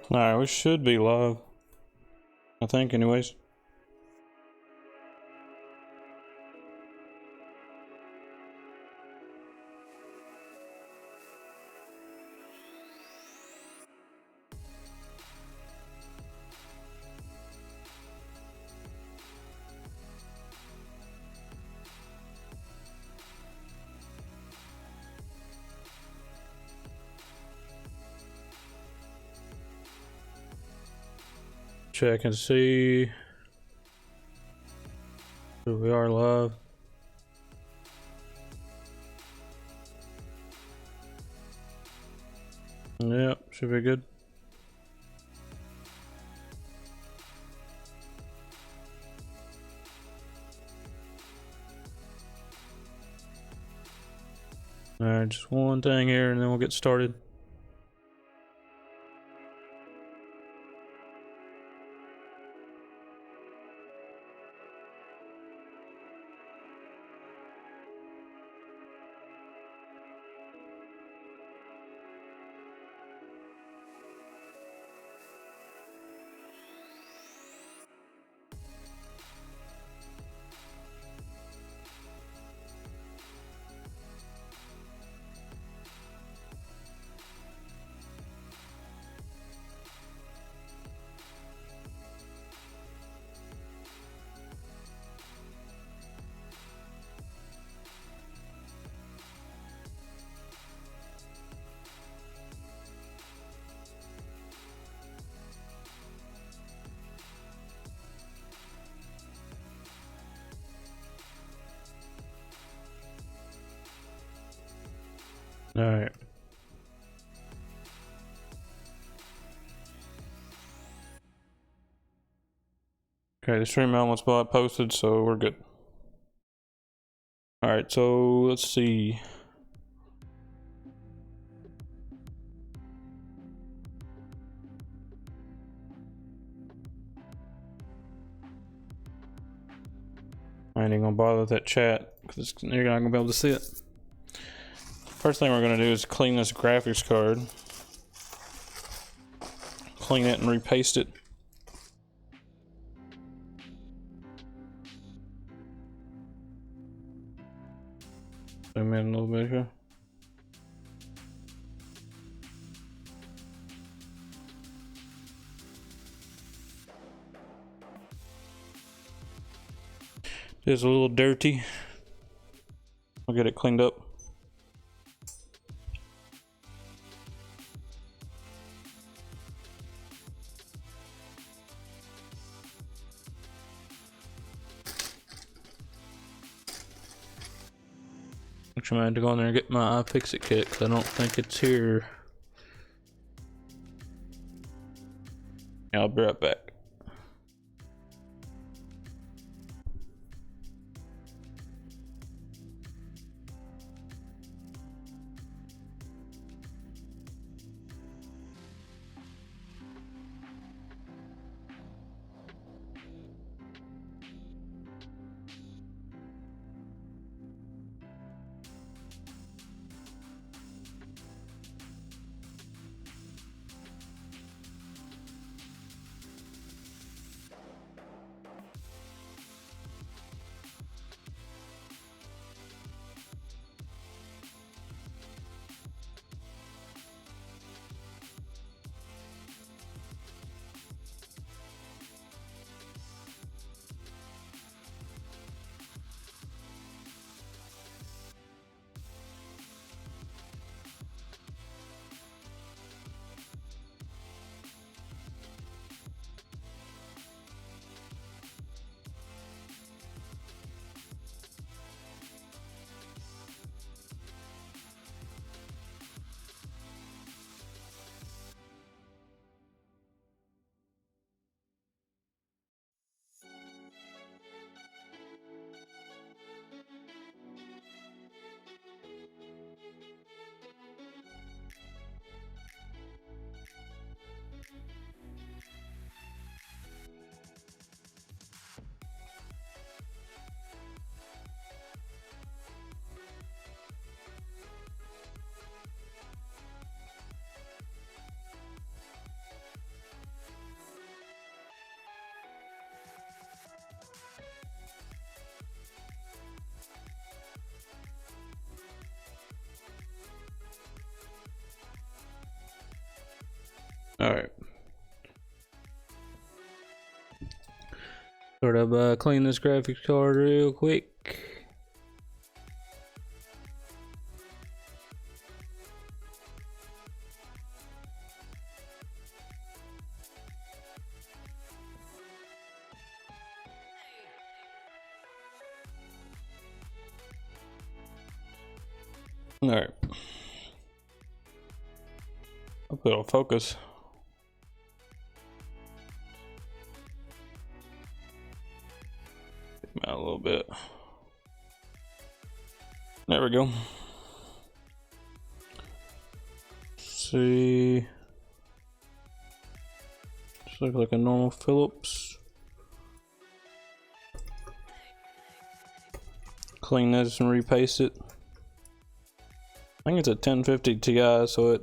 Alright, we should be live. I think, anyways. Check and see. We are live. Yep, should be good. Alright, just one thing here and then we'll get started. Alright. Okay, the stream element spot posted, so we're good. Alright, so let's see. I ain't gonna bother with that chat because you're not gonna be able to see it. First thing we're gonna do is clean this graphics card. Clean it and repaste it. Zoom in a little bit here. It's a little dirty. I'll get it cleaned up. Actually, I had to go in there and get my iFixit kit because I don't think it's here. Yeah, I'll be right back. Alright. Sort of clean this graphics card real quick. Alright. Hope it'll focus. Out a little bit. There we go. See, just look like a normal Philips. Clean this and repaste it. I think it's a 1050 Ti, so it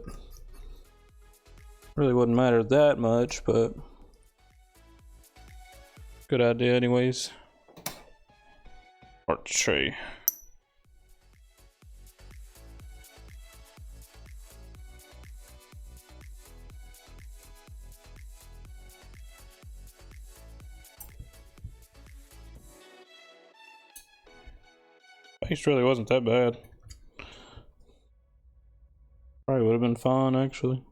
really wouldn't matter that much, but good idea anyways. Art tray. Paste really wasn't that bad. Probably would have been fine actually.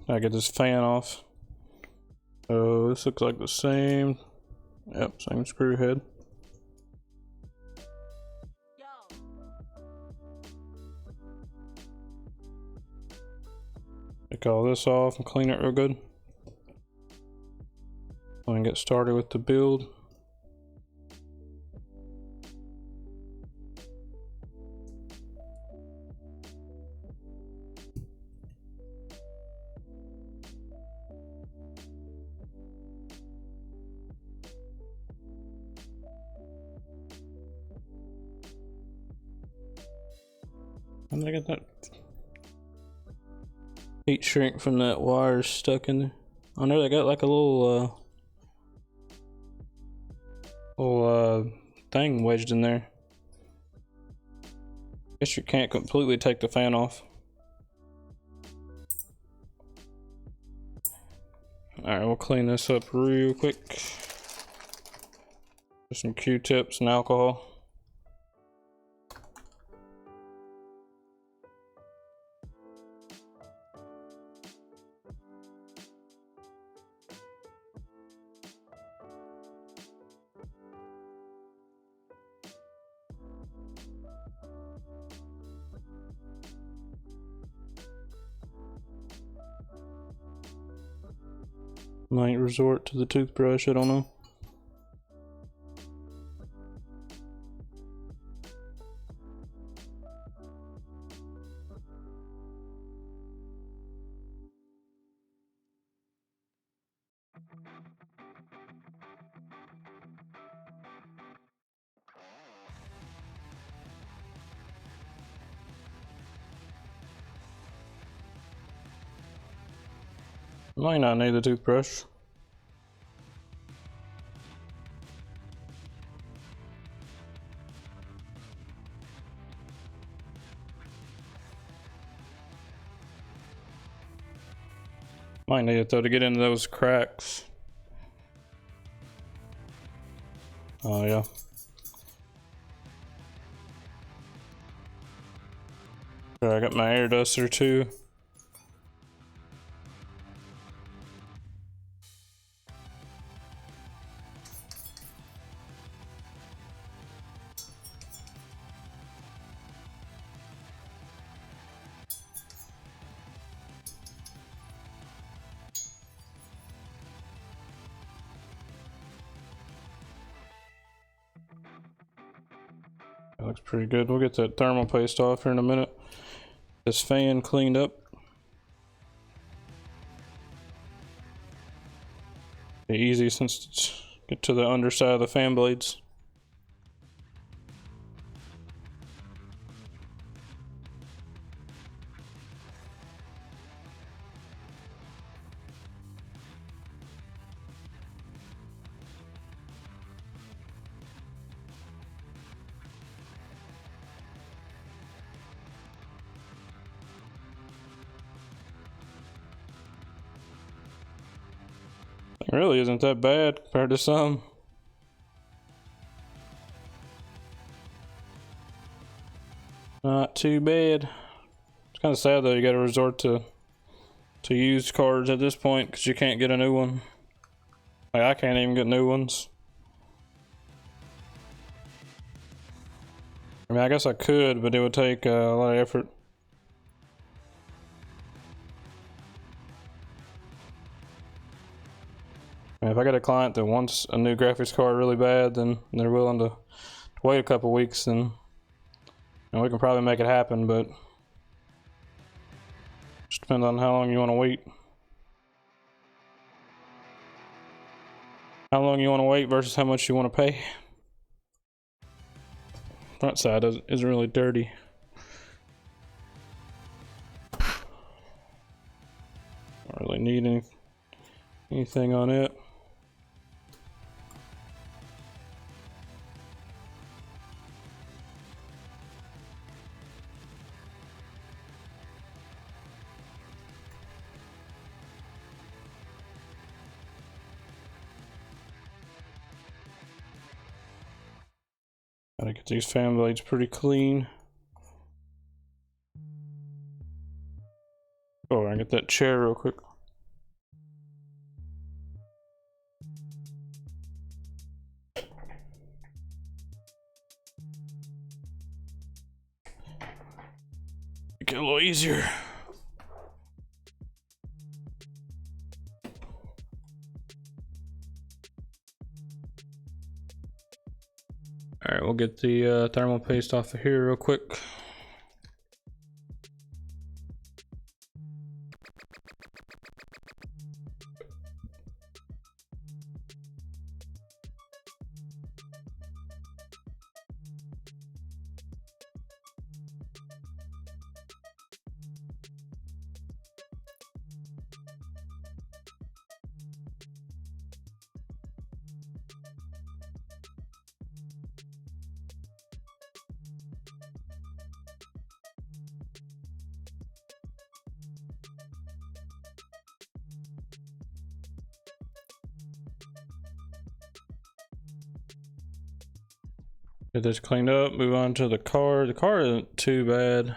I get this fan off. So this looks like the same. Yep, same screw head. Take all this off and clean it real good. So I can get started with the build. How did I get that heat shrink from that wire stuck in there? I know they got like a little thing wedged in there. Guess you can't completely take the fan off. Alright, we'll clean this up real quick. Just some Q-tips and alcohol. Might resort to the toothbrush, I don't know. Might not need the toothbrush. Might need it though to get into those cracks. Oh yeah. I got my air duster too. That looks pretty good. We'll get that thermal paste off here in a minute. This fan cleaned up. Be easy since it's get to the underside of the fan blades. It really isn't that bad compared to some. Not too bad. It's kind of sad though, you gotta resort to used cards at this point because you can't get a new one. Like, I can't even get new ones. I mean, I guess I could, but it would take a lot of effort. I mean, if I got a client that wants a new graphics card really bad, then they're willing to wait a couple weeks, then we can probably make it happen, but just depends on how long you want to wait. How long you want to wait versus how much you want to pay. Front side isn't really dirty. Don't really need anything on it. Gotta get these fan blades pretty clean. Oh, I get that chair real quick. Make it a little easier. All right, we'll get the thermal paste off of here real quick. Get this cleaned up, move on to the car. The car isn't too bad.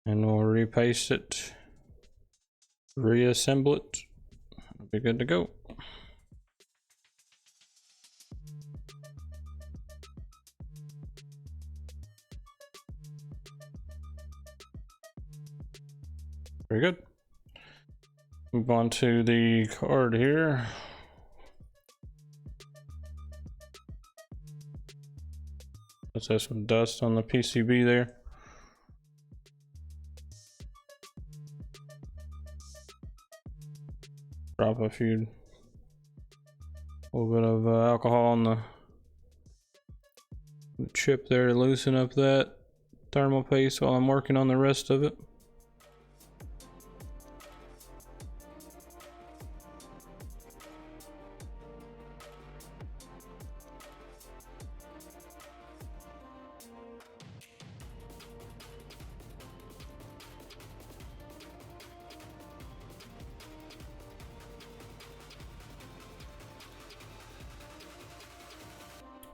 And we'll repaste it, reassemble it, it'll be good to go. Very good. Move on to the card here. Let's have some dust on the PCB there. Drop a little bit of alcohol on the chip there to loosen up that thermal paste while I'm working on the rest of it.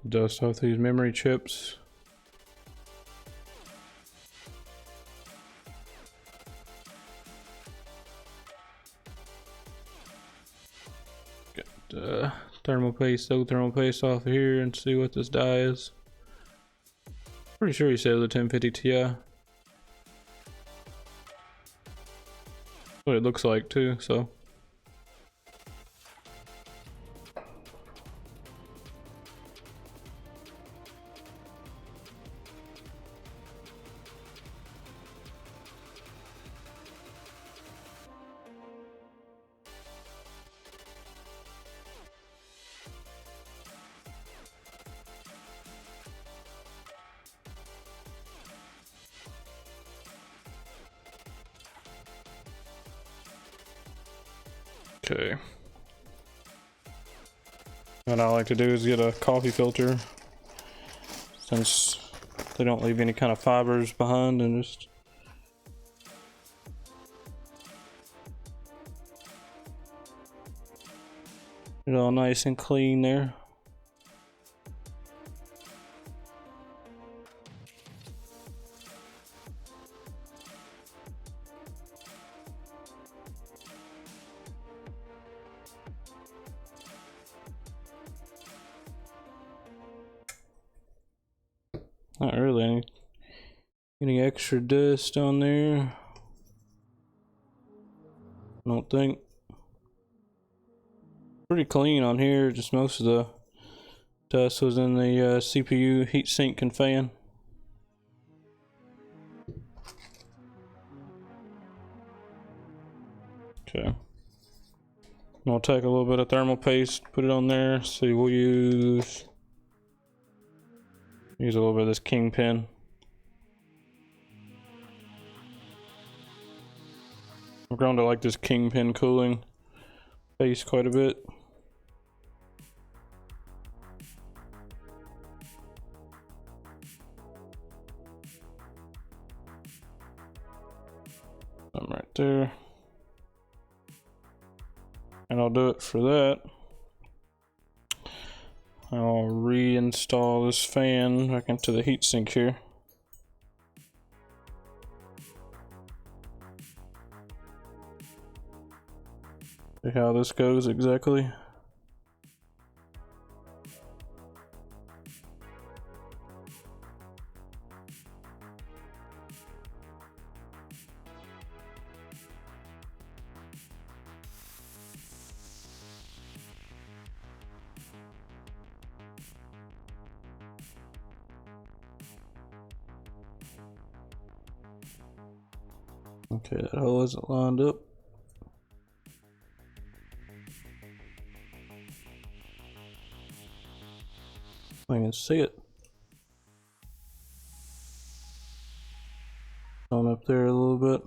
Dust off these memory chips. Get thermal paste off of here and see what this die is. Pretty sure he said the 1050 Ti. That's what it looks like too, so. Okay. What I like to do is get a coffee filter, since they don't leave any kind of fibers behind, and just all nice and clean there. Not really any extra dust on there. I don't think. Pretty clean on here, just most of the dust was in the CPU heatsink and fan. Okay. I'll take a little bit of thermal paste, put it on there. See, we'll use a little bit of this Kingpin. I've grown to like this Kingpin cooling paste quite a bit. I'm right there. And I'll do it for that. I'll reinstall this fan back into the heatsink here. See how this goes exactly. Okay, that hole isn't lined up. I can see it. On up there a little bit.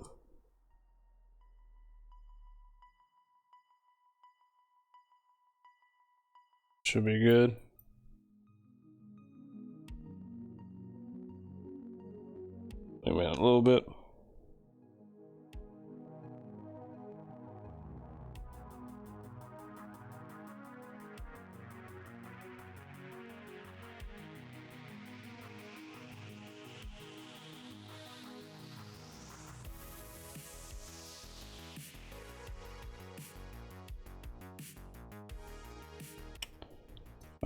Should be good. Maybe a little bit.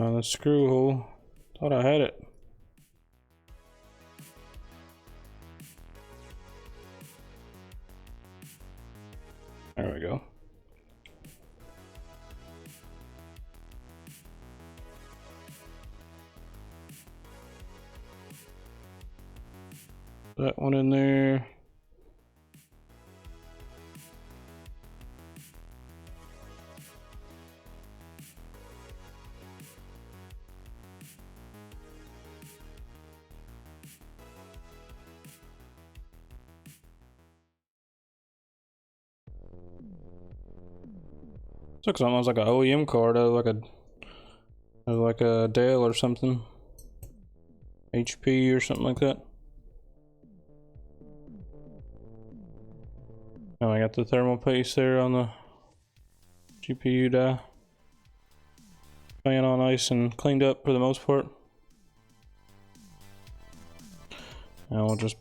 On the screw hole. Thought I had it. There we go. That one in there. Looks almost like an OEM card, like a Dell or something, HP or something like that. Now I got the thermal paste there on the GPU die. Fan all nice and cleaned up for the most part. Now we'll just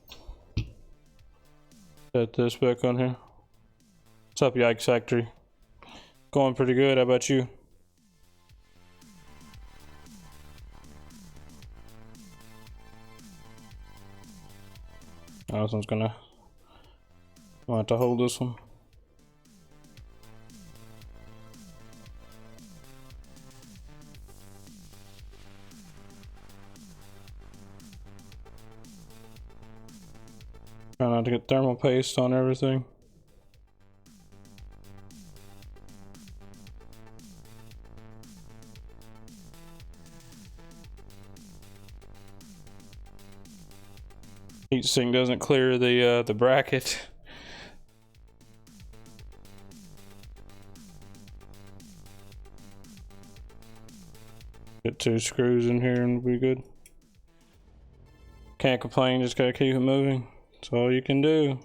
set this back on here. What's up, Yikes Factory? Going pretty good, how about you? Oh, this one's I'll have to hold this one. Try not to get thermal paste on everything. Heatsink doesn't clear the bracket. Get 2 screws in here and we'll be good. Can't complain, just gotta keep it moving. That's all you can do.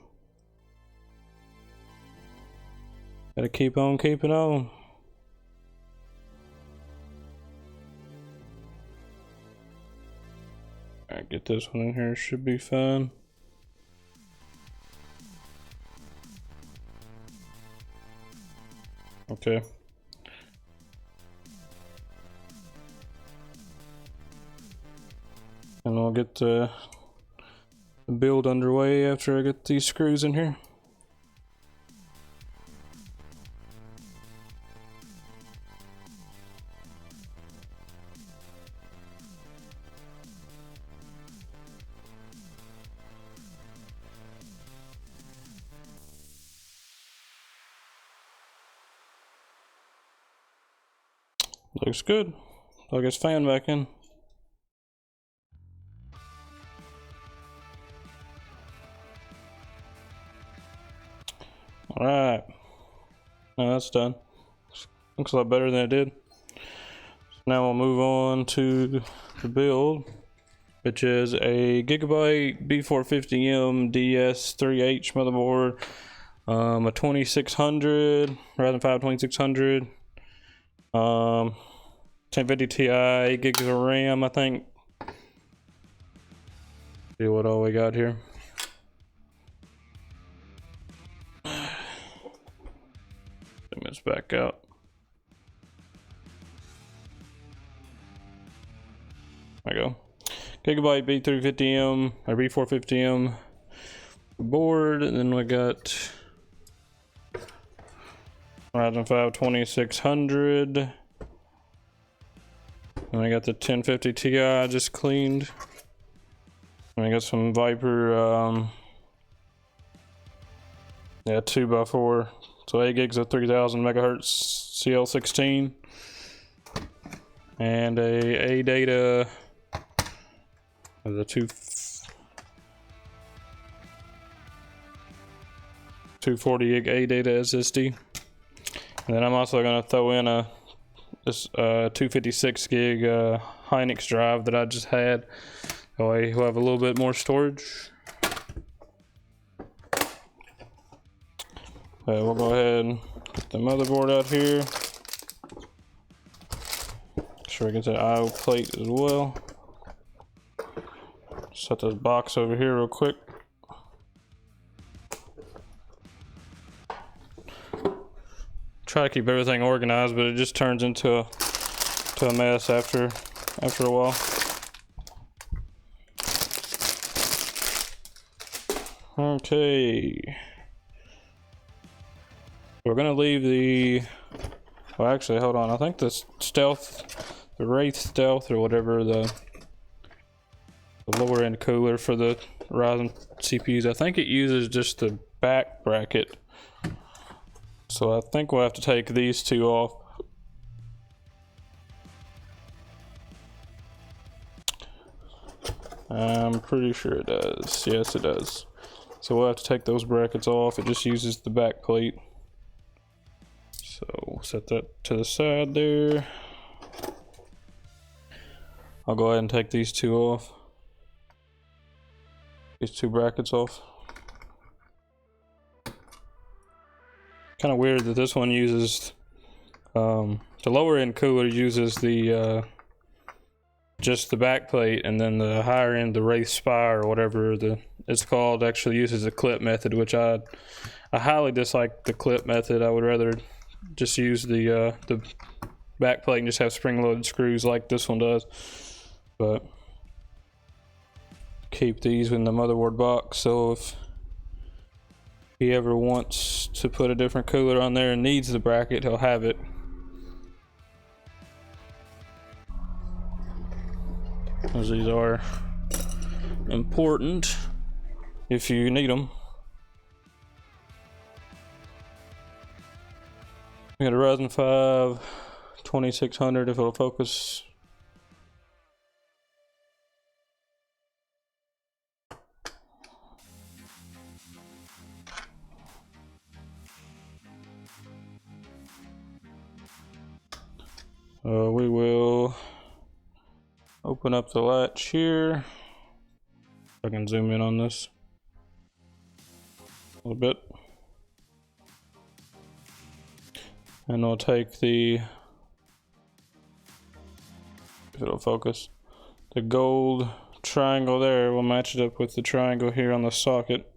Gotta keep on keeping on. get this one in here, should be fine. Okay. And we'll get the build underway after I get these screws in here. Looks good. Plug his fan back in. Alright. Now that's done. Looks a lot better than it did. So now we'll move on to the build, which is a Gigabyte B450M DS3H motherboard, a 2600, Ryzen 5 2600, 1050 Ti, 8 gigs of RAM, I think. See what all we got here. Zoom this back out. There we go. Gigabyte B350M or B450M board, and then we got Ryzen 5 2600. And I got the 1050 Ti I just cleaned. And I got some Viper, yeah, 2x4. So 8 gigs of 3000 megahertz CL16. And a data of the 240 gig A data SSD. And then I'm also gonna throw in this 256 gig Hynix drive that I just had. That way we'll have a little bit more storage. We'll go ahead and get the motherboard out here. Make sure we get the IO plate as well. Set this box over here real quick. Try to keep everything organized, but it just turns into a mess after a while. Okay. We're gonna leave the, well actually hold on, I think the Wraith Stealth or whatever, the lower end cooler for the Ryzen CPUs, I think it uses just the back bracket. So I think we'll have to take these two off. I'm pretty sure it does. Yes, it does. So we'll have to take those brackets off. It just uses the back plate. So we'll set that to the side there. I'll go ahead and take these two off. These two brackets off. Kind of weird that this one uses the lower end cooler uses the just the back plate, and then the higher end, the Wraith Spire or whatever it's called, actually uses the clip method, which I highly dislike the clip method. I would rather just use the back plate and just have spring loaded screws like this one does. But keep these in the motherboard box, so if he ever wants to put a different cooler on there and needs the bracket, he'll have it. As these are important if you need them. We got a Ryzen 5 2600 if it'll focus. We will open up the latch here. I can zoom in on this a little bit. And I'll take the, if it'll focus, the gold triangle there, we'll match it up with the triangle here on the socket.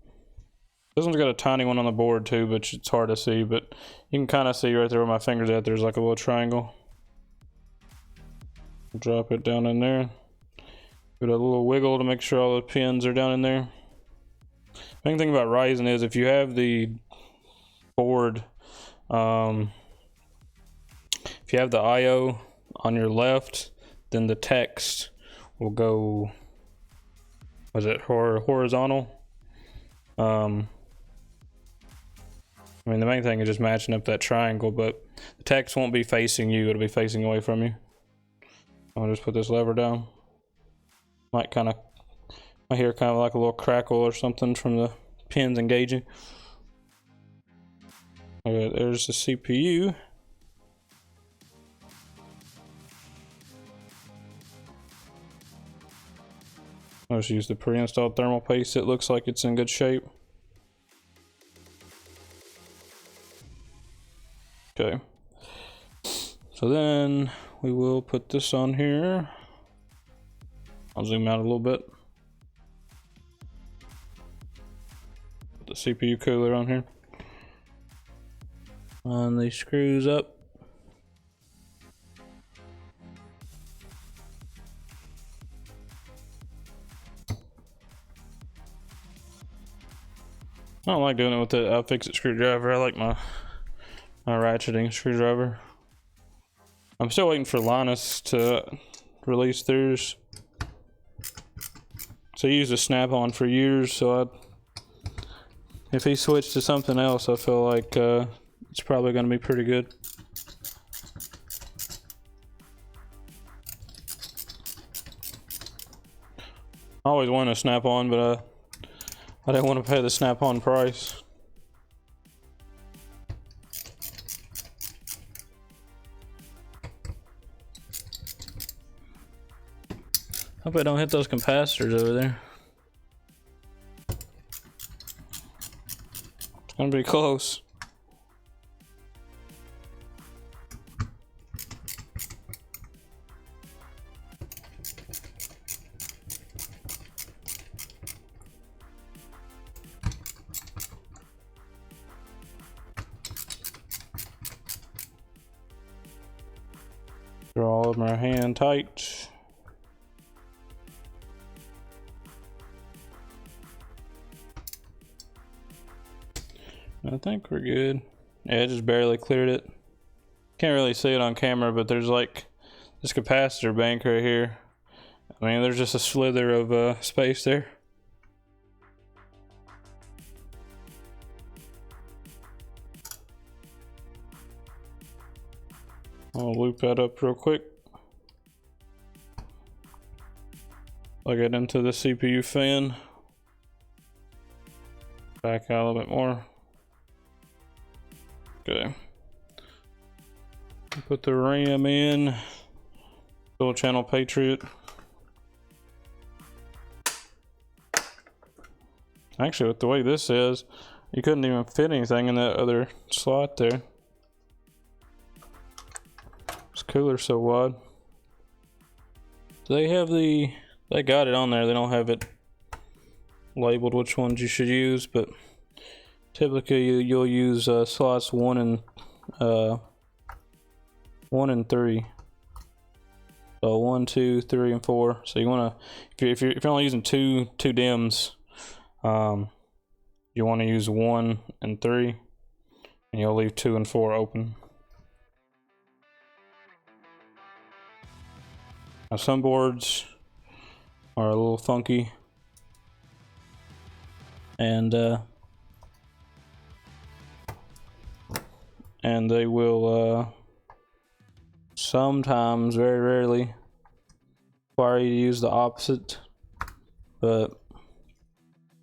This one's got a tiny one on the board too, but it's hard to see, but you can kind of see right there where my finger's at, there's like a little triangle. Drop it down in there. Give it a little wiggle to make sure all the pins are down in there. Main thing about Ryzen is if you have the board, if you have the IO on your left, then the text will go, was it horizontal? I mean, the main thing is just matching up that triangle, but the text won't be facing you, it'll be facing away from you. I'll just put this lever down. Might hear kind of like a little crackle or something from the pins engaging. Okay, there's the CPU. I'll just use the pre-installed thermal paste. It looks like it's in good shape. Okay. So then we will put this on here. I'll zoom out a little bit. Put the CPU cooler on here. Line these screws up. I don't like doing it with the iFixit screwdriver. I like my ratcheting screwdriver. I'm still waiting for Linus to release theirs. So I used a snap-on for years, so if he switched to something else, I feel like it's probably going to be pretty good. I always wanted a snap-on, but I didn't want to pay the snap-on price. Hope I don't hit those capacitors over there. It's gonna be close. Draw all of my hand tight. I think we're good. Yeah, I just barely cleared it. Can't really see it on camera, but there's like this capacitor bank right here. I mean, there's just a slither of space there. I'll loop that up real quick. Plug it into the CPU fan. Back out a little bit more. Okay. Put the RAM in. Dual channel Patriot. Actually, with the way this is, you couldn't even fit anything in that other slot there. This cooler's so wide. They have they got it on there. They don't have it labeled which ones you should use, but typically you'll use slots 1 and 3. So 1, 2, 3, and 4. So you want to, if you're only using two DIMMs, you want to use 1 and 3, and you'll leave 2 and 4 open. Now some boards are a little funky, and they will sometimes, very rarely, require you to use the opposite, but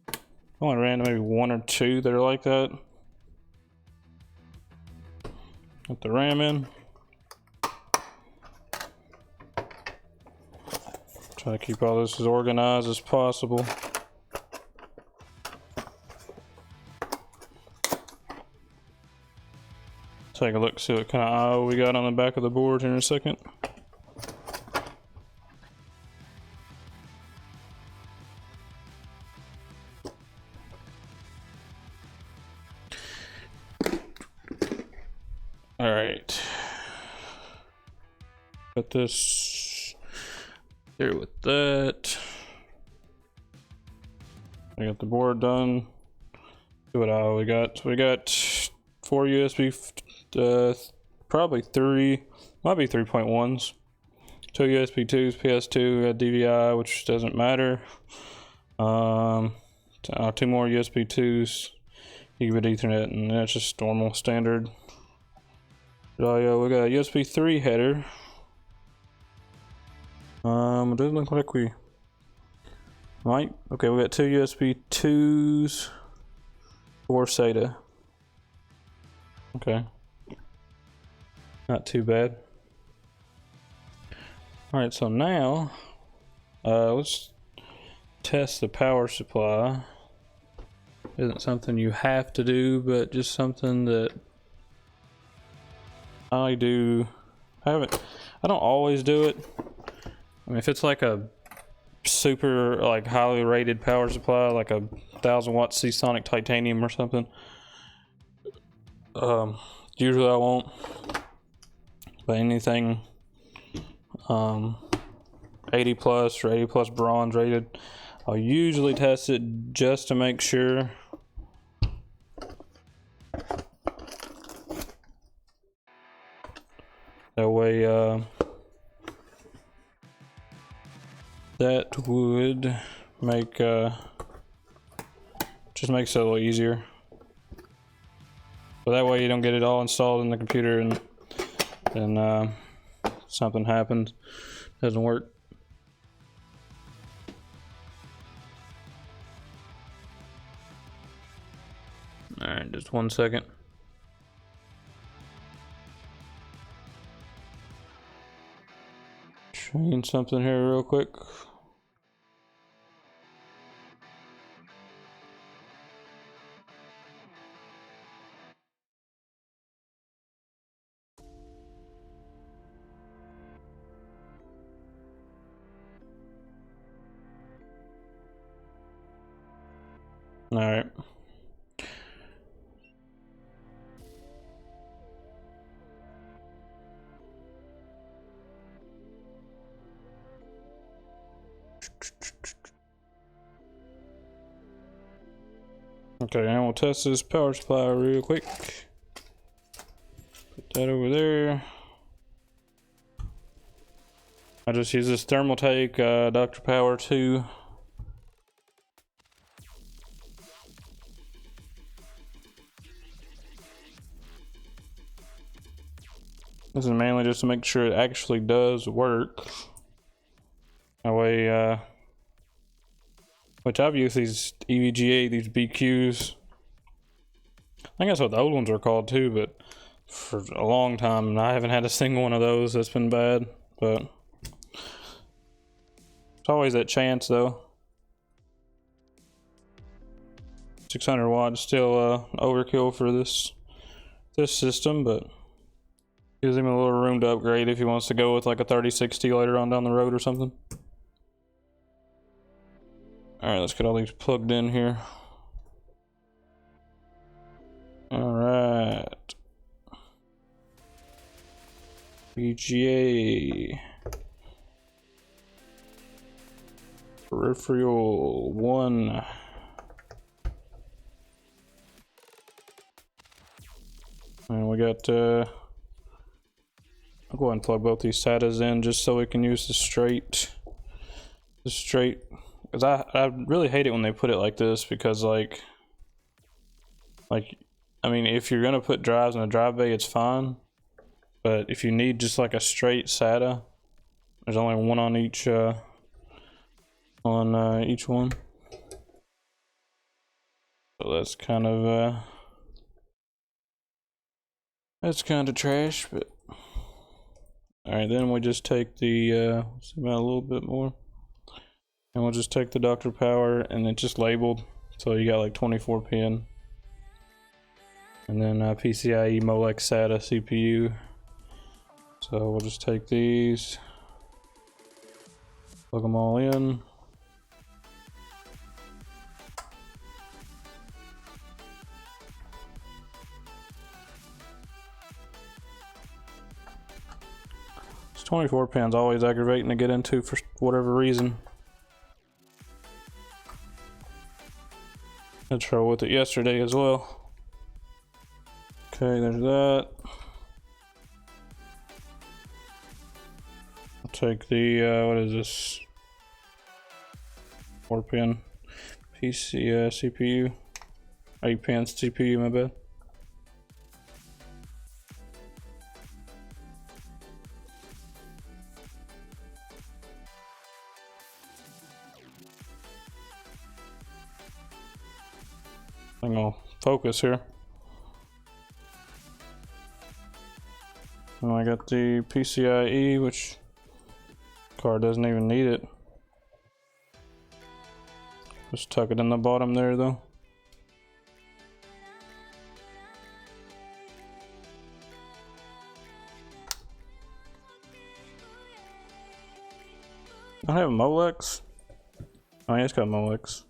I only ran maybe 1 or 2 that are like that. Put the RAM in. Try to keep all this as organized as possible. Take a look, see what kind of IO we got on the back of the board here in a second. Got this here with that. I got the board done. See what all we got. So we got 4 USB, probably 3, might be 3.1s. 2 USB 2s, PS2, DVI, which doesn't matter. 2 more USB 2s, gigabit Ethernet, and that's just normal standard. So yeah, we got a USB 3 header. It doesn't look like we might. Okay, we got 2 USB 2s, 4 SATA. Okay, not too bad. All right, so now let's test the power supply. Isn't something you have to do, but just something that I do. I don't always do it. I mean, if it's like a super like highly rated power supply, like a 1000-watt Seasonic titanium or something, usually I won't. But anything 80 plus or 80 plus bronze rated, I'll usually test it just to make sure. That way, that would make, just makes it a little easier. So that way you don't get it all installed in the computer and then something happens, doesn't work. All right, just 1 second. Change something here real quick. All right. Okay, and we'll test this power supply real quick. Put that over there. I just use this Thermaltake Dr. Power 2. This is mainly just to make sure it actually does work. That way, which I've used these EVGA, these BQs. I think that's what the old ones are called too, but for a long time I haven't had a single one of those that's been bad. But it's always that chance though. 600 watts, still overkill for this system, but gives him a little room to upgrade if he wants to go with like a 3060 later on down the road or something. Alright, let's get all these plugged in here. Alright. VGA. Peripheral 1. And we got, I'll go ahead and plug both these SATAs in just so we can use the straight, because I really hate it when they put it like this, because like, I mean, if you're gonna put drives in a drive bay, it's fine, but if you need just like a straight SATA, there's only one on each one. So that's kind of trash, but all right, then we just take the zoom out a little bit more, and we'll just take the Dr. Power, and it's just labeled, so you got like 24 pin, and then PCIe Molex SATA CPU. So we'll just take these, plug them all in. 24 pin's always aggravating to get into for whatever reason. I had trouble with it yesterday as well. Okay, there's that. I'll take the, what is this? 4 pin PC CPU. 8 pins CPU, my bad. I'm gonna focus here. And I got the PCIe, which card doesn't even need it. Just tuck it in the bottom there though. I have a Molex. Oh yeah, it's got Molex.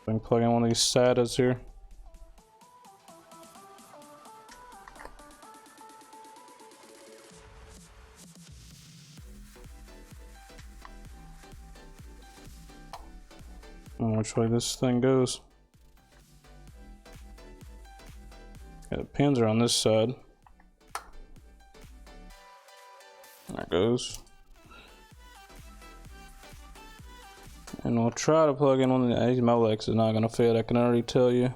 I can plug in one of these SATAs here. I don't know which way this thing goes. Yeah, the pins are on this side. There it goes. And we'll try to plug in one of these. Molex is not gonna fit, I can already tell you.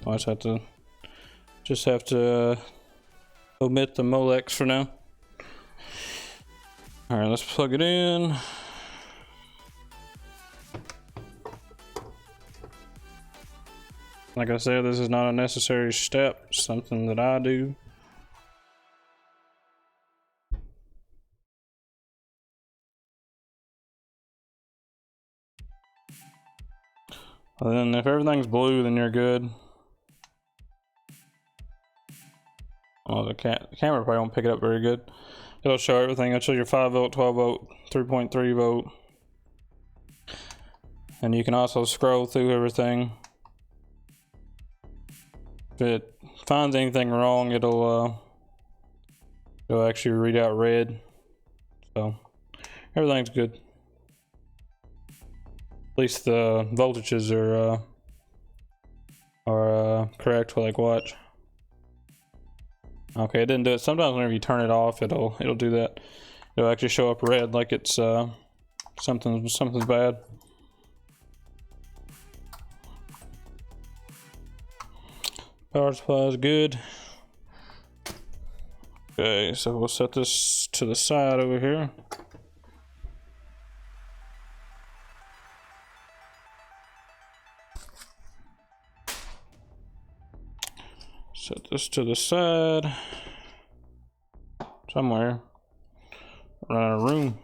I just have to omit the Molex for now. Alright, let's plug it in. Like I said, this is not a necessary step, it's something that I do. And then if everything's blue, then you're good. Oh, the camera probably won't pick it up very good. It'll show everything. It'll show your 5 volt, 12 volt, 3.3 volt. And you can also scroll through everything. If it finds anything wrong, it'll actually read out red. So everything's good. At least the voltages are correct. Like watch. Okay, it didn't do it. Sometimes whenever you turn it off, it'll do that. It'll actually show up red, like it's something's bad. Power supply is good. Okay, so we'll set this to the side over here. Set this to the side. Somewhere. Run out of room.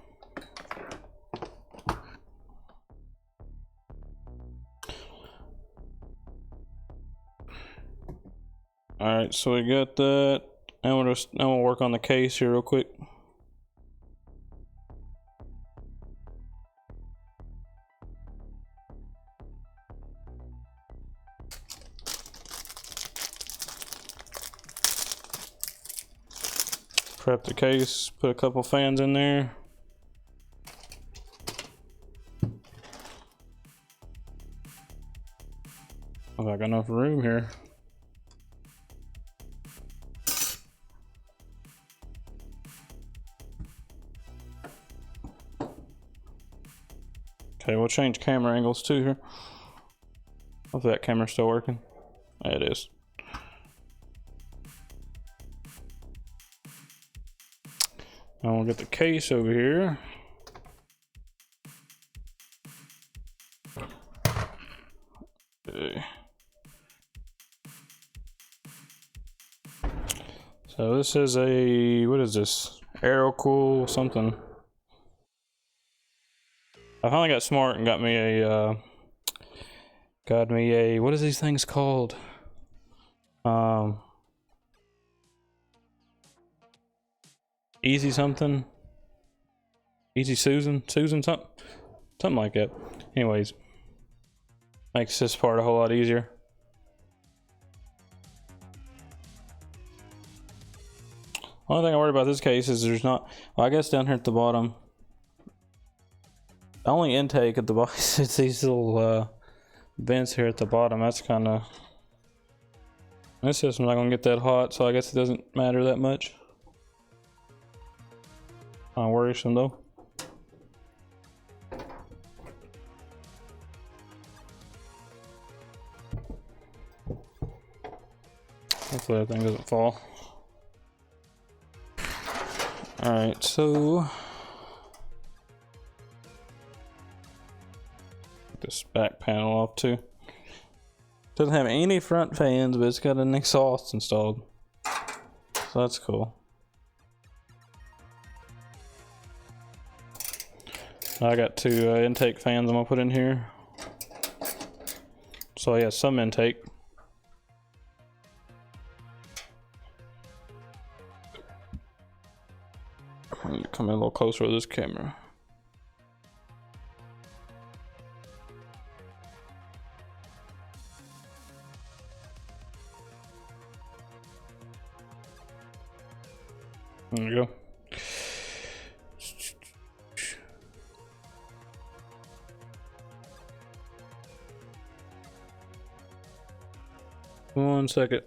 Alright, so we got that. Now we'll work on the case here real quick. Prep the case, put a couple fans in there. I've got enough room here. Okay, we'll change camera angles too here. Hopefully that camera's still working. Yeah, it is. Now we'll get the case over here. Okay. So this is a, what is this? Aerocool something. I finally got smart and got me a, what is these things called? Easy something, Easy Susan something like that. Anyways, makes this part a whole lot easier. Only thing I worry about this case is there's not, well, I guess down here at the bottom, the only intake at the bottom, it's these little vents here at the bottom. That's kind of, this system's not gonna get that hot, so I guess it doesn't matter that much. Not worrisome though. Hopefully that thing doesn't fall. Alright, so get this back panel off too. Doesn't have any front fans, but it's got an exhaust installed. So that's cool. I got two intake fans I'm gonna put in here. So yeah, some intake. I'm gonna come in a little closer with this camera. There we go. One second.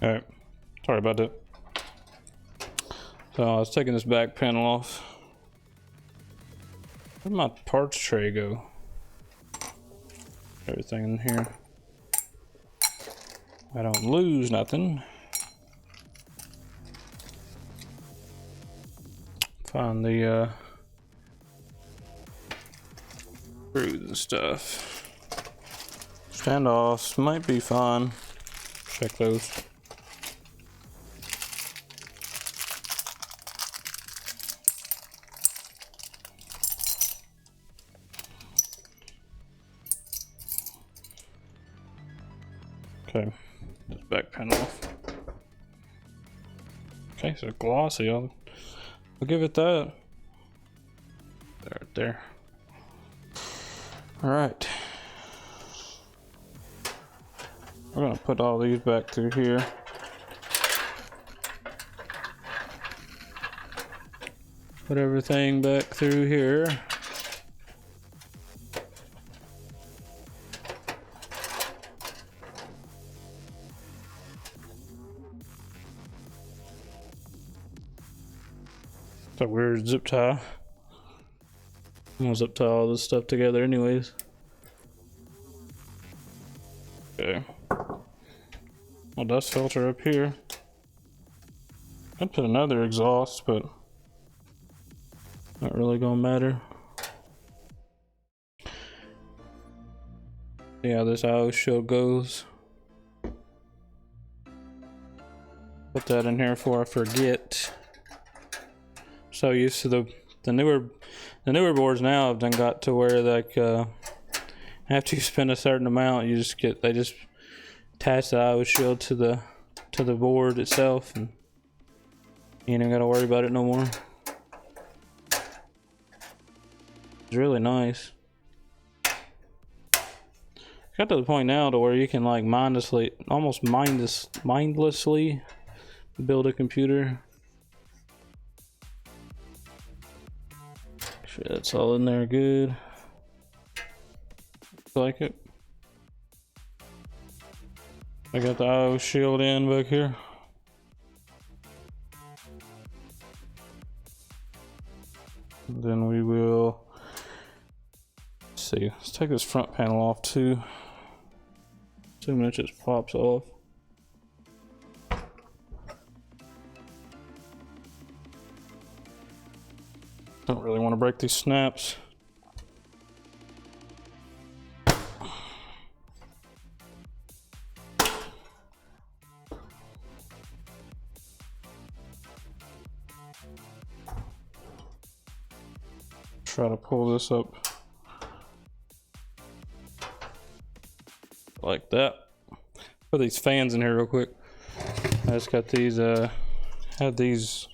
Alright, sorry about that. So I was taking this back panel off. Where'd my parts tray go? Everything in here. I don't lose nothing. Find the screws and stuff. Standoffs might be fine. Check those. Okay, this back panel off. Okay, so glossy. I'll give it that. There. All right. We're gonna put all these back through here. Put everything back through here. It's a weird zip tie. I'm gonna zip tie all this stuff together anyways. Okay. A dust filter up here. I'd put another exhaust, but not really gonna matter. See how this IO shield goes. Put that in here before I forget. So used to the newer boards now have done got to where like after you spend a certain amount, they just attach the IO shield to the board itself, and you ain't gotta worry about it no more. It's really nice. Got to the point now to where you can like mindlessly build a computer. Make sure that's all in there good. Like it. I got the IO shield in back here. And then we will see. Let's take this front panel off too. 2 minutes just pops off. Don't really want to break these snaps. Try to pull this up like that. Put these fans in here real quick. I just got these had these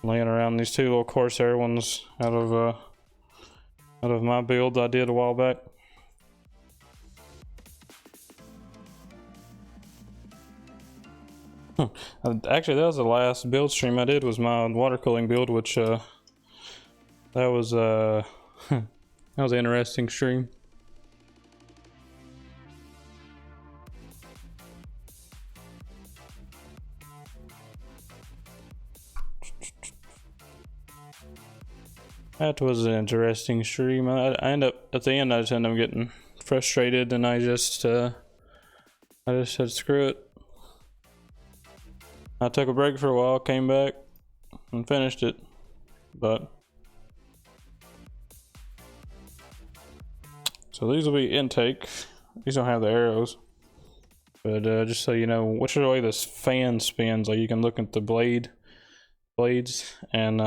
laying around, these 2 little Corsair ones out of my build I did a while back. Actually, that was the last build stream I did, was my water cooling build, which that was that was an interesting stream. That was an interesting stream. I end up at the end. I just end up getting frustrated, and I just said screw it. I took a break for a while, came back, and finished it. But so these will be intake. These don't have the arrows, but just so you know, which way this fan spins, like you can look at the blades, and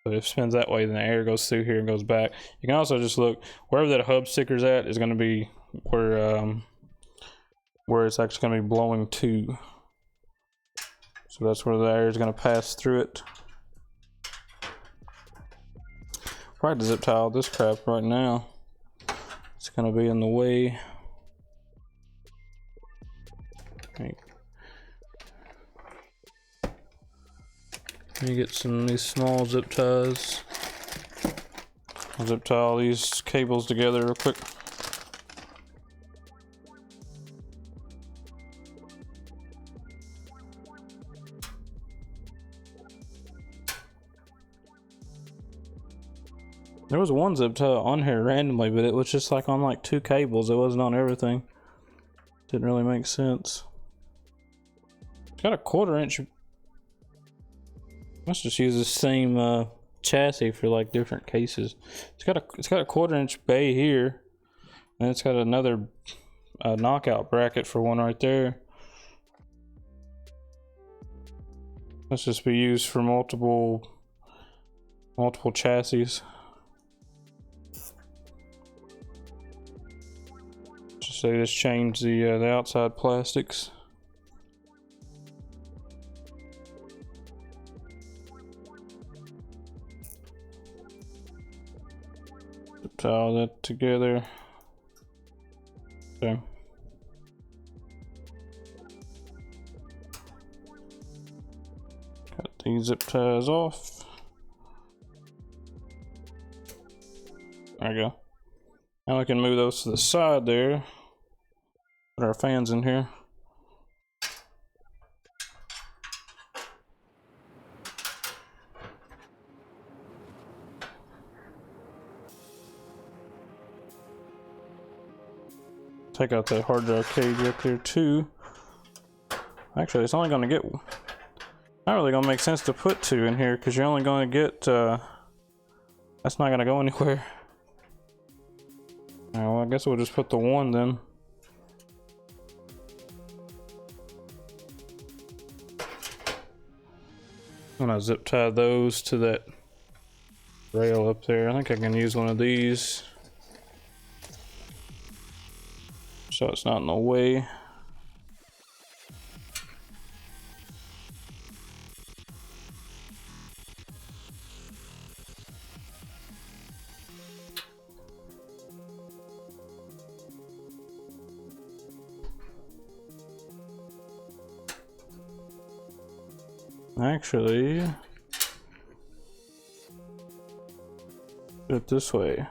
if it spins that way, then the air goes through here and goes back. You can also just look wherever that hub sticker's at is going to be where it's actually going to be blowing to. So that's where the air is going to pass through it. Right to zip tie this crap right now. It's going to be in the way. Okay. Let me get some of these small zip ties. I'll zip tie all these cables together real quick. There was one zip tie on here randomly, but it was just like on like 2 cables. It wasn't on everything. Didn't really make sense. It's got a 1/4 inch. Must just use the same chassis for like different cases. It's got a 1/4 inch bay here, and it's got another knockout bracket for one right there. Must just be used for multiple chassis. So they just changed the outside plastics. Tie all that together. Okay. Cut these zip ties off. There we go. Now we can move those to the side there. Put our fans in here. Take out that hard drive cage right there too. Actually, it's only going to get, not really going to make sense to put 2 in here because you're only going to get, that's not going to go anywhere. Well, I guess we'll just put the 1 then. I'm gonna zip tie those to that rail up there. I think I can use one of these so it's not in the way. Actually, do it this way.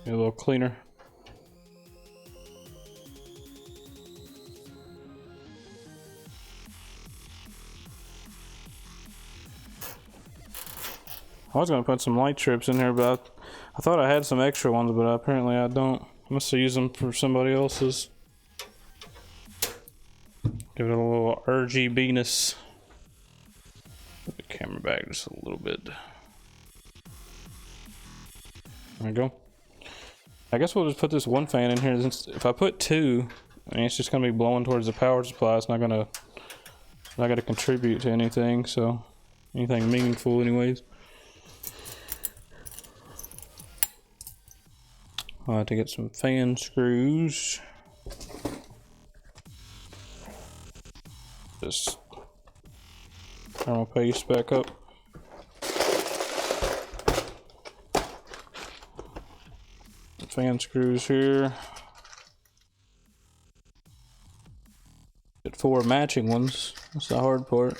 Get a little cleaner. I was gonna put some light strips in here, but I thought I had some extra ones, but apparently I don't. I must have used them for somebody else's. Give it a little RGB-ness. Put the camera back just a little bit. There we go. I guess we'll just put this one fan in here. If I put two, I mean, it's just gonna be blowing towards the power supply. It's not gonna contribute to anything. So anything meaningful, anyways. I'll have to get some fan screws. Just thermal paste back up. Fan screws here. Get 4 matching ones. That's the hard part.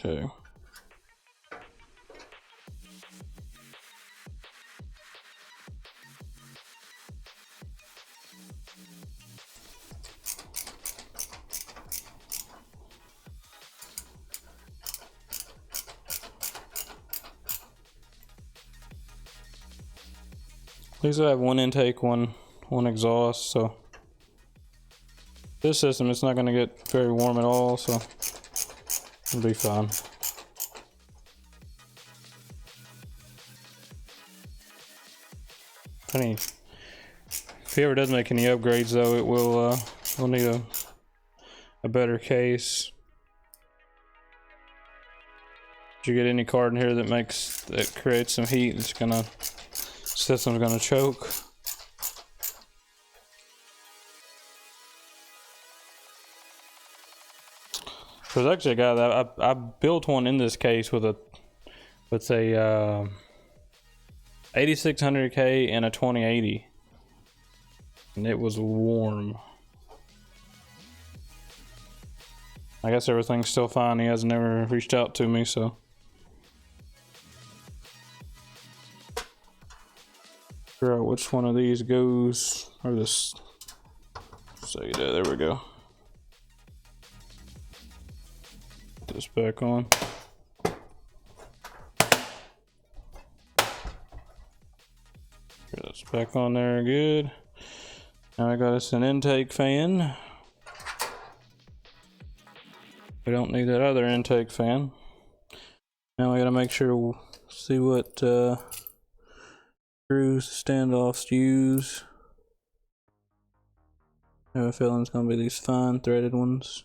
Okay. These I have one intake, one exhaust, so this system it's not going to get very warm at all, so it'll be fine. If he ever does make any upgrades, though, it will we'll need a better case. If you get any card in here that creates some heat, system's gonna choke. There's actually a guy that I built one in this case with a 8600K and a 2080, and it was warm. I guess everything's still fine. He has never reached out to me, so. Figure out which one of these goes, or this. So yeah, there we go. Put this back on. Put this back on there, good. Now I got us an intake fan. We don't need that other intake fan. Now we gotta make sure we'll see what screws, standoffs to use. I have a feeling it's gonna be these fine threaded ones.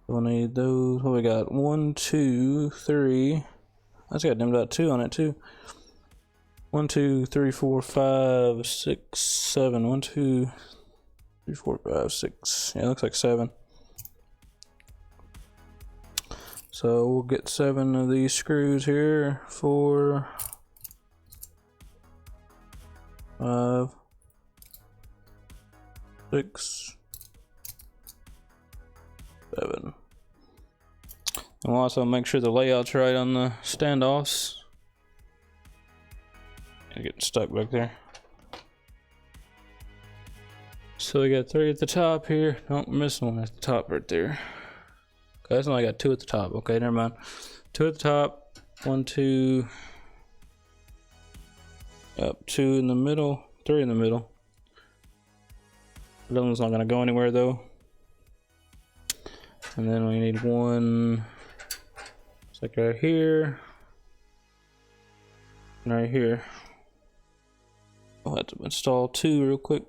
We'll need those. What we got? 1, 2, 3. That's got M.2 on it too. 1, 2, 3, 4, 5, 6, 7. 1, 2, 3, 4, 5, 6. Yeah, it looks like 7. So we'll get 7 of these screws here. 4, 5, 6, 7. And we'll also make sure the layout's right on the standoffs. Getting stuck back there. So we got 3 at the top here. Don't miss one at the top right there. Okay, that's only got 2 at the top. Okay, never mind. 2 at the top. 1, 2. Up 2 in the middle. 3 in the middle. That one's not gonna go anywhere though. And then we need 1. It's like right here. And right here. I'll have to install 2 real quick.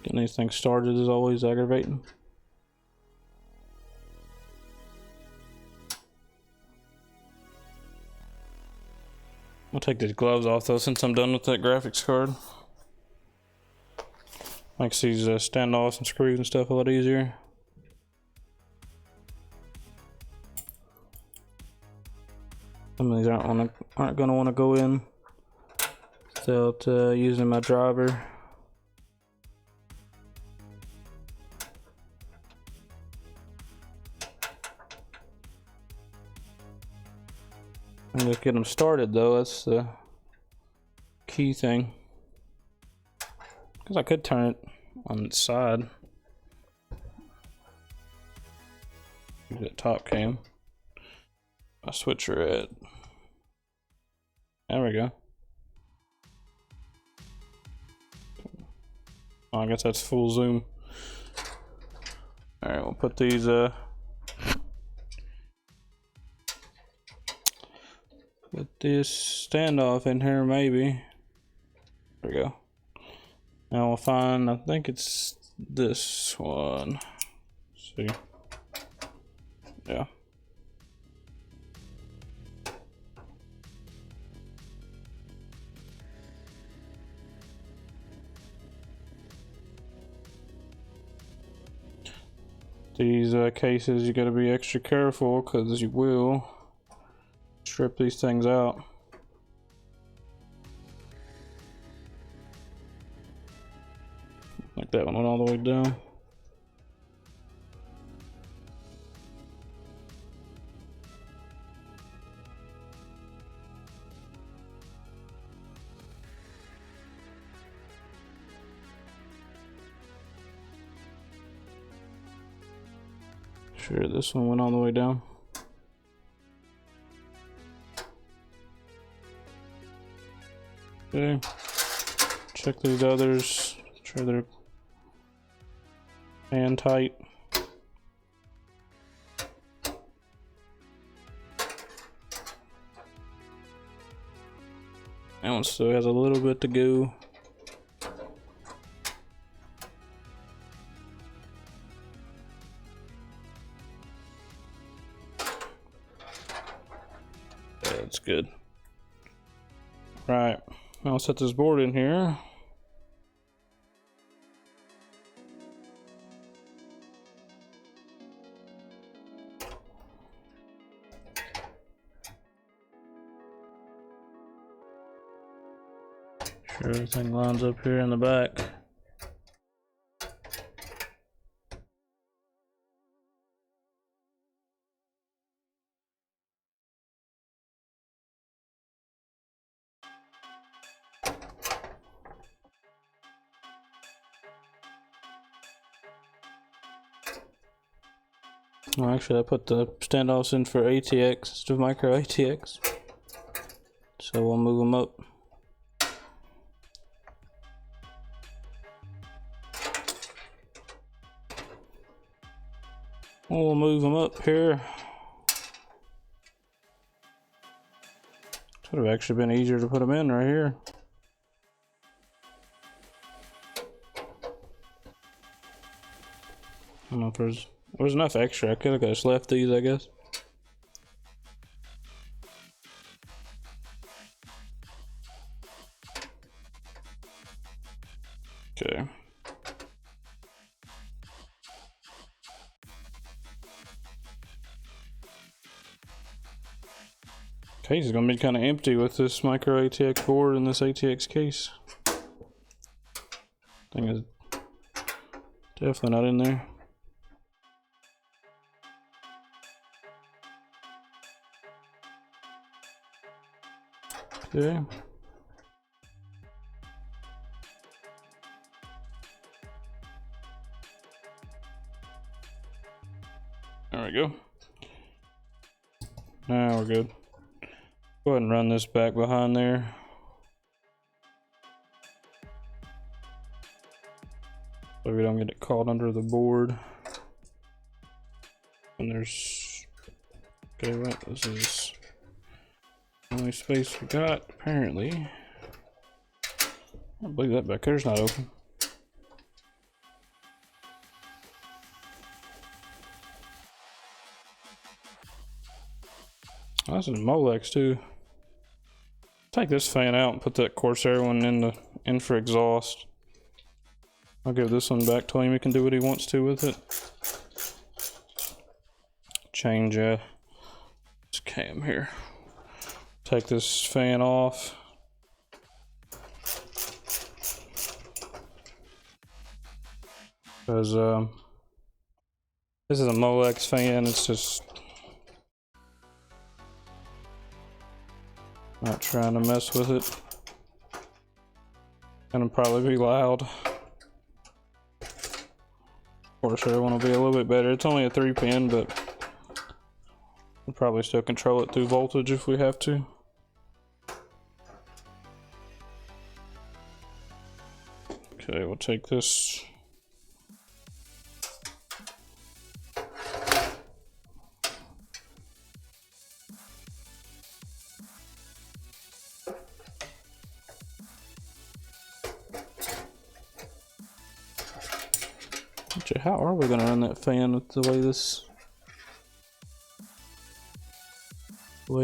Getting these things started is always aggravating. I'll take these gloves off though since I'm done with that graphics card. Makes these standoffs and screws and stuff a lot easier. Some of these aren't gonna want to go in without using my driver. I'm gonna get them started though. That's the key thing. Because I could turn it on its side. Use that top cam. My switcher at. There we go. Oh, I guess that's full zoom. Alright, we'll put these put this standoff in here maybe. There we go. Now we'll find, I think it's this one. Let's see. Yeah. These cases, you gotta be extra careful because you will strip these things out. Like that one went all the way down. Sure, this one went all the way down. Okay. Check these others. Make sure they're hand tight. That one still has a little bit to go. Yeah, that's good. Right, I'll set this board in here. Sure everything lines up here in the back. Well, actually, I put the standoffs in for ATX instead of micro ATX. So we'll move them up. We'll move them up here. Would have actually been easier to put them in right here. I don't know if there's enough extra. I could have just left these, I guess. Okay. Case is gonna be kind of empty with this micro ATX board and this ATX case. Thing is definitely not in there. Okay. There we go. Now we're good. Go ahead and run this back behind there. So we don't get it caught under the board. And there's... Okay, wait, this is the only space we got, apparently. I believe that back there's not open. Oh, that's a Molex too. take this fan out and put that Corsair one in for exhaust. I'll give this one back to him. He can do what he wants to with it. Change this cam here. Take this fan off. Because this is a Molex fan. It's just not trying to mess with it. Gonna probably be loud. Of course, I want to be a little bit better. It's only a 3-pin, but we'll probably still control it through voltage if we have to. Okay, we'll take this. How are we gonna run that fan with the way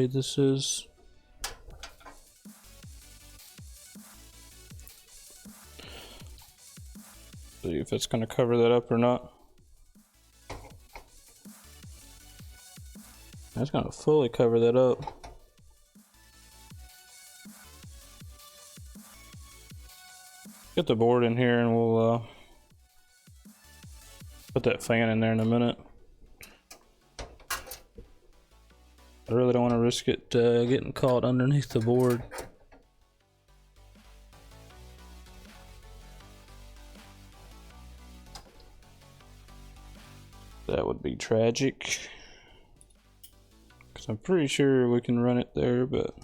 this is? See if it's gonna cover that up or not. That's gonna fully cover that up. Get the board in here and we'll put that fan in there in a minute. I really don't want to risk it getting caught underneath the board. That would be tragic. Because I'm pretty sure we can run it there, but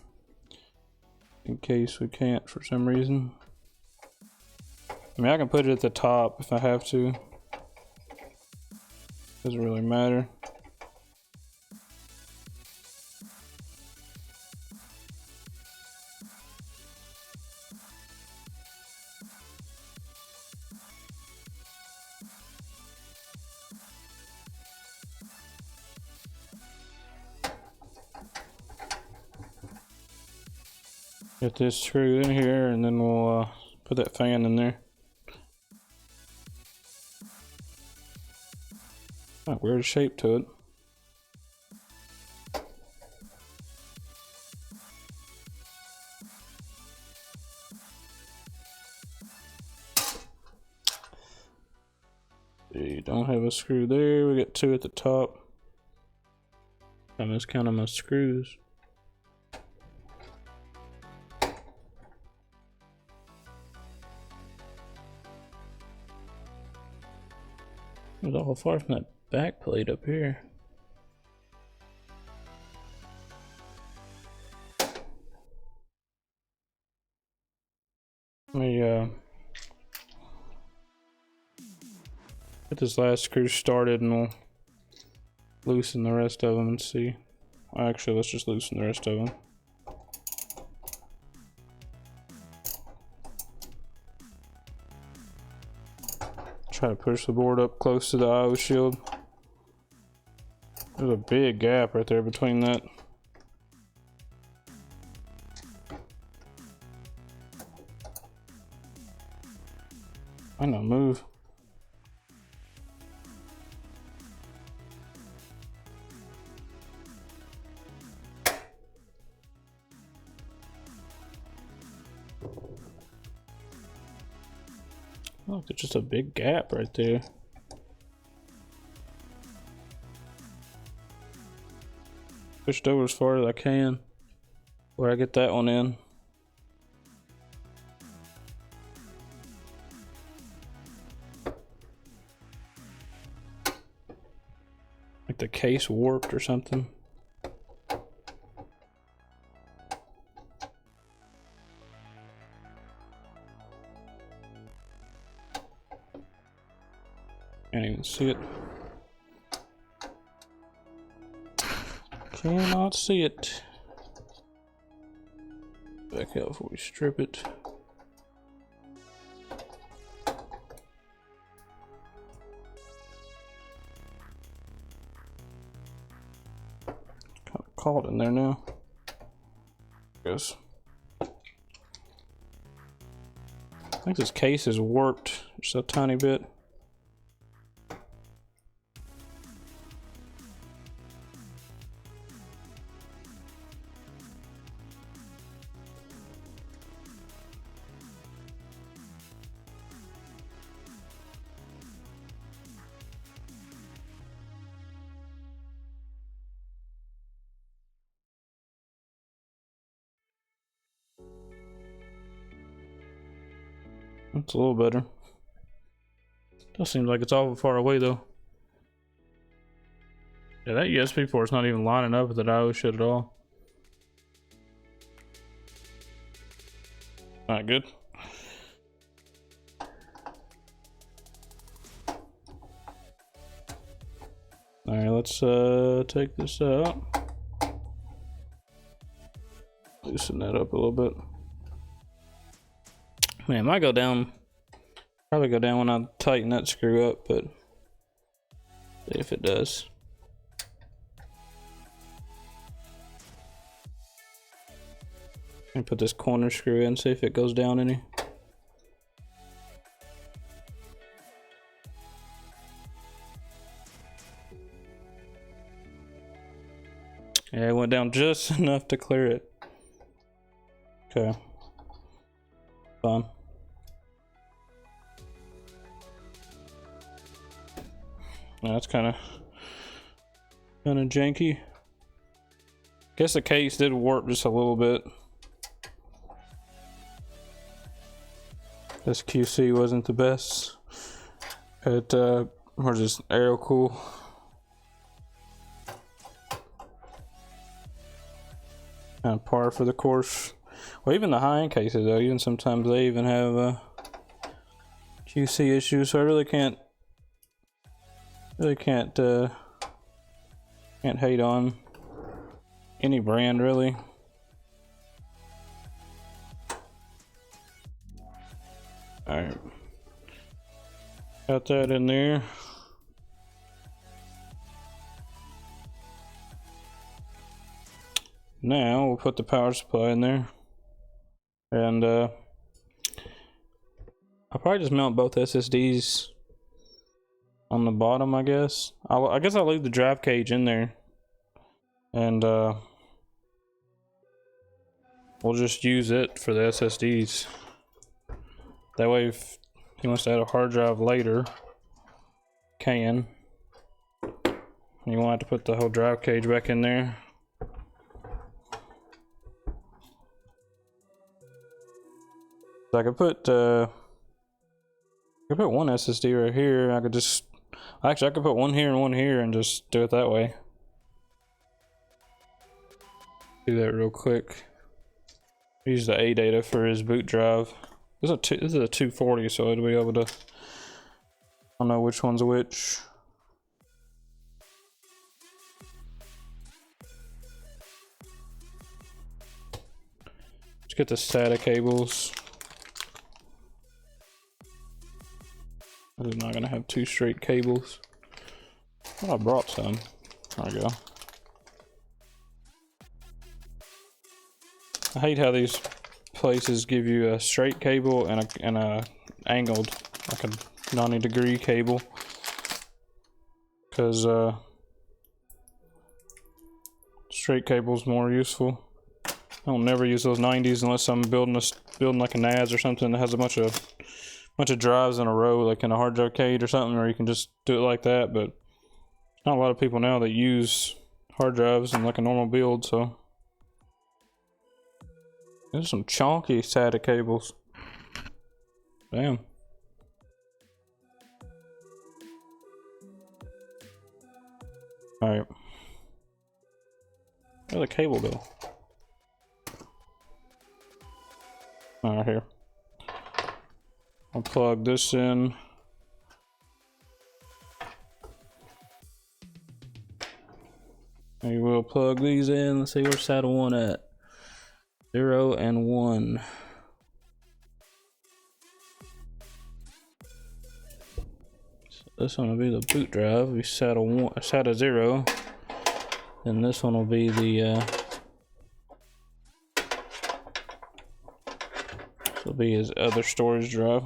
in case we can't for some reason. I mean, I can put it at the top if I have to. Doesn't really matter. Get this screwed in here and then we'll put that fan in there. Weird shape to it. You don't have a screw there. We got 2 at the top. I must count on my screws. It was awful far from that back plate up here. Let me get this last screw started and we'll loosen the rest of them and see. Actually, let's just loosen the rest of them. Try to push the board up close to the IO shield. There's a big gap right there between that. I know, move. Look, there's just a big gap right there. Pushed over as far as I can where I get that one in. Like the case warped or something. Can't even see it. Cannot see it. Back out before we strip it. Kind of caught in there now. Goes. think this case is warped just a tiny bit. That's a little better. Does seem like it's awful far away though. Yeah, that USB port's not even lining up with the IO shit at all. Not good. Alright, let's take this out. Loosen that up a little bit. Man, it might go down. Probably go down when I tighten that screw up, but see if it does. And put this corner screw in, see if it goes down any. Yeah, it went down just enough to clear it. Okay. Fine. Yeah, that's kind of janky. Guess the case did warp just a little bit. This QC wasn't the best. Or just aero cool. Kind of par for the course. Well, even the high-end cases though, even sometimes they even have QC issues. So I really can't hate on any brand really. All right, got that in there. Now we'll put the power supply in there, and I'll probably just mount both SSDs on the bottom. I guess I'll leave the drive cage in there, and we'll just use it for the SSDs. That way, if he wants to add a hard drive later, can. You won't have to put the whole drive cage back in there. I could put one SSD right here. I could put one here and just do it that way. Do that real quick. Use the A data for his boot drive. This is a 240, so it'll be able to. I don't know which one's which. Let's get the SATA cables. I'm not gonna have two straight cables. Oh, I brought some. There we go. I hate how these places give you a straight cable and a angled, like a 90-degree cable, because straight cable is more useful. I don't never use those 90s unless I'm building like a NAS or something that has a bunch of drives in a row, like in a hard drive cage or something, or you can just do it like that. But not a lot of people now that use hard drives in like a normal build, so there's some chunky SATA cables. Damn. Alright. Where'd the cable go? Alright, here. I'll plug this in. We will plug these in. Let's see where's SATA 1 at. 0 and 1. So this one will be the boot drive. We SATA 0. And this one will be the so will be his other storage drive.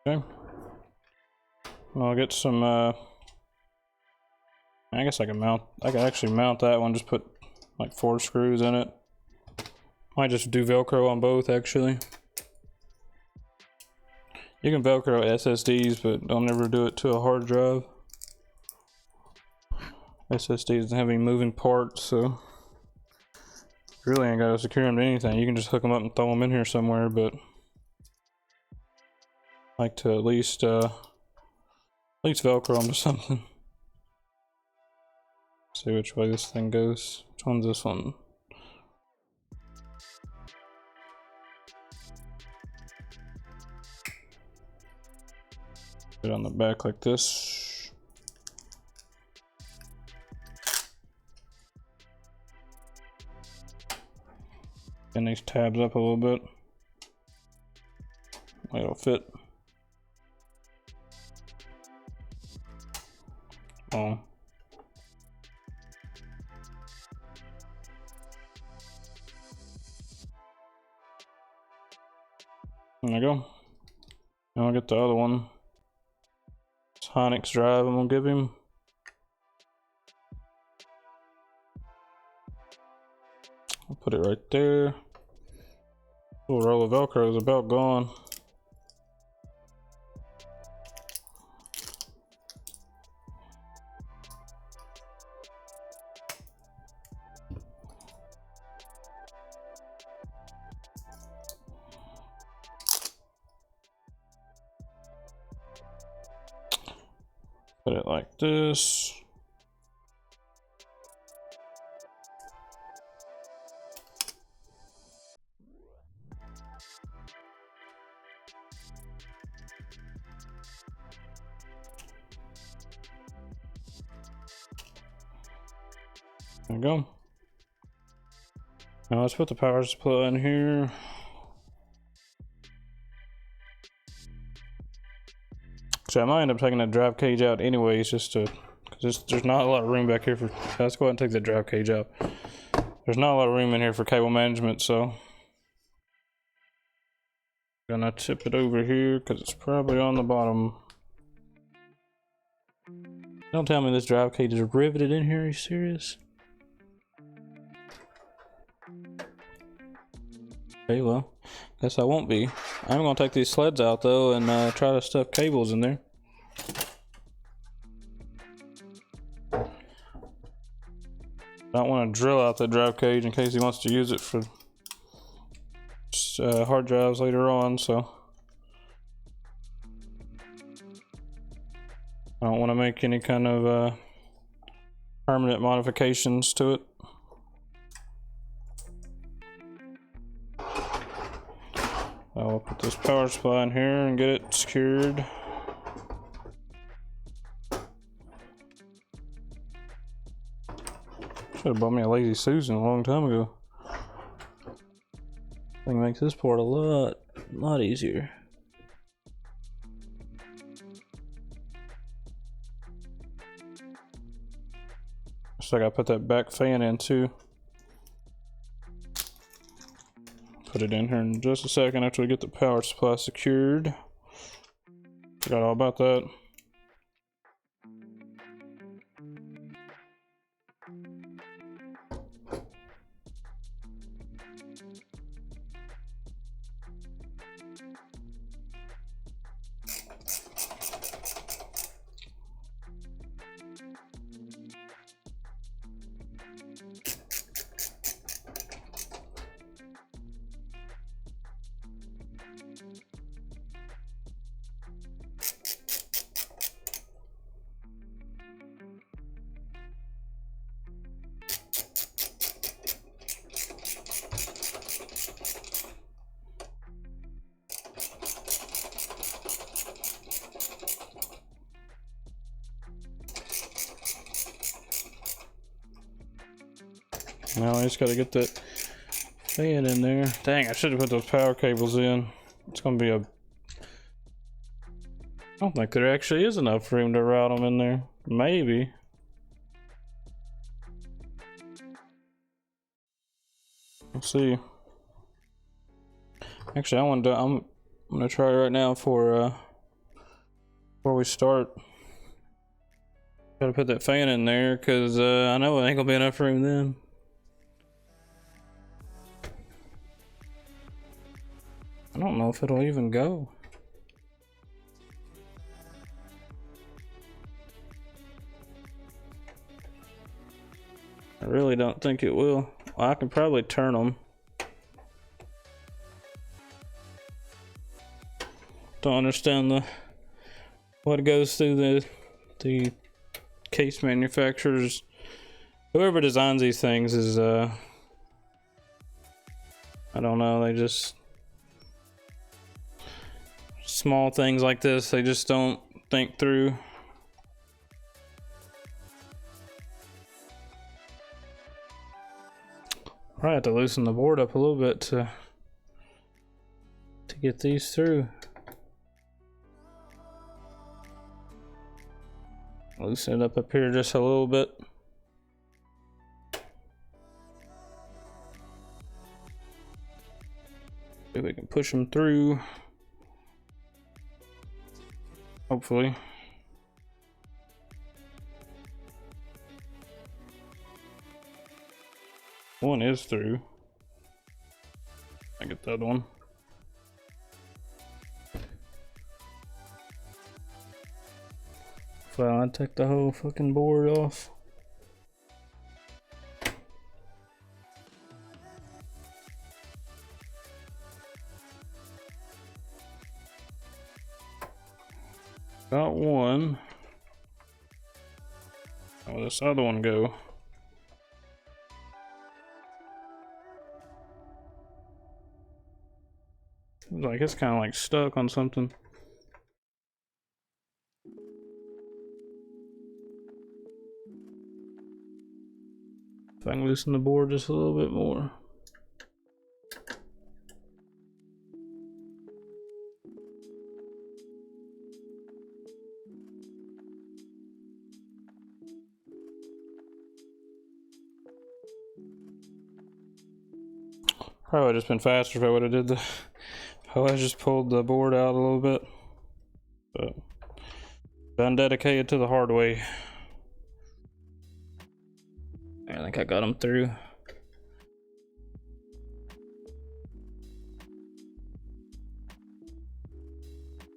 Okay. I'll get some, I guess I can actually mount that one, just put like 4 screws in it. Might just do Velcro on both, actually. You can Velcro SSDs, but don't never do it to a hard drive. SSD doesn't have any moving parts, so you really ain't gotta secure them to anything. You can just hook them up and throw them in here somewhere, but I like to at least Velcro them to something. See which way this thing goes. Which one's this one? Put it on the back like this. Bend these tabs up a little bit. It'll fit. Oh. There we go. Now I'll get the other one. Hynix drive I'm gonna give him. I'll put it right there. Little roll of Velcro is about gone. Put it like this. There we go. Now let's put the power supply in here. So I might end up taking that drive cage out anyways, just to, because there's not a lot of room back here for, let's go ahead and take that drive cage out. There's not a lot of room in here for cable management, so I'm gonna tip it over here because it's probably on the bottom. Don't tell me this drive cage is riveted in here, are you serious? Okay, well, guess I won't be. I'm gonna take these sleds out though and try to stuff cables in there. I don't want to drill out that drive cage in case he wants to use it for hard drives later on, so I don't want to make any kind of permanent modifications to it. I'll put this power supply in here and get it secured. Should have bought me a Lazy Susan a long time ago. Thing makes this part a lot easier. So I gotta put that back fan in too. Put it in here in just a second after we get the power supply secured. Forgot all about that. Now I just gotta get that fan in there. Dang, I should have put those power cables in. It's gonna be a... I don't think there actually is enough room to route them in there. Maybe. Let's see. Actually, I'm gonna try right now for before we start. Gotta put that fan in there because I know it ain't gonna be enough room then. I don't know if it'll even go. I really don't think it will. Well, I can probably turn them. Don't understand what goes through the case manufacturers. Whoever designs these things is I don't know, they just small things like this they just don't think through. Probably have to loosen the board up a little bit to get these through. Loosen it up here just a little bit. See if we can push them through. Hopefully. One is through. I get the other one. Well, I take the whole fucking board off. Got one. How this other one go? Seems like it's kind of like stuck on something. If I can loosen the board just a little bit more. Probably would have just been faster if I would have did the... I would have just pulled the board out a little bit. But done dedicated to the hard way. I think I got them through.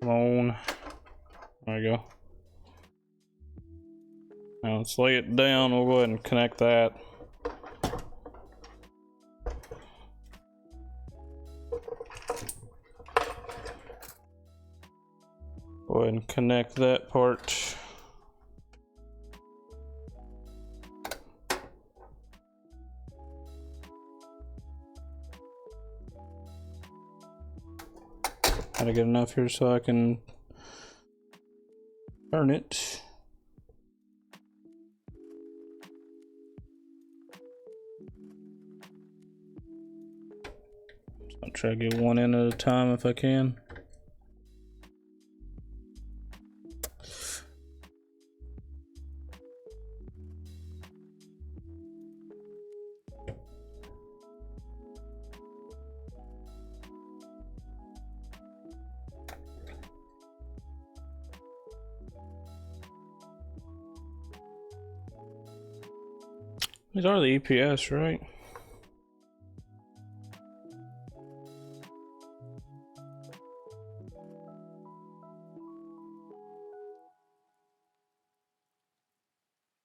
Come on. There we go. Now let's lay it down. We'll go ahead and connect that. Go ahead and connect that part. Gotta get enough here so I can turn it. I'll try to get one in at a time if I can. These are the EPS, right?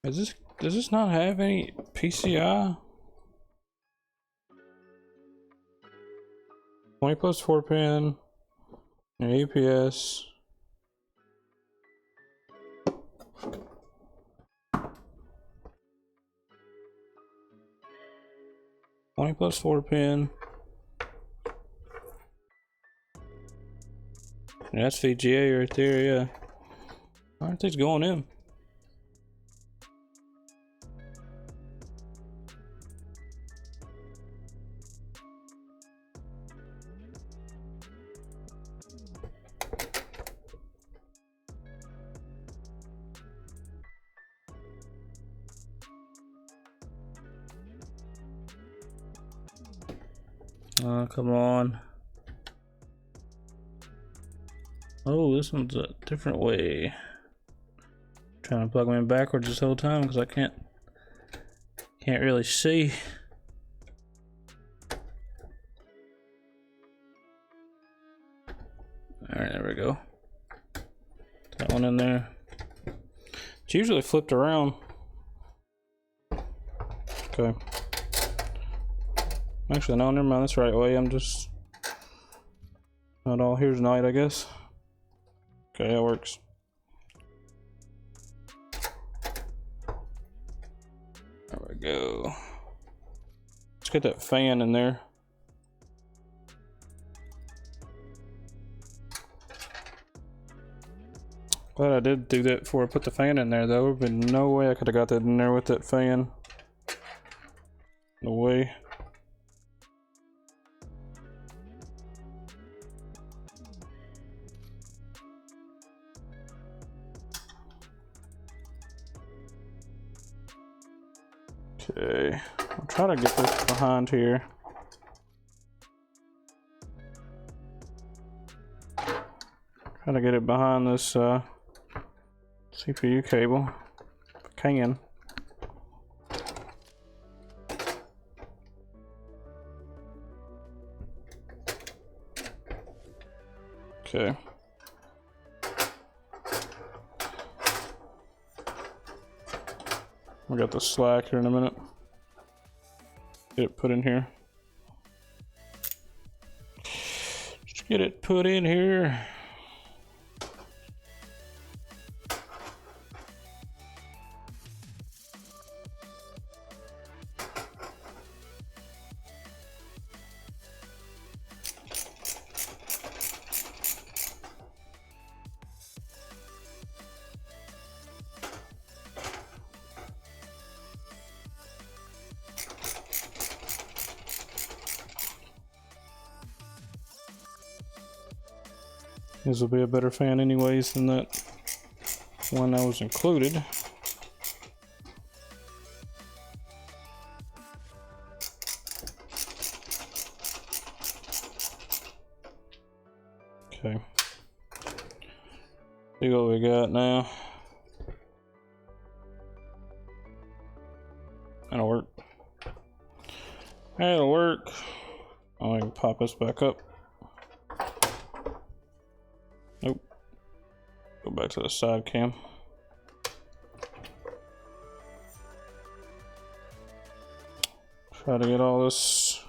Does this not have any PCI? 20 plus 4 pin, and EPS. Plus 4 pin. Yeah, that's VGA right there, yeah. Aren't these going in? Come on. Oh, this one's a different way. Trying to plug them in backwards this whole time because I can't really see. Alright, there we go. That one in there. It's usually flipped around. Okay. Actually, no, never mind. That's the right way. I'm just not all here tonight, I guess. Okay, that works. There we go. Let's get that fan in there. Glad I did do that before I put the fan in there, though. There'd been no way I could have got that in there with that fan. No way. Okay, I'll try to get this behind here. Try to get it behind this CPU cable. If I can. Okay. We got the slack here in a minute. Get it put in here. Just get it put in here. This will be a better fan anyways than that one that was included. Okay. See what we got now. That'll work. That'll work. Oh, I can pop this back up. Nope. Go back to the side cam. Try to get all this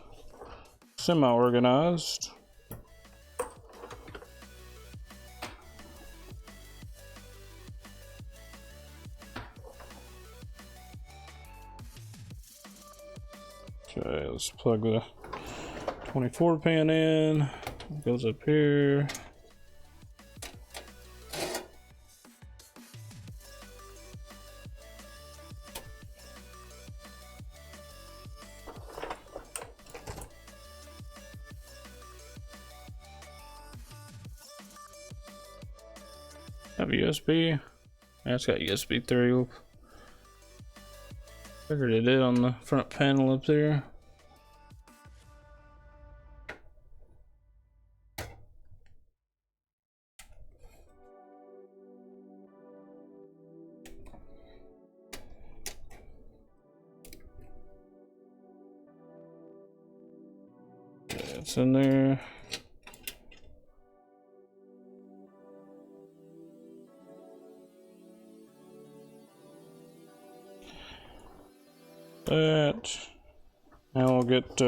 semi-organized. Okay, let's plug the 24 pin in. It goes up here. Have USB. That's got USB 3. Figured it did on the front panel up there. Yeah, it's in there. That. Now we'll get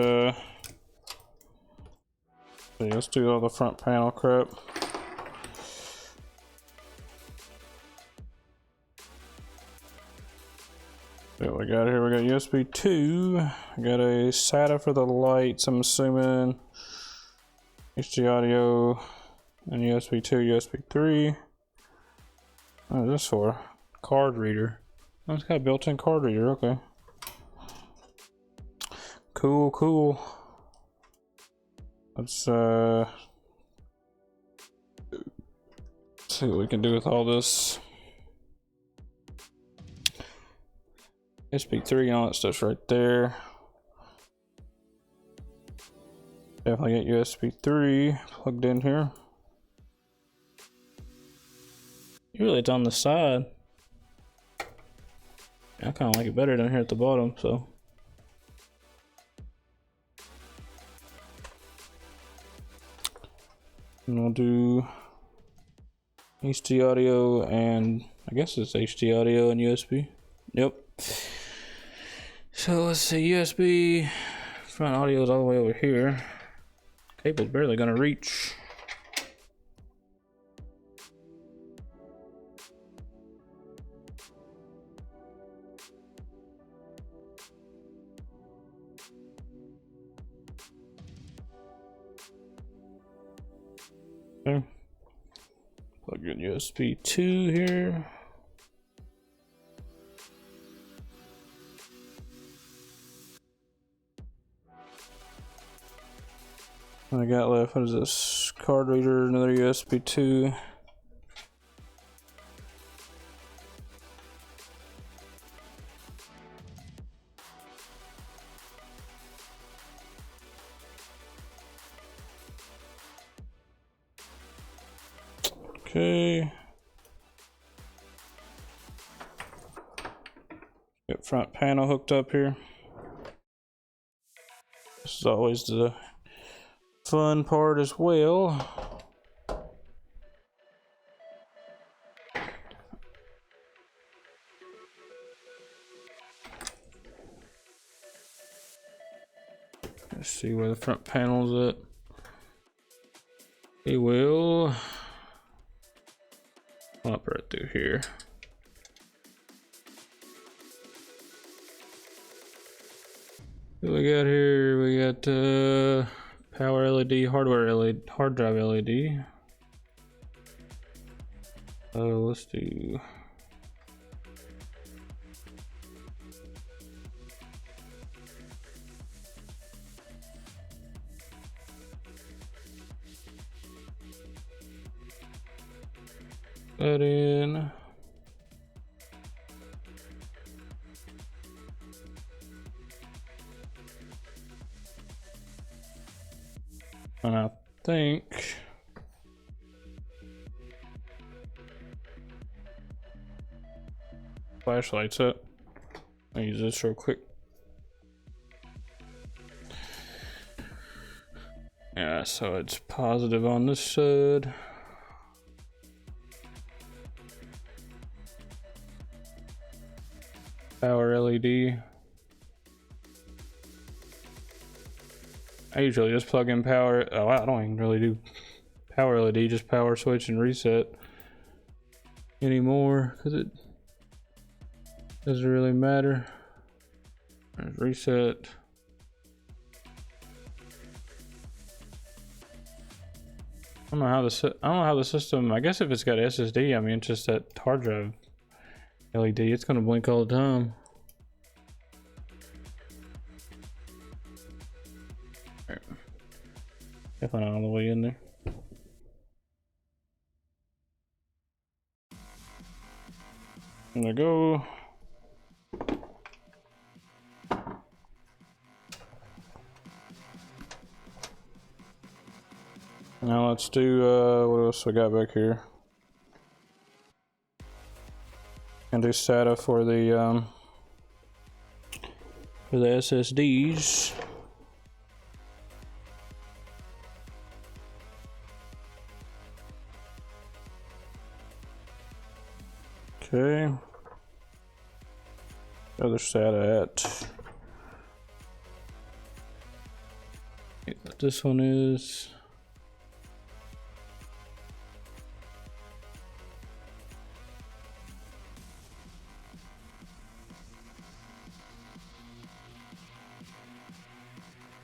let's do all the front panel crap. See what we got here. We got USB 2. We got a SATA for the lights, I'm assuming. HD audio and USB 2, USB 3. What is this for? Card reader. Oh, it's got a built-in card reader, okay. Cool, cool. Let's see what we can do with all this. USB 3 and all that stuff's right there. Definitely get USB 3 plugged in here. Usually it's on the side. I kind of like it better down here at the bottom, so. And we'll do HD audio and I guess it's HD audio and USB. Yep. So let's see, USB front audio is all the way over here. Cable's barely gonna reach. Okay. Plug in USB 2 here. What I got left, what is this? Card reader, another USB 2. Okay. Got front panel hooked up here. This is always the fun part as well. Let's see where the front panel's at. We will pop right through here. What we got here? We got power LED, hardware LED, hard drive LED. Let's do. That in. And I think flashlight's up. I'll use this real quick. Yeah, so it's positive on this side. Power LED. I usually just plug in power. Oh, I don't even really do power LED, just power switch and reset anymore because it doesn't really matter. There's reset. I don't know how the system. I guess if it's got SSD, I mean, it's just that hard drive LED. It's gonna blink all the time. Definitely not all the way in there. There we go. Now let's do what else we got back here? And do SATA for the SSDs. Okay. Other SATA at. This one is.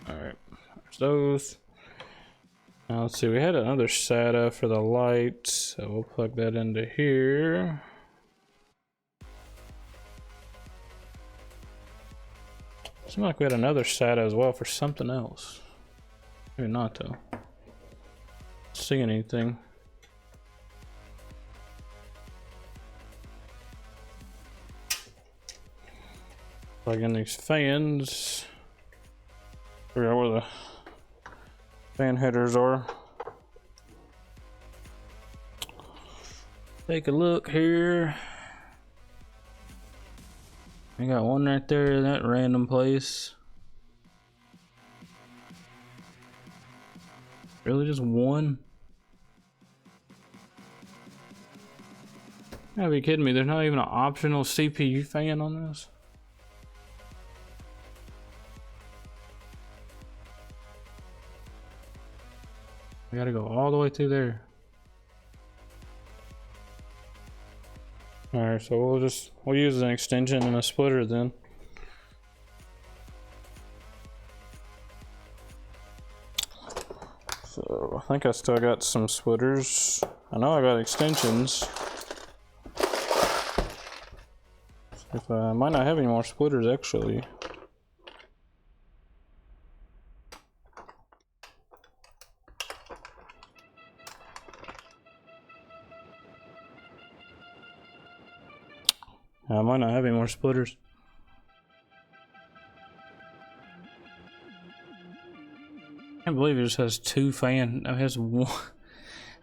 All right, there's those. Now let's see, we had another SATA for the light, so we'll plug that into here. Seems like we had another SATA as well for something else. Maybe not though. See anything? Plug in these fans. Figure out where the fan headers are. Take a look here. I got one right there in that random place. Really, just one? You gotta be kidding me, there's not even an optional CPU fan on this? I gotta go all the way through there. Alright, so we'll use an extension and a splitter then. So I think I still got some splitters. I know I got extensions. If I might not have any more splitters actually. I might not have any more splitters. I can't believe it just has two fan. It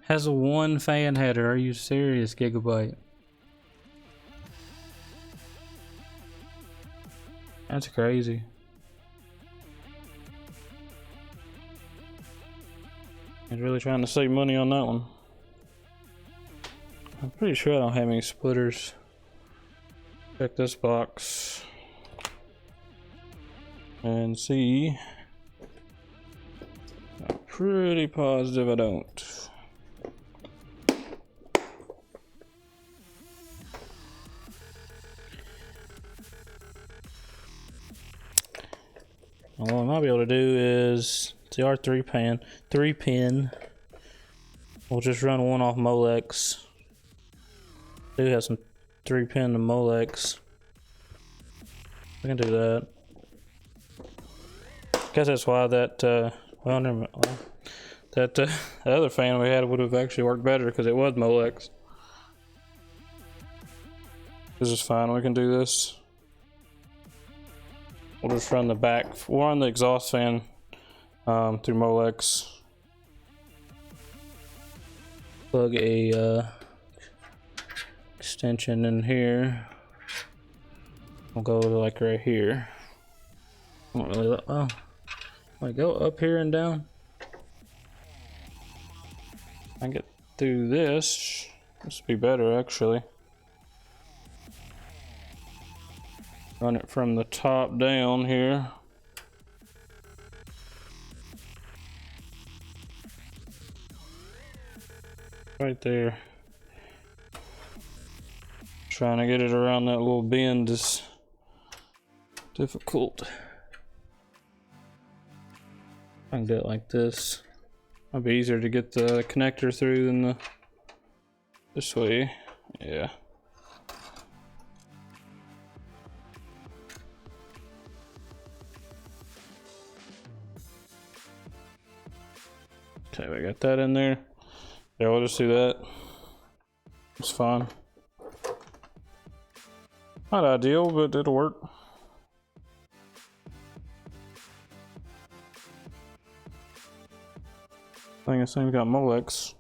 has one fan header. Are you serious, Gigabyte? That's crazy. He's really trying to save money on that one. I'm pretty sure I don't have any splitters. Check this box and see. I'm pretty positive I don't. What I might be able to do is it's the R3 3-pin. We'll just run one off Molex. I do have some 3-pin to Molex. I can do that. Guess that's why that well, never mind. That the other fan we had would have actually worked better because it was Molex. This is fine. We can do this. We'll just run the back. We'll run the exhaust fan through Molex. Plug a extension in here. We'll go like right here. I don't really. Oh, I go up here and down. I get through this. This would be better actually. Run it from the top down here. Right there. Trying to get it around that little bend is difficult. I can do it like this. Might be easier to get the connector through than this way. Yeah. Okay, we got that in there. Yeah, we'll just do that. It's fine. Not ideal, but it'll work. I think this thing's got Molex.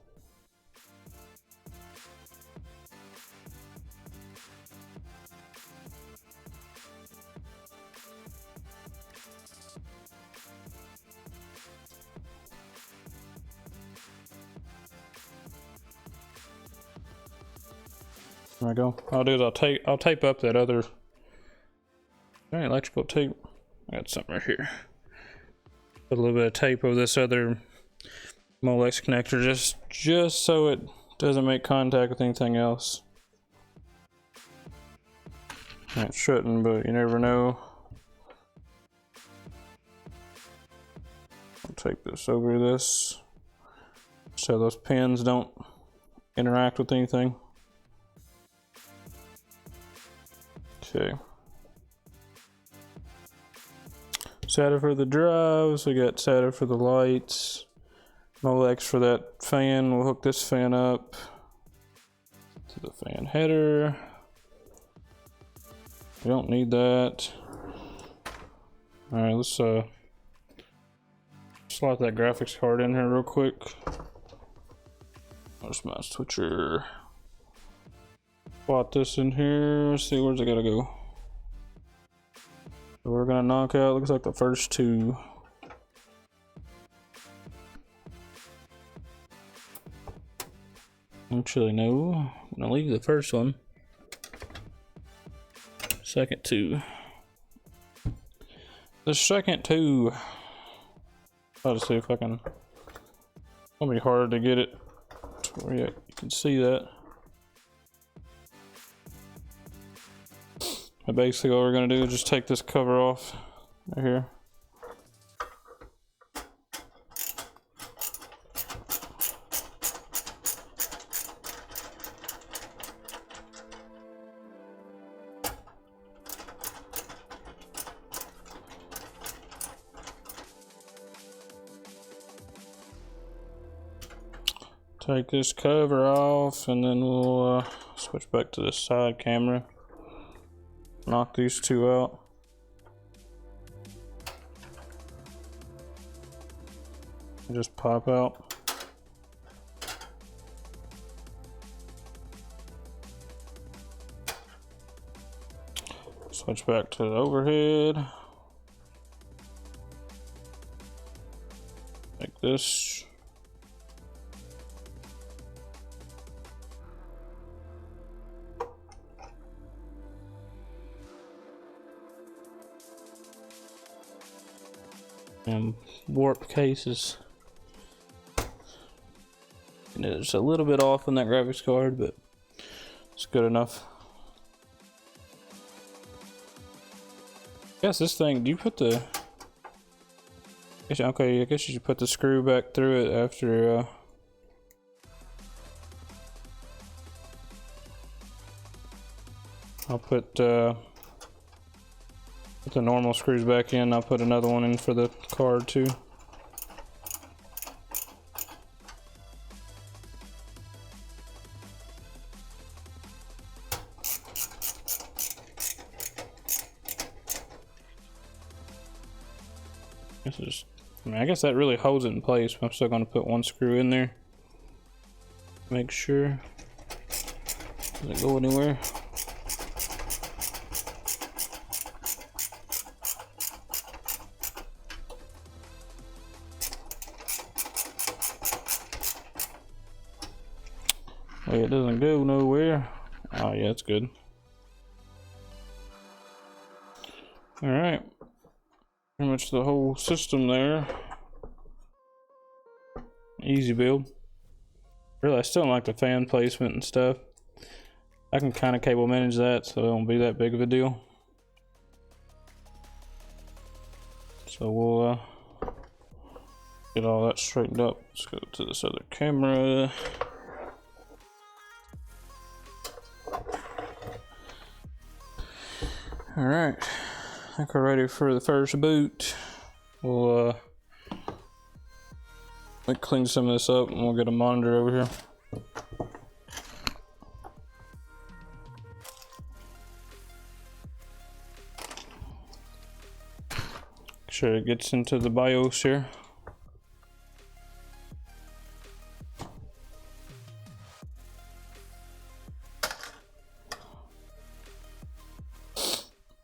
There we go. I'll do is I'll tape up that other electrical tape. I got something right here. Put a little bit of tape over this other Molex connector just so it doesn't make contact with anything else. It shouldn't, but you never know. I'll tape this over this so those pins don't interact with anything. Okay. SATA for the drives, we got SATA for the lights, Molex for that fan. We'll hook this fan up to the fan header. We don't need that. Alright, let's slot that graphics card in here real quick. There's my switcher. Slot this in here. Let's see, where's it gotta go? So we're gonna knock out, looks like the first two. Actually, no. I'm gonna leave the first one. Second two. The second two. I'll just see if I can. It'll be hard to get it to where you can see that. But basically, what we're gonna do is just take this cover off right here. Take this cover off, and then we'll switch back to the side camera. Knock these two out. And just pop out. Switch back to the overhead. Like this. And warp cases. And it's a little bit off on that graphics card, but it's good enough. I guess this thing, do you put the... Okay, I guess you should put the screw back through it after... I'll put the normal screws back in. I'll put another one in for the card too. This is, I mean, I guess that really holds it in place, but I'm still going to put one screw in there. Make sure it doesn't go anywhere. It doesn't go nowhere. Oh yeah, it's good. Alright. Pretty much the whole system there. Easy build. Really, I still don't like the fan placement and stuff. I can kind of cable manage that, so it won't be that big of a deal. So we'll get all that straightened up. Let's go to this other camera. Alright, I think we're ready for the first boot. We'll clean some of this up and we'll get a monitor over here. Make sure it gets into the BIOS here.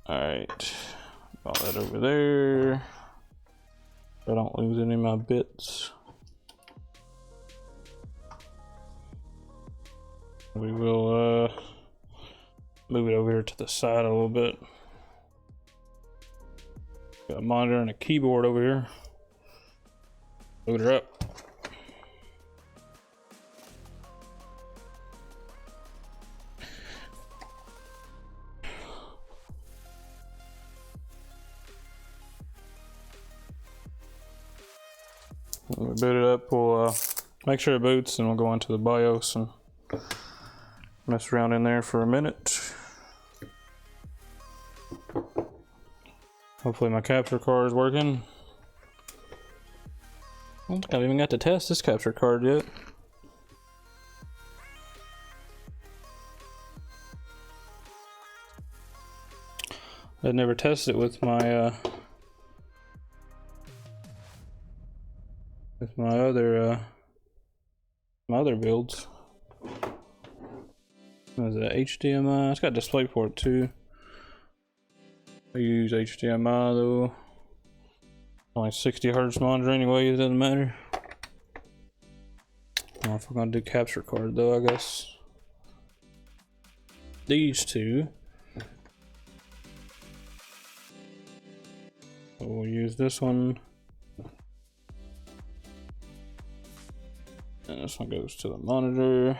Alright, all that over there. So I don't lose any of my bits. We will move it over here to the side a little bit. Got a monitor and a keyboard over here. Load her up. When we boot it up, we'll make sure it boots, and we'll go into the BIOS and mess around in there for a minute. Hopefully my capture card is working. I don't think I've even got to test this capture card yet. I never tested it with my my other builds. What is that? HDMI. It's got DisplayPort too. I use HDMI though. Only 60 hertz monitor anyway. It doesn't matter. I don't know if we're gonna do capture card though. I guess these two. So we'll use this one. And this one goes to the monitor.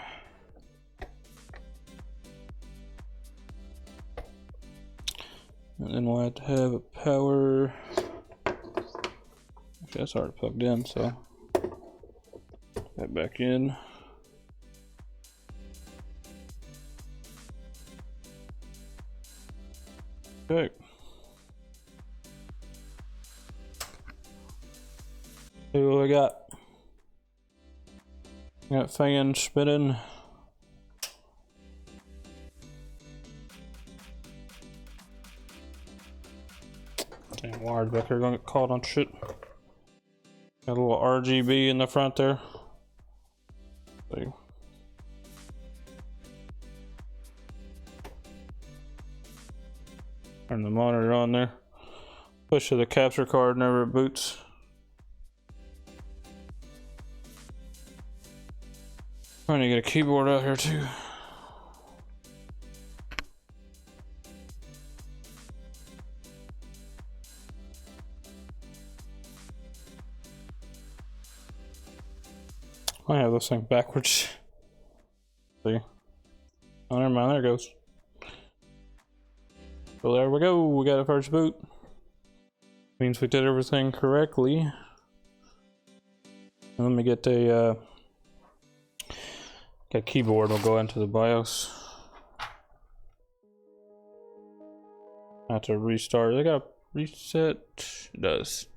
And then we'll have to have a power. Actually, that's already plugged in, so that back in. Okay. See what we got. Got fan spinning. Damn wires back here gonna get caught on shit. Got a little RGB in the front there. See. Turn the monitor on there. Push to the capture card whenever it boots. Trying to get a keyboard out here too. I have this thing backwards. See? Oh, never mind. There it goes. So there we go. We got a first boot. Means we did everything correctly. And let me get a keyboard. We'll go into the BIOS. I have to restart. I got reset. It does.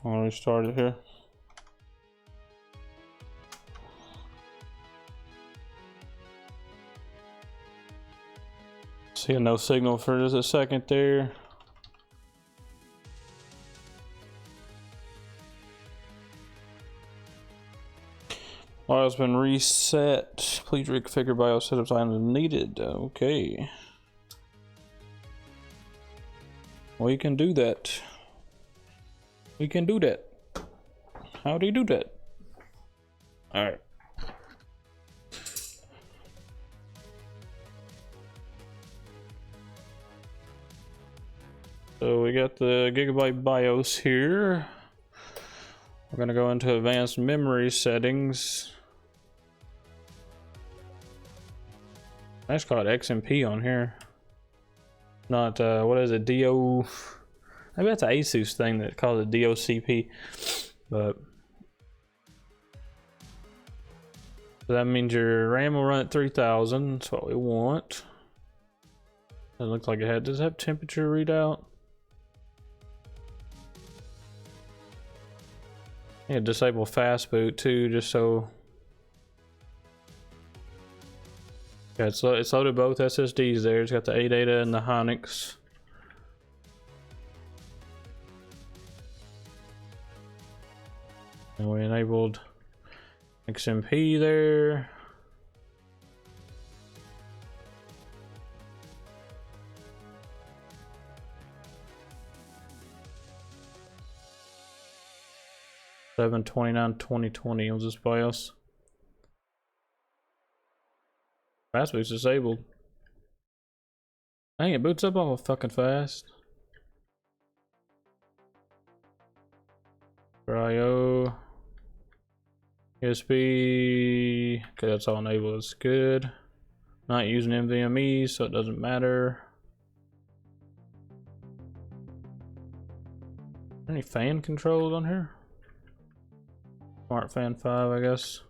I'll restart it here. See a no signal for just a second there. BIOS been reset. Please reconfigure BIOS setup time as needed. Okay. We can do that. We can do that. How do you do that? Alright. So we got the Gigabyte BIOS here. We're gonna go into advanced memory settings. I just call it XMP on here. Not what is it? DO. Maybe that's an Asus thing that calls it DOCP, but so that means your RAM will run at 3000. That's what we want. It looks like it had. Does it have temperature readout? Yeah, disable fast boot too, just so. Yeah, it's loaded both SSDs there. It's got the ADATA and the Hynix. And we enabled XMP there. $729.2020 was this BIOS. Fast boot's disabled. Dang, it boots up all fucking fast. For IO. USB. Okay, that's all enabled. It's good. Not using NVMe, so it doesn't matter. Any fan controls on here? Smart fan 5, I guess.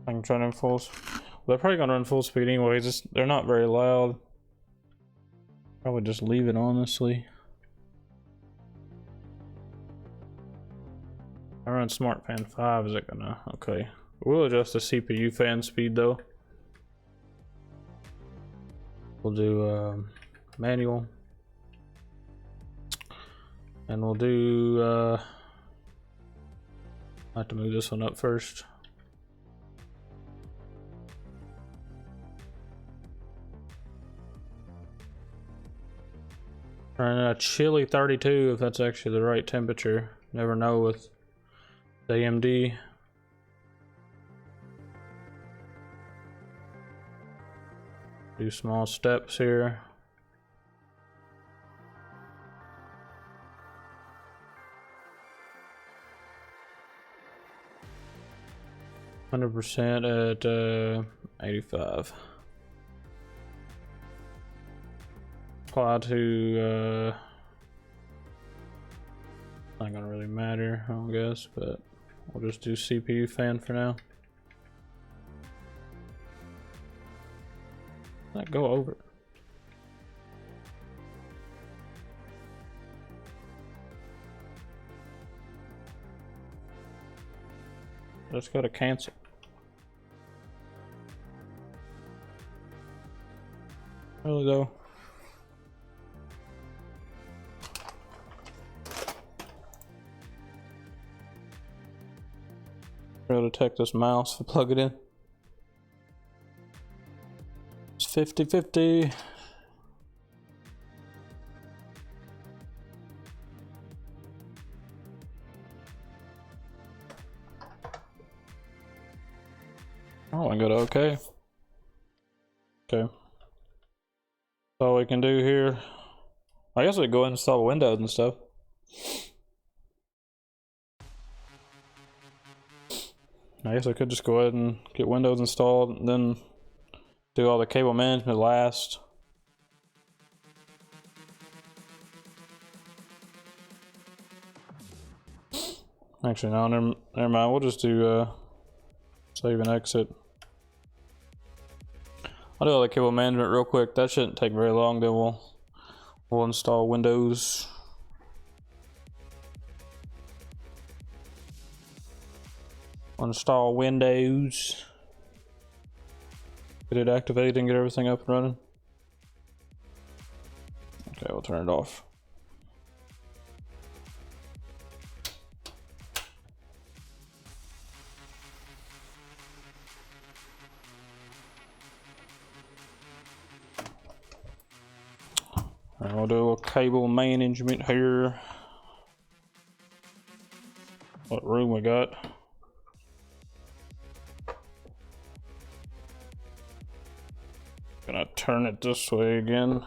I can try to run full. They're probably gonna run full speed anyways. They're not very loud. Probably just leave it, honestly. I run Smart Fan 5. Is it gonna? Okay. We'll adjust the CPU fan speed though. We'll do manual. And we'll do, I have to move this one up first. Running a chilly 32 if that's actually the right temperature. Never know with AMD. Do small steps here. %, at 85. Apply to not gonna really matter, I don't guess, but we'll just do CPU fan for now. Not go over. Let's go to cancel. Really though. It'll detect this mouse if I plug it in. It's 50-50. Oh, I got okay. Okay. All we can do here. I guess we could go ahead and install Windows and stuff. I guess I could just go ahead and get Windows installed and then do all the cable management last. Actually, no, never mind. We'll just do save and exit. I'll do all the cable management real quick. That shouldn't take very long. Then we'll install Windows. Install Windows. Get it activated and get everything up and running. Okay, we'll turn it off. And we'll do a little cable management here. What room we got? Gonna turn it this way again.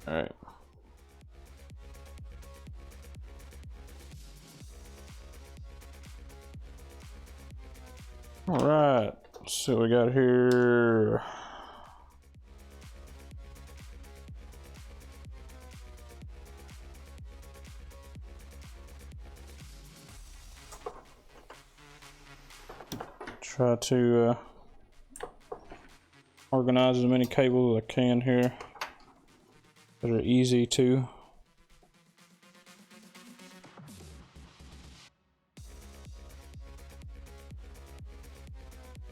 All right. All right. Let's see what we got here. Try to organize as many cables as I can here that are easy to.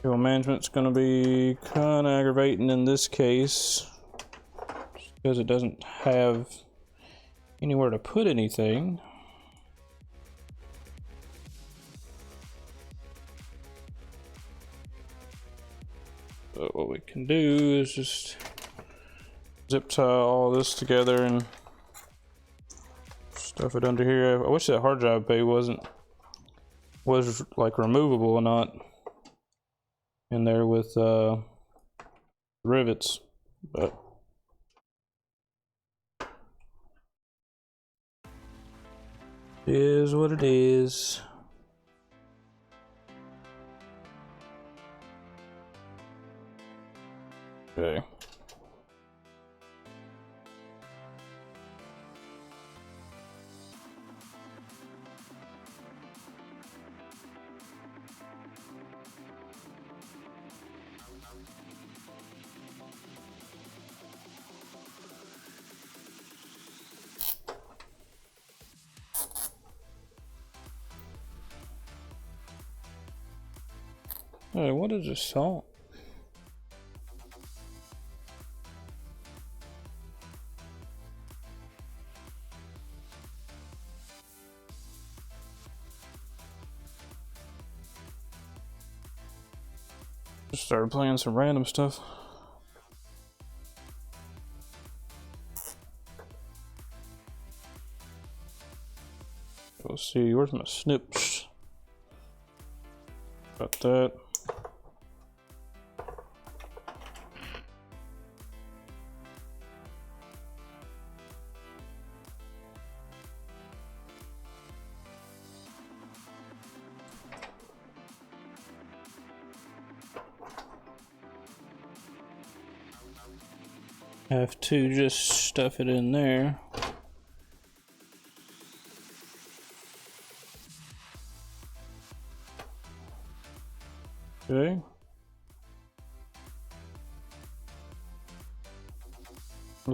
Cable management's going to be kind of aggravating in this case because it doesn't have anywhere to put anything. But what we can do is just zip tie all this together and stuff it under here. I wish that hard drive bay was like removable or not in there with rivets, but it is what it is. Okay. Hey, what is this salt? Just started playing some random stuff. Let's see, where's my snips? Got that. Have to just stuff it in there. Okay.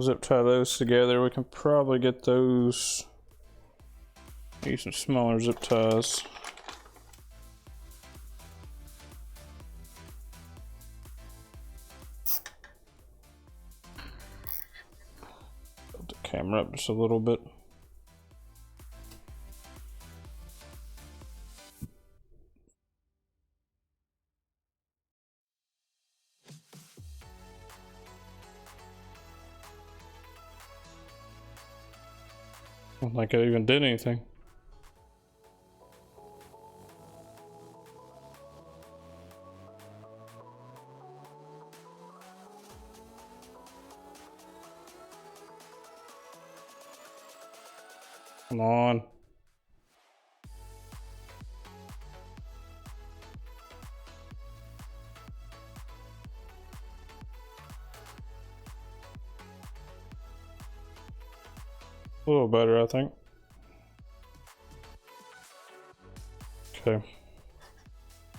Zip tie those together. We can probably get those. Use some smaller zip ties. Put the camera up just a little bit. I don't think I even did anything. Come on. A little better, I think. Okay.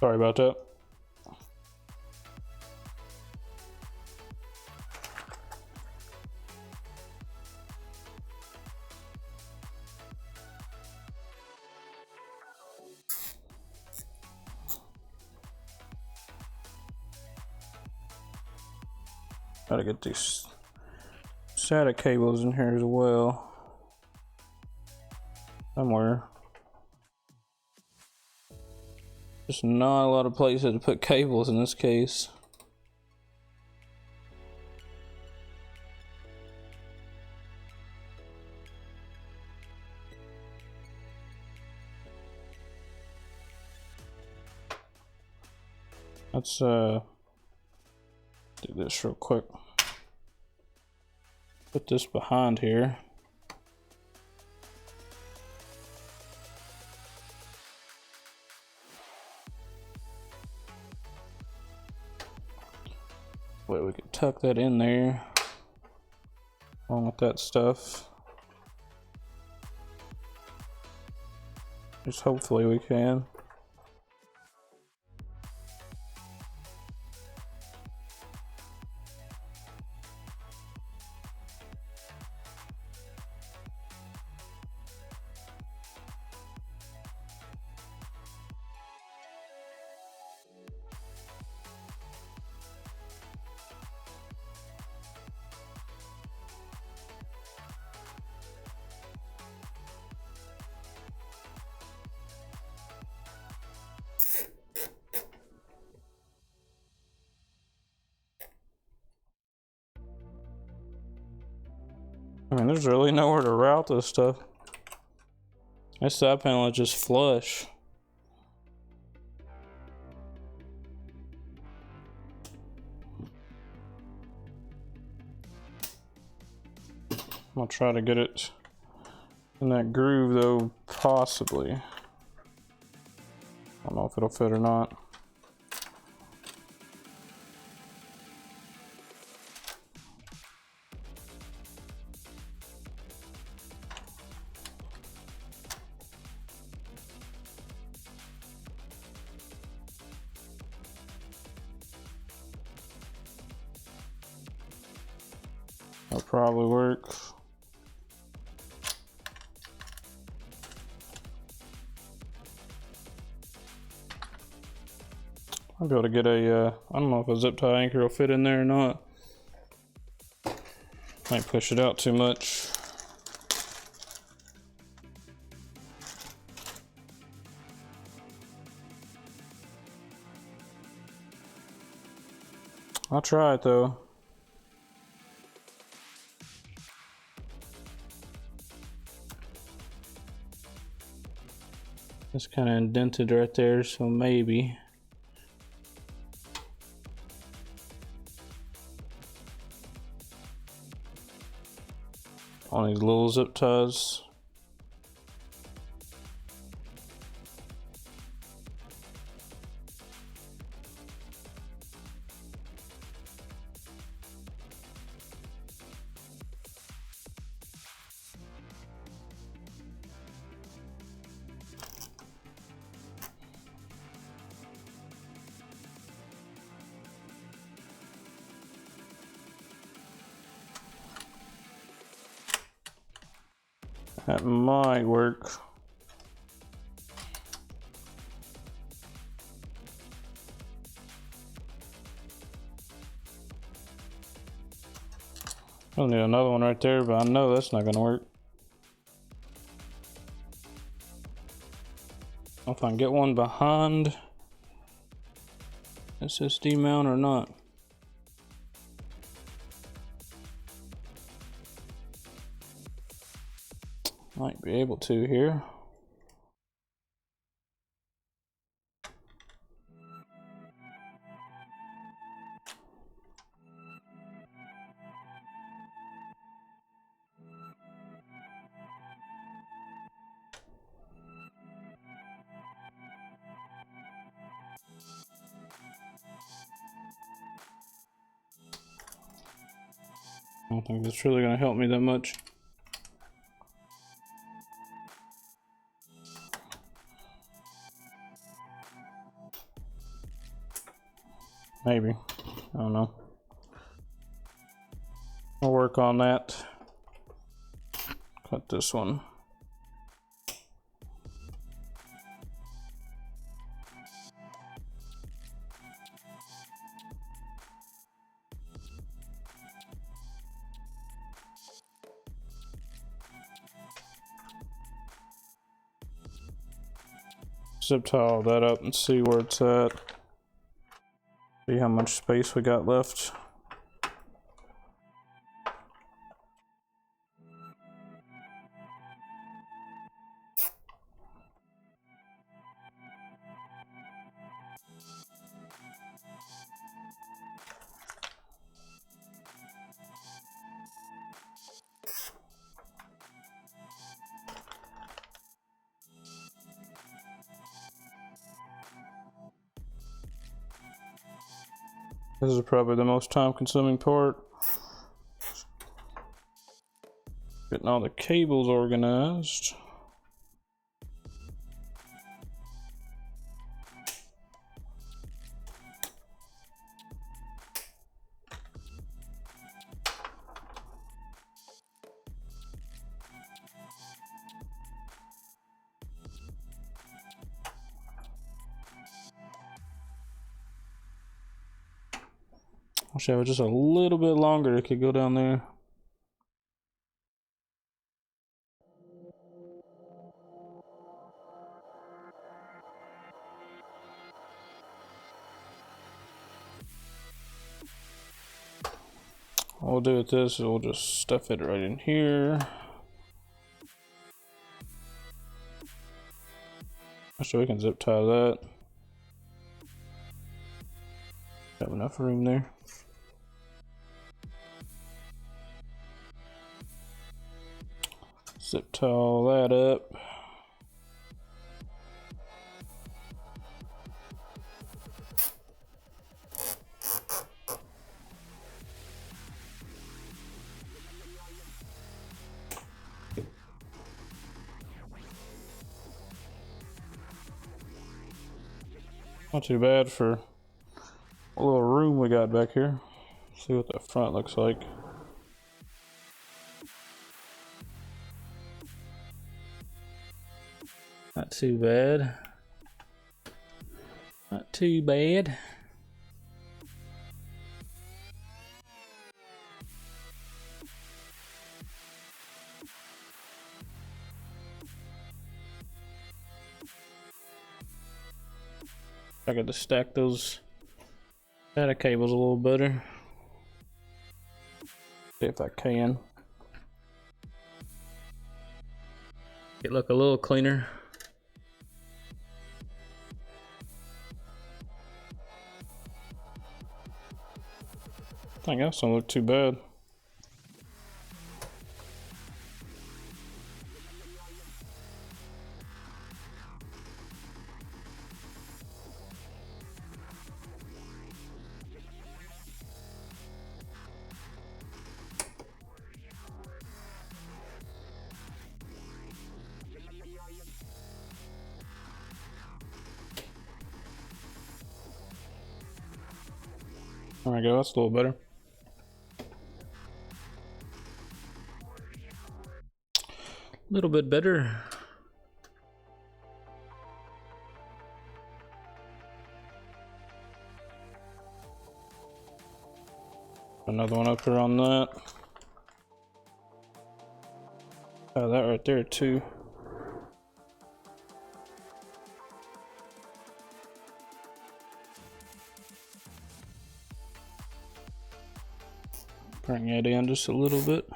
Sorry about that. Gotta get these SATA cables in here as well. Somewhere. Just not a lot of places to put cables in this case. Let's do this real quick. Put this behind here. Wait, we could tuck that in there along with that stuff. Just hopefully we can. I mean, there's really nowhere to route this stuff. This side panel is just flush. I'm gonna try to get it in that groove though, possibly. I don't know if it'll fit or not. That'll probably work. I'll be able to get a, I don't know if a zip tie anchor will fit in there or not. Might push it out too much. I'll try it though. It's kind of indented right there, so maybe. On these little zip ties. That might work. I'll need another one right there, but I know that's not gonna work. I don't know if I can get one behind SSD mount or not. Might be able to here. I don't think that's really gonna help me that much. Maybe. I don't know. I'll work on that. Cut this one. Zip tie all that up and see where it's at. See how much space we got left. This is probably the most time-consuming part. Getting all the cables organized. Wish I was just a little bit longer, it could go down there. What we'll do with this is we'll just stuff it right in here. So we can zip tie that. Have enough room there. Zip tie all that up. Not too bad for a little room we got back here. See what the front looks like. Not too bad. Not too bad. I got to stack those data cables a little better. See if I can. It look a little cleaner. I think that doesn't look too bad. There we go, that's a little better. A little bit better. Another one up here on that. Oh, that right there too. Bring it in just a little bit.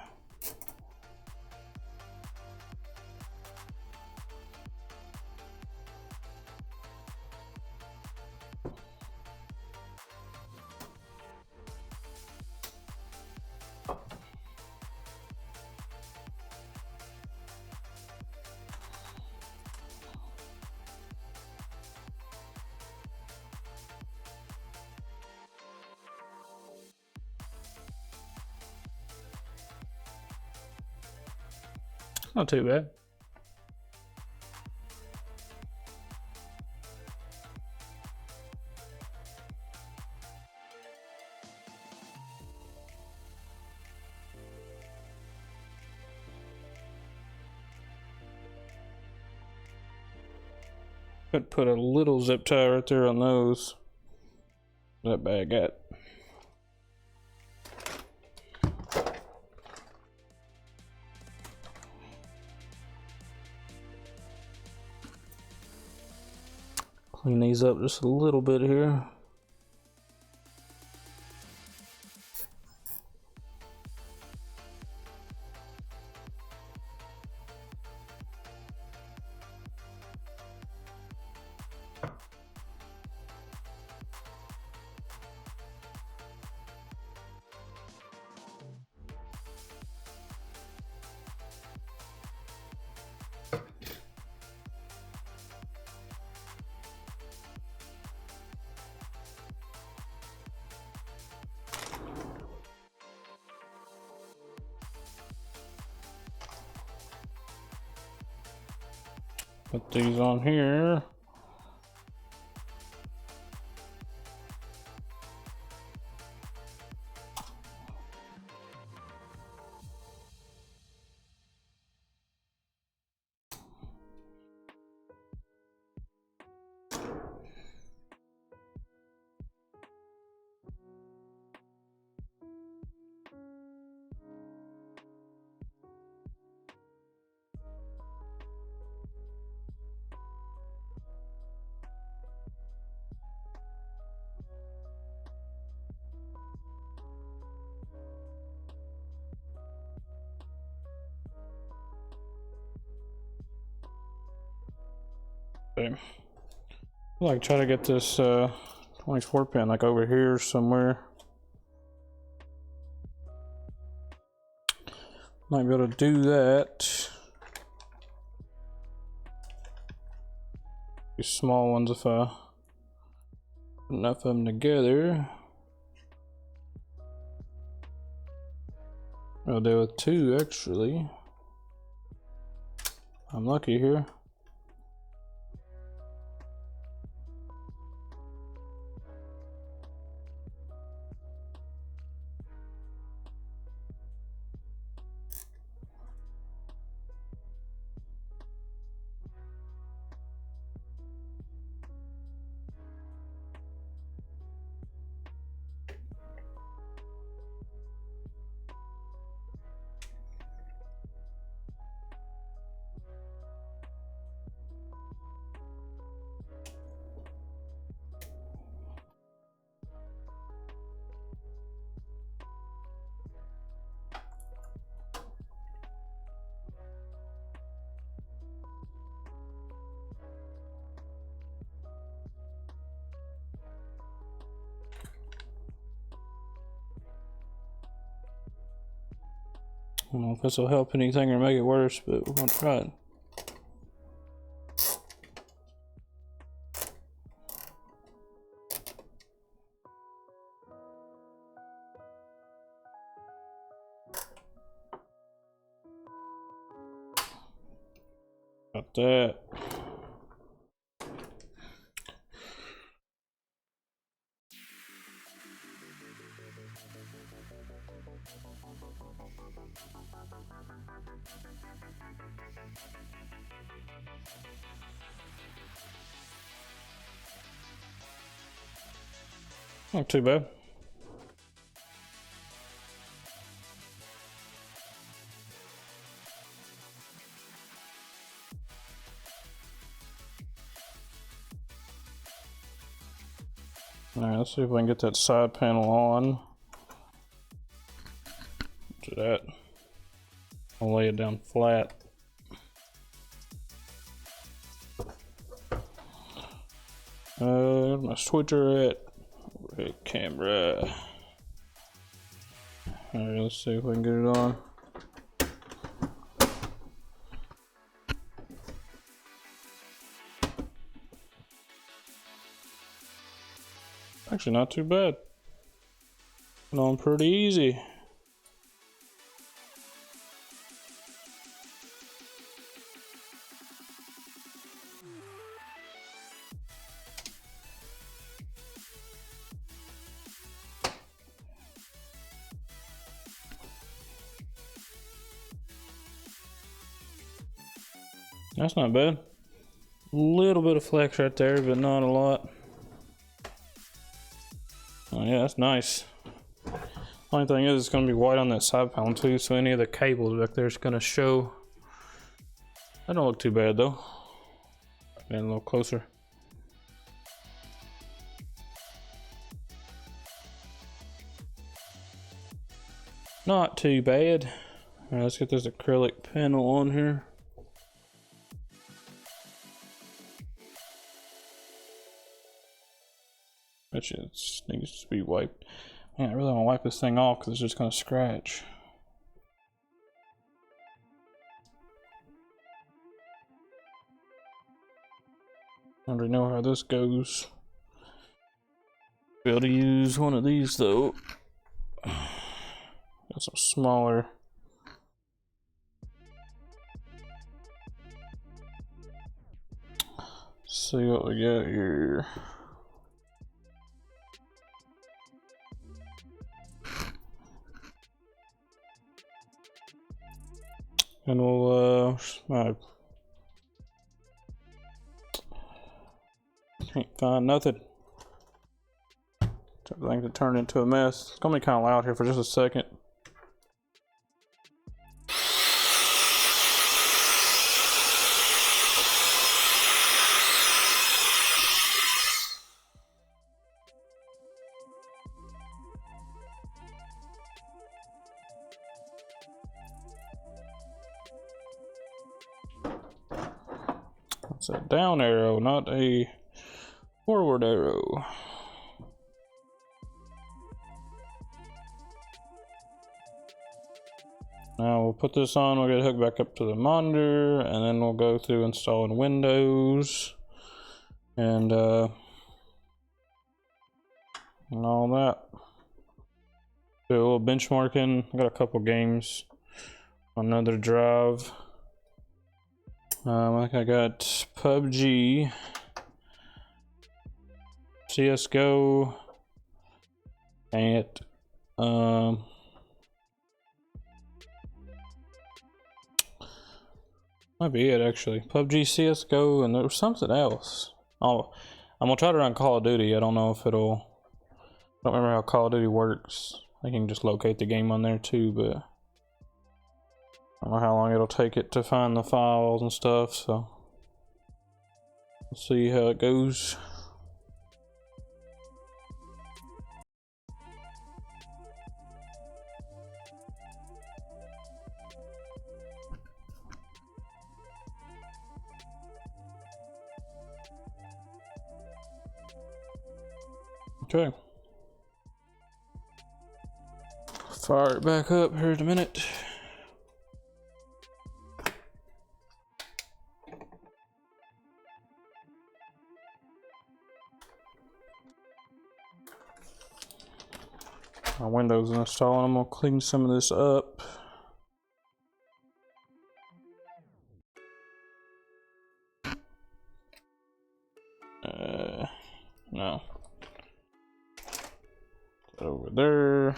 Not too bad. Could put a little zip tie right there on those. That bag got. Clean these up just a little bit here. Put these on here. Okay. Like try to get this 24 pin like over here somewhere. Might be able to do that. These small ones if I put enough of them together. I'll do with two actually. I'm lucky here. I don't know if this will help anything or make it worse, but we're gonna try it. Got that. Not too bad. Alright, let's see if we can get that side panel on. Do that. I'll lay it down flat. Where's my switcher at? Overhead camera. Alright, let's see if we can get it on. Actually, not too bad. Went on pretty easy. That's not bad. A little bit of flex right there, but not a lot. Oh yeah, that's nice. Only thing is, it's going to be white on that side panel too, so any of the cables back there is going to show. That don't look too bad though. Getting a little closer. Not too bad. Alright, let's get this acrylic panel on here. Which it needs to be wiped. Man, I really want to wipe this thing off because it's just going to scratch. I already know how this goes. Be able to use one of these though. Got some smaller. Let's see what we got here. And we'll can't find nothing. Everything to turn into a mess. It's gonna be kind of loud here for just a second. It's a down arrow, not a forward arrow. Now we'll put this on, we'll get it hooked back up to the monitor, and then we'll go through installing Windows and all that. Do a little benchmarking. I got a couple games on another drive. I think I got PUBG, CSGO, and might be it actually. PUBG, CSGO, and there was something else. Oh, I'm gonna try to run Call of Duty. I don't know if it'll. I don't remember how Call of Duty works. I can just locate the game on there too, but I don't know how long it'll take it to find the files and stuff. So we'll see how it goes. Okay. Fire it back up here in a minute. My windows installed. I'm gonna clean some of this up. No. Over there.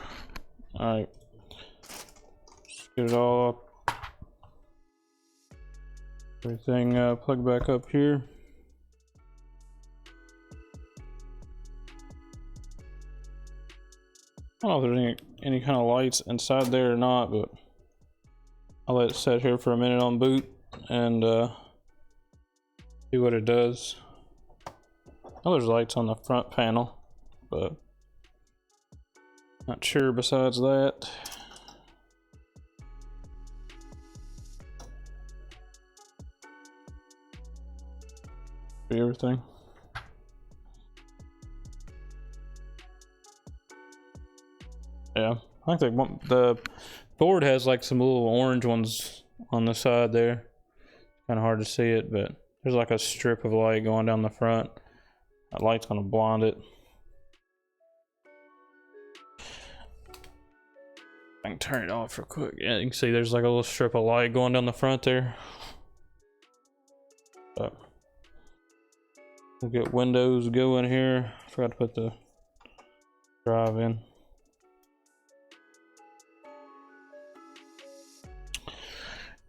Alright. Just get it all up. Everything plugged back up here. I don't know if there's any kind of lights inside there or not, but I'll let it sit here for a minute on boot and see what it does. Oh, there's lights on the front panel, but not sure besides that. Everything. Yeah, I think the board has like some little orange ones on the side there. Kind of hard to see it, but there's like a strip of light going down the front. That light's gonna blind it. I can turn it off real quick. Yeah, you can see there's like a little strip of light going down the front there. But we'll get windows going here. Forgot to put the drive in.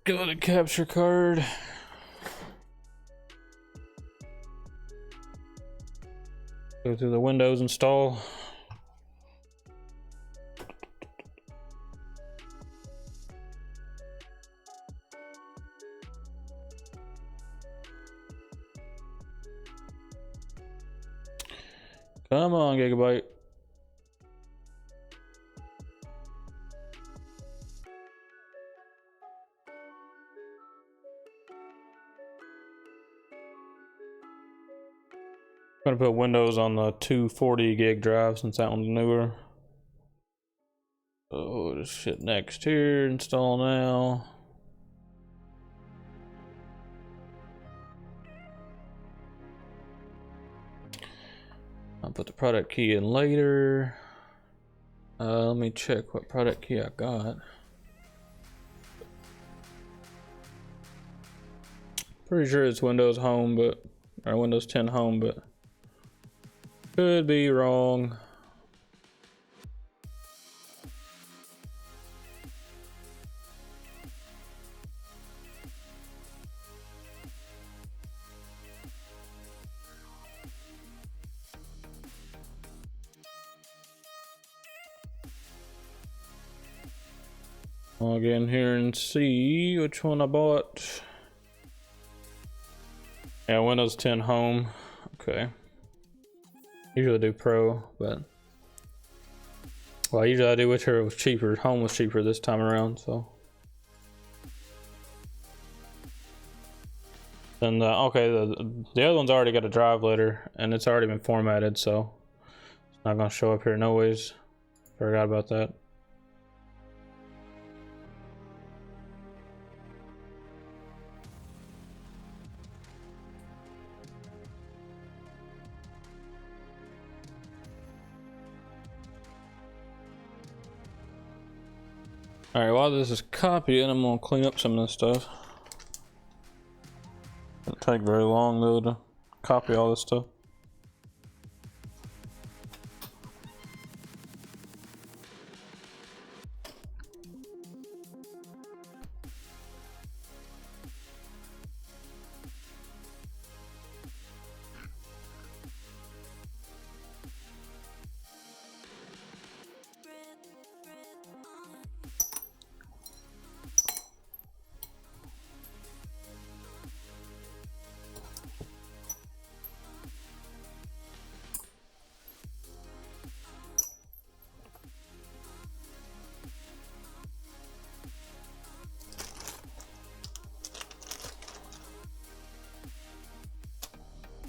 Go to capture card. Go through the Windows install. Come on, Gigabyte. I'm gonna put Windows on the 240 gig drive since that one's newer. Oh, this shit next here. Install now. I'll put the product key in later. Let me check what product key I got. Pretty sure it's Windows Home, or Windows 10 Home, but could be wrong. Log in here and see which one I bought. Yeah, Windows 10 Home. Okay. Usually do Pro, but well, usually I do whichever was cheaper. Home was cheaper this time around, so. And okay, the other one's already got a drive letter, and it's already been formatted, so it's not gonna show up here no ways. Forgot about that. Alright, while this is copying, I'm gonna clean up some of this stuff. Doesn't take very long though to copy all this stuff.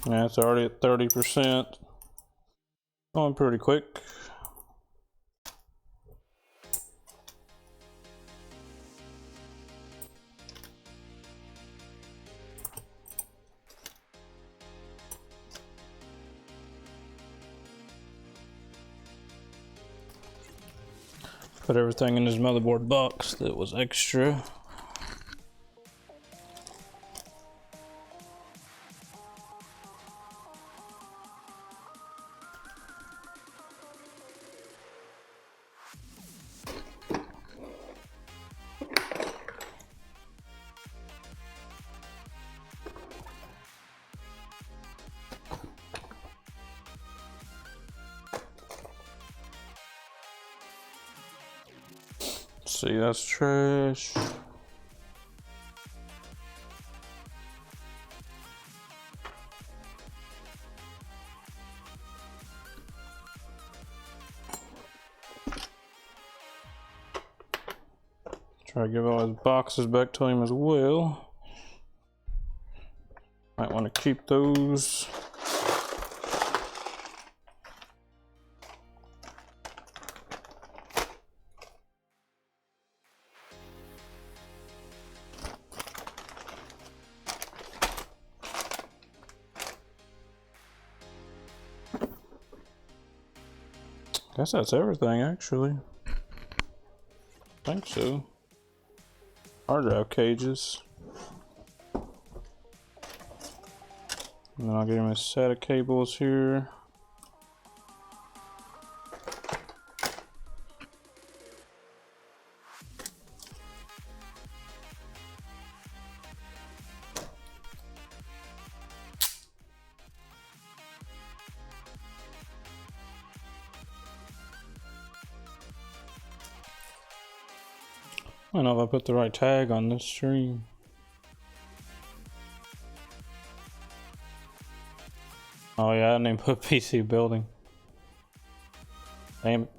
Yeah, it's already at 30%. Going pretty quick. Put everything in his motherboard box that was extra. See, that's trash. Try to give all his boxes back to him as well. Might want to keep those. Guess that's everything, actually. I think so. Hard drive cages. And then I'll give him a set of cables here. I don't know if I put the right tag on this stream. Oh yeah, I didn't even put PC building. Damn it.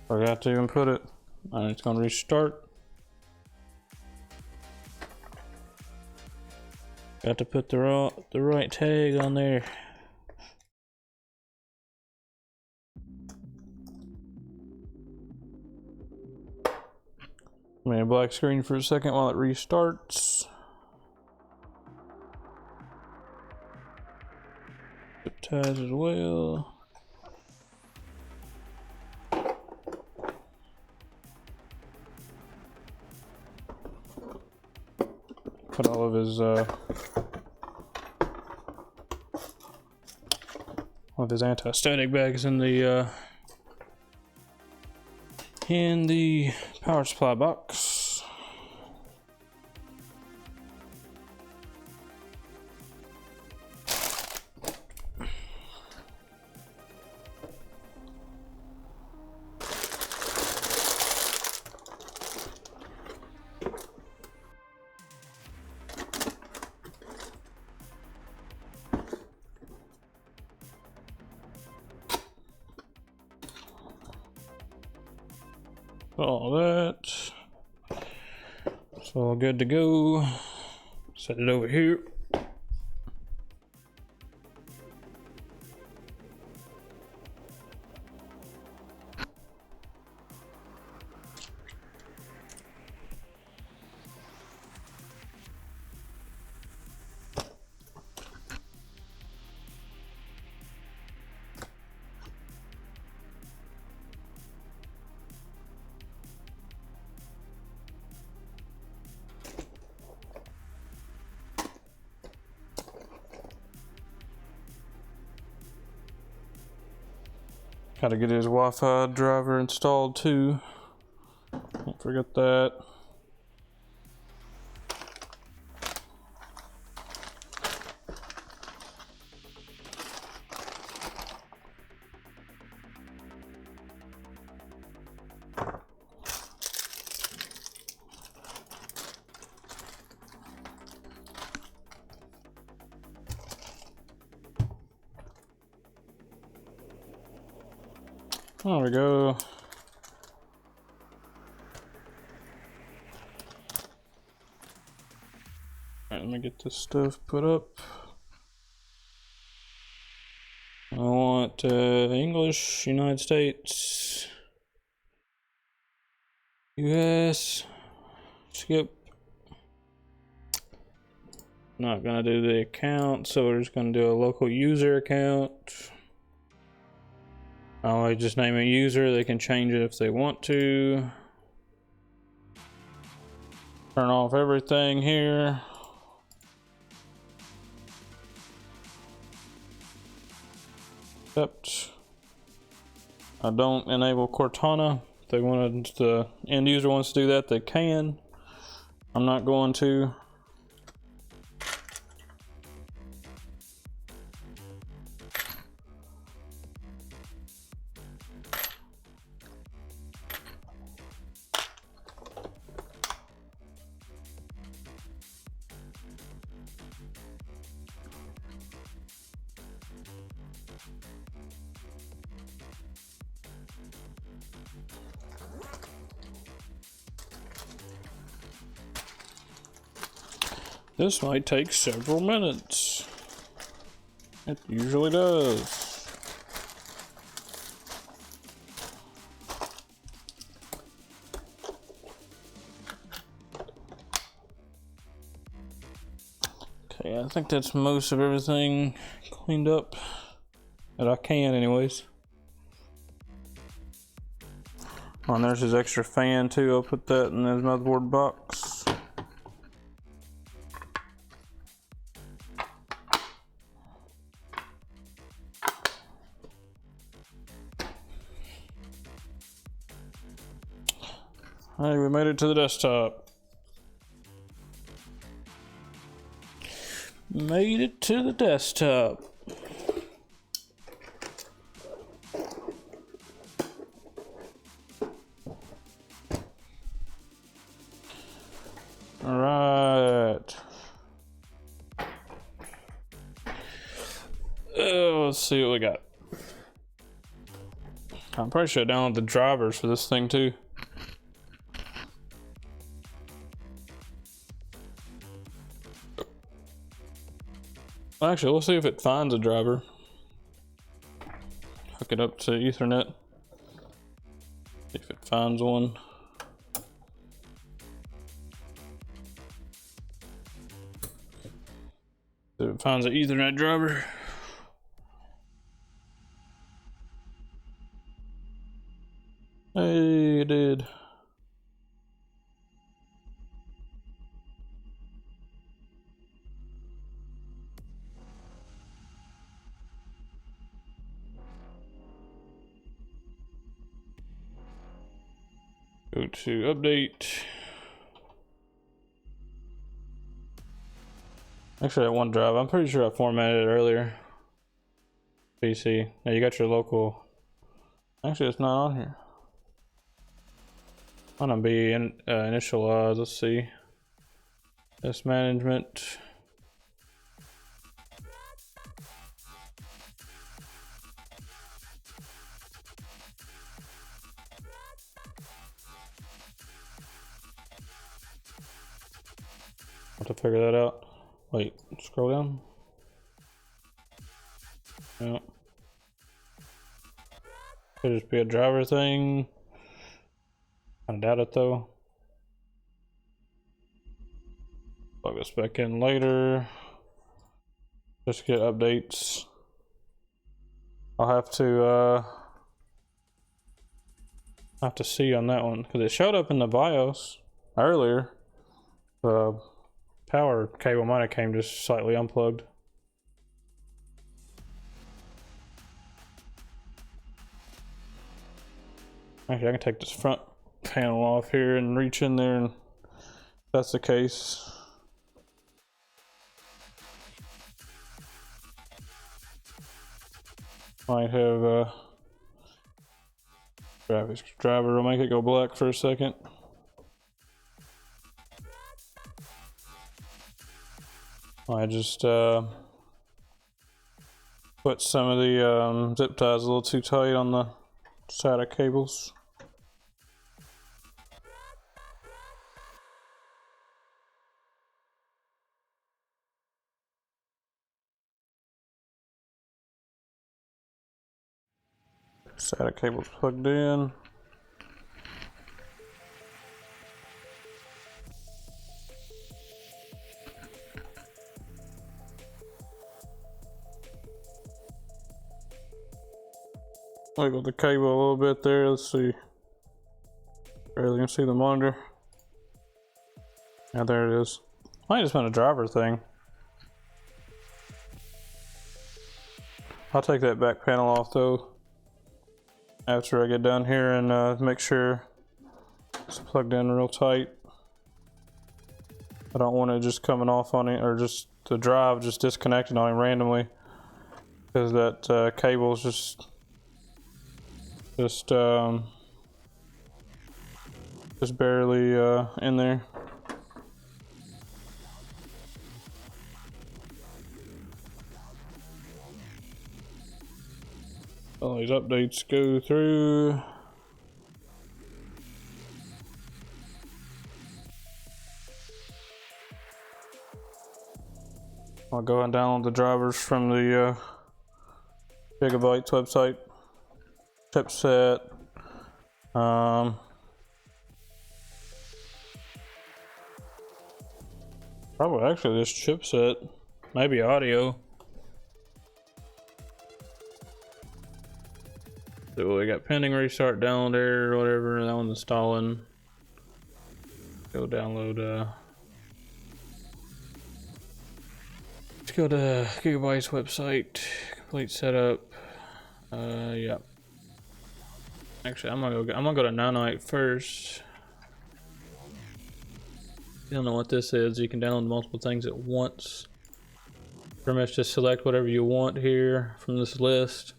Forgot to even put it. And it's gonna restart. Got to put the right tag on there. Made a black screen for a second while it restarts. Zip ties as well. Put all of his anti-static bags in the power supply box. All that. It's all good to go. Set it over here. Gotta get his Wi-Fi driver installed too. Don't forget that. There we go. Alright, let me get this stuff put up. I want English, United States, US, skip, Not gonna do the account, so we're just gonna do a local user account. I just name a user. They can change it if they want to. Turn off everything here. Except I don't enable Cortana. If they wanted, the end user wants to do that, they can. I'm not going to. This might take several minutes. It usually does. Okay, I think that's most of everything cleaned up that I can anyways. Oh, and there's his extra fan too. I'll put that in his motherboard box. Alright, we made it to the desktop. Made it to the desktop. Alright. Let's see what we got. I'm pretty sure I downloaded the drivers for this thing too. Actually, we'll see if it finds a driver. Hook it up to Ethernet. See if it finds one. See if it finds an Ethernet driver. Hey, it did. Go to update. Actually, that one drive, I'm pretty sure I formatted it earlier. PC. Now you got your local. Actually, it's not on here. I'm gonna be initialized. Let's see. Test management. To figure that out. Wait, scroll down. No. Could just be a driver thing. I doubt it though. Plug this back in later. Just get updates. I'll have to see on that one because it showed up in the BIOS earlier. The power cable might have came just slightly unplugged. Actually, I can take this front panel off here and reach in there, and if that's the case. Might have a graphics driver will make it go black for a second. I just put some of the zip ties a little too tight on the SATA cables. SATA cables plugged in. wiggle the cable a little bit there. Let's see. Barely can see the monitor. Yeah, there it is. Might just been a driver thing. I'll take that back panel off though after I get done here and make sure it's plugged in real tight. I don't want it just coming off on it, or just the drive just disconnecting on it randomly, because that cable is just barely in there. All these updates go through. I'll go and download the drivers from the Gigabytes website. Chipset. Probably actually this chipset. Maybe audio. So we got pending restart download error or whatever. That one's installing. Go download let's go to Gigabytes website, complete setup. Yeah. Actually, I'm gonna go to Nanite first. You don't know what this is. You can download multiple things at once. Pretty much just select whatever you want here from this list,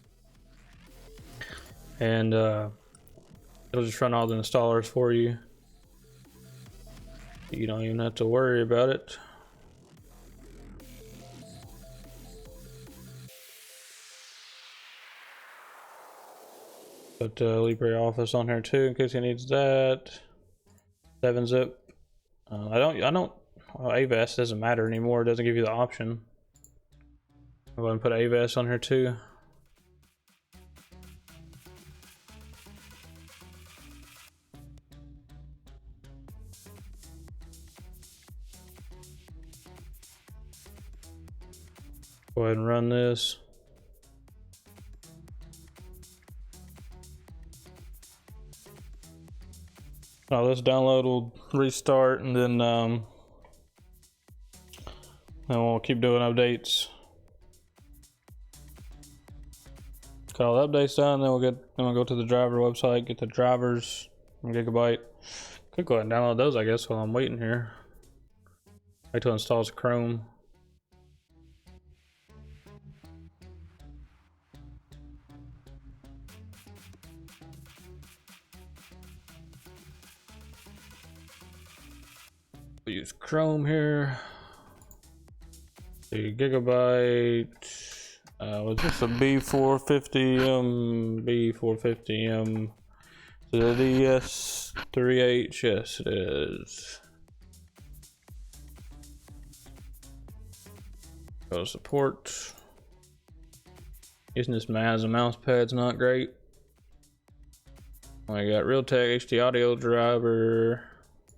and it'll just run all the installers for you. You don't even have to worry about it. Put LibreOffice on here too in case he needs that. 7-zip. I don't. Well, AVAS doesn't matter anymore. It doesn't give you the option. I'll go ahead and put AVAS on here too. Go ahead and run this. Now this download will restart, and then we'll keep doing updates. Got all the updates done, then we'll go to the driver website, get the drivers from Gigabyte. Could go ahead and download those, I guess, while I'm waiting here. Wait till it installs Chrome. We'll use Chrome here. The Gigabyte. Was this a B450M? B450M. The DS3H. Yes, it is. Go to support. Using this as a mouse pad's not great. I got Realtek HD audio driver.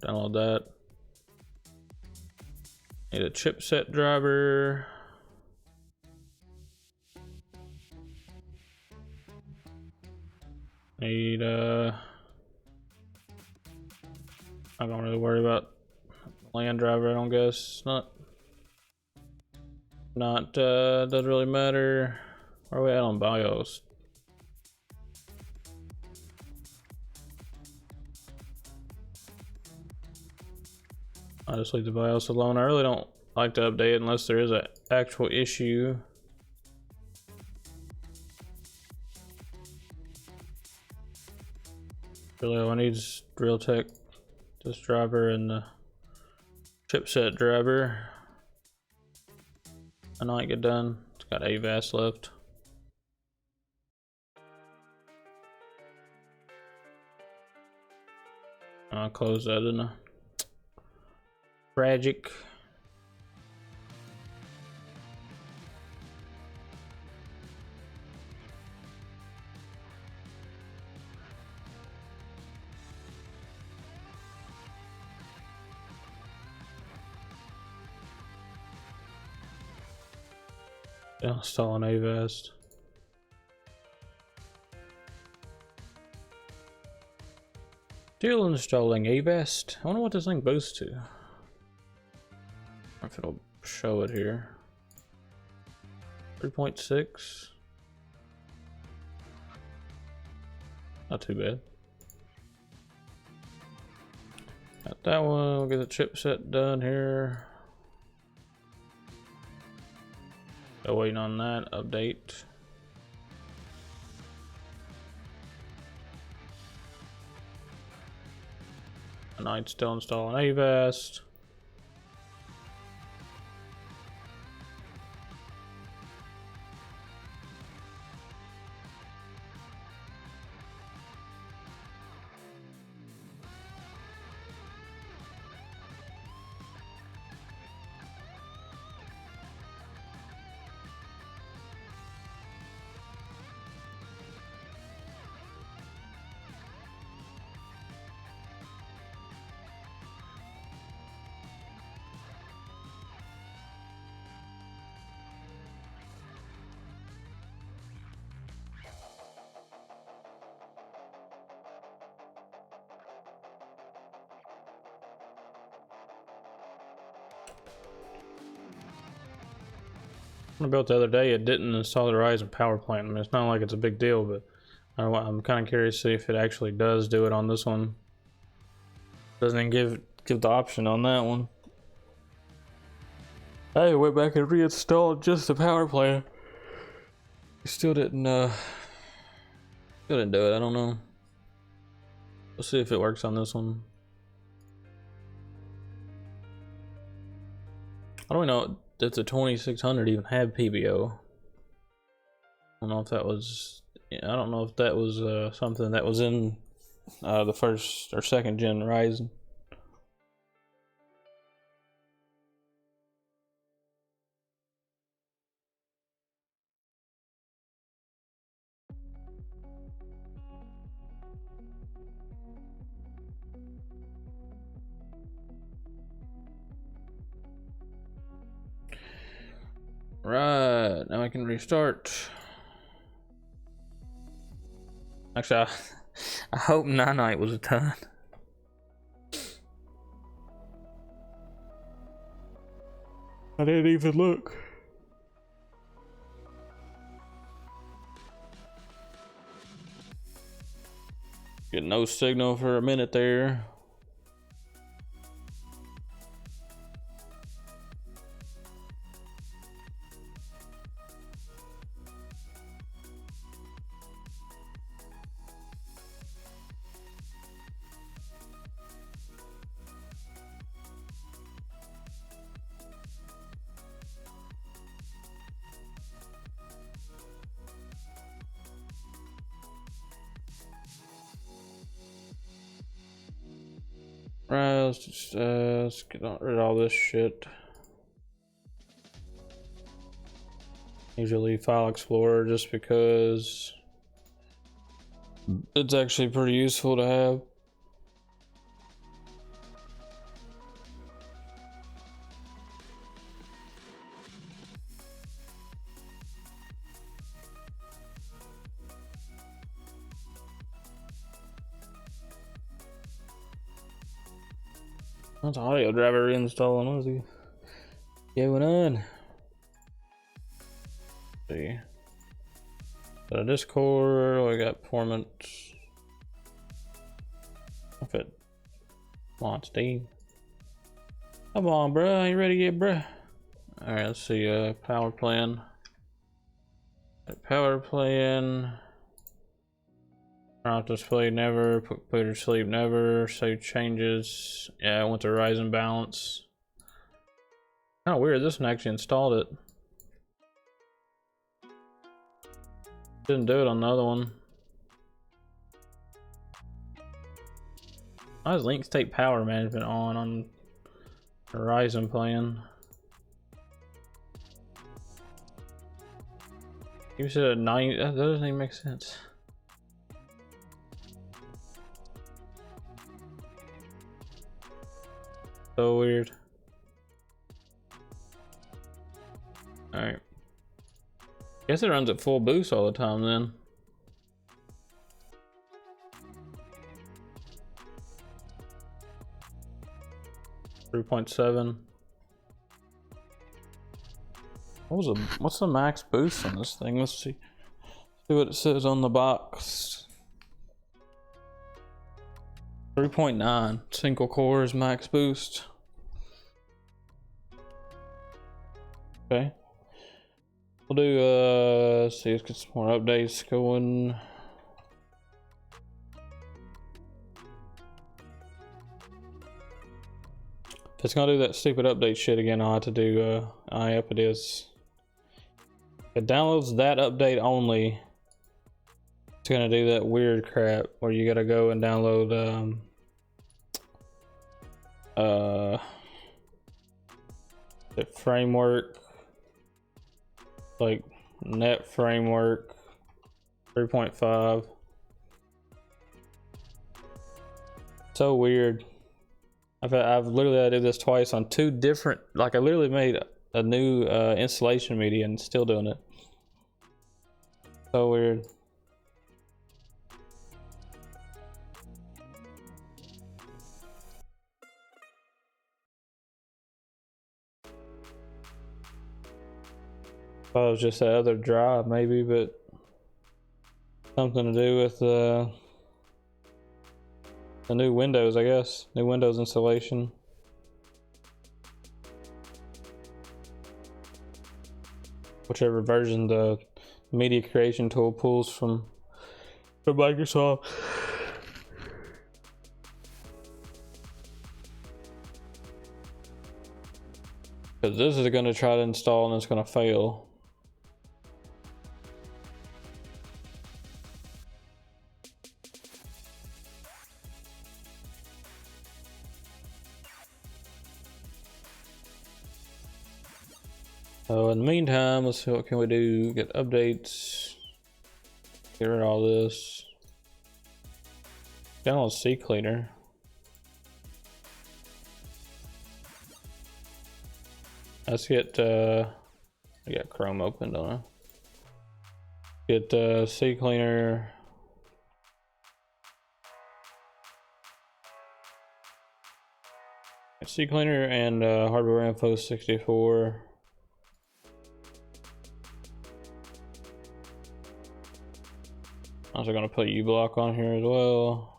Download that. Need a chipset driver. Need I'm not gonna really worry about LAN driver, I don't guess. Doesn't really matter. Where are we at on BIOS? I'll just leave the BIOS alone. I really don't like to update it unless there is an actual issue. Really all I need is Realtek, this driver, and the chipset driver. I know I get done. It's got AVAS left. I'll close that in a tragic. Installing AVAS. Still installing Avast. I wonder what this thing boosts to. If it'll show it here. 3.6. Not too bad. Got that one. We'll get the chipset done here. Still waiting on that update. And I'd still installing Avast. When I built the other day, it didn't install the Ryzen power plant. I mean, it's not like it's a big deal, but I'm kind of curious to see if it actually does do it on this one. Doesn't even give the option on that one. I went back and reinstalled just the power plant. Still didn't do it. I don't know. We'll see if it works on this one. I don't know if the 2600 even had PBO. I don't know if that was. I don't know if that was something that was in the first or second gen Ryzen. Right, now I can restart. Actually, I hope Nanite was done. I didn't even look. Get no signal for a minute there. Right, let's get rid of all this shit. Usually File Explorer just because it's actually pretty useful to have. That's audio driver installing. What is he going on? Let's see. Got a Discord. We got performance. If it wants Steve. Come on, bruh. Are you ready yet, bruh? Alright, let's see. Power plan. Power plan. Turn off display never, put computer to sleep never, save changes. Yeah, I went to Ryzen balance. Kind of weird, this one actually installed it. Didn't do it on the other one. Why is Link State Power Management on the Ryzen plan? You said a 9, that doesn't even make sense. So weird. Alright. Guess it runs at full boost all the time then. 3.7. What's the max boost on this thing? Let's see what it says on the box. 3.9 single core is max boost. Okay. We'll do let's see, let's get some more updates going. If it's gonna do that stupid update shit again, I'll have to do yep it is. It downloads that update only. It's gonna do that weird crap where you gotta go and download the framework, like net framework 3.5. So weird. I've literally had to do this twice on two different, like I literally made a new installation media and still doing it. So weird. Thought it was just that other drive maybe, but something to do with the new Windows, I guess. New Windows installation. Whichever version the media creation tool pulls from Microsoft. Because this is going to try to install and it's going to fail. So in the meantime, let's see what can we do. Get updates. Get rid of all this. Download C Cleaner. Let's get I got Chrome open, don't I? Get C Cleaner. C Cleaner and hardware info 64. I'm also gonna put uBlock on here as well.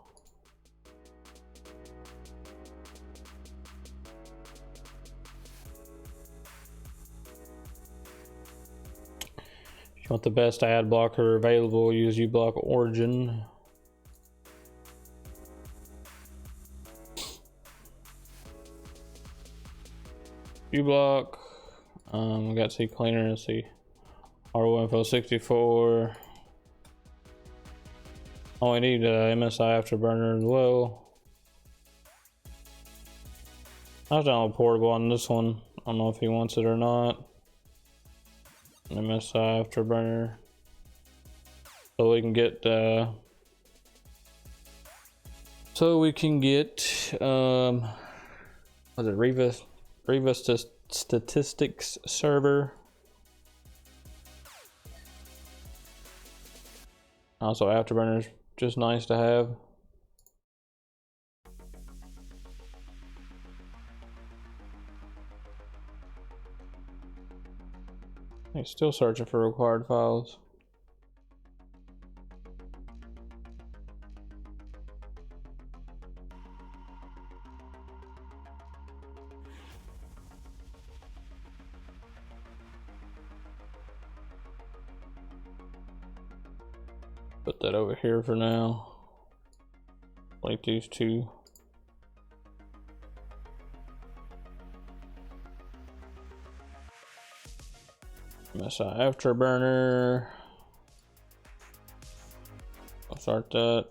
If you want the best ad blocker available, use uBlock Origin. uBlock. We got C Cleaner. Let's see. hardware info 64. Oh, I need MSI Afterburner as well. I was download portable on this one. I don't know if he wants it or not. MSI Afterburner. So we can get was it Riva Statistics server. Also Afterburner's just nice to have. He's still searching for required files. Put that over here for now. Like these two. MSI Afterburner. I'll start that.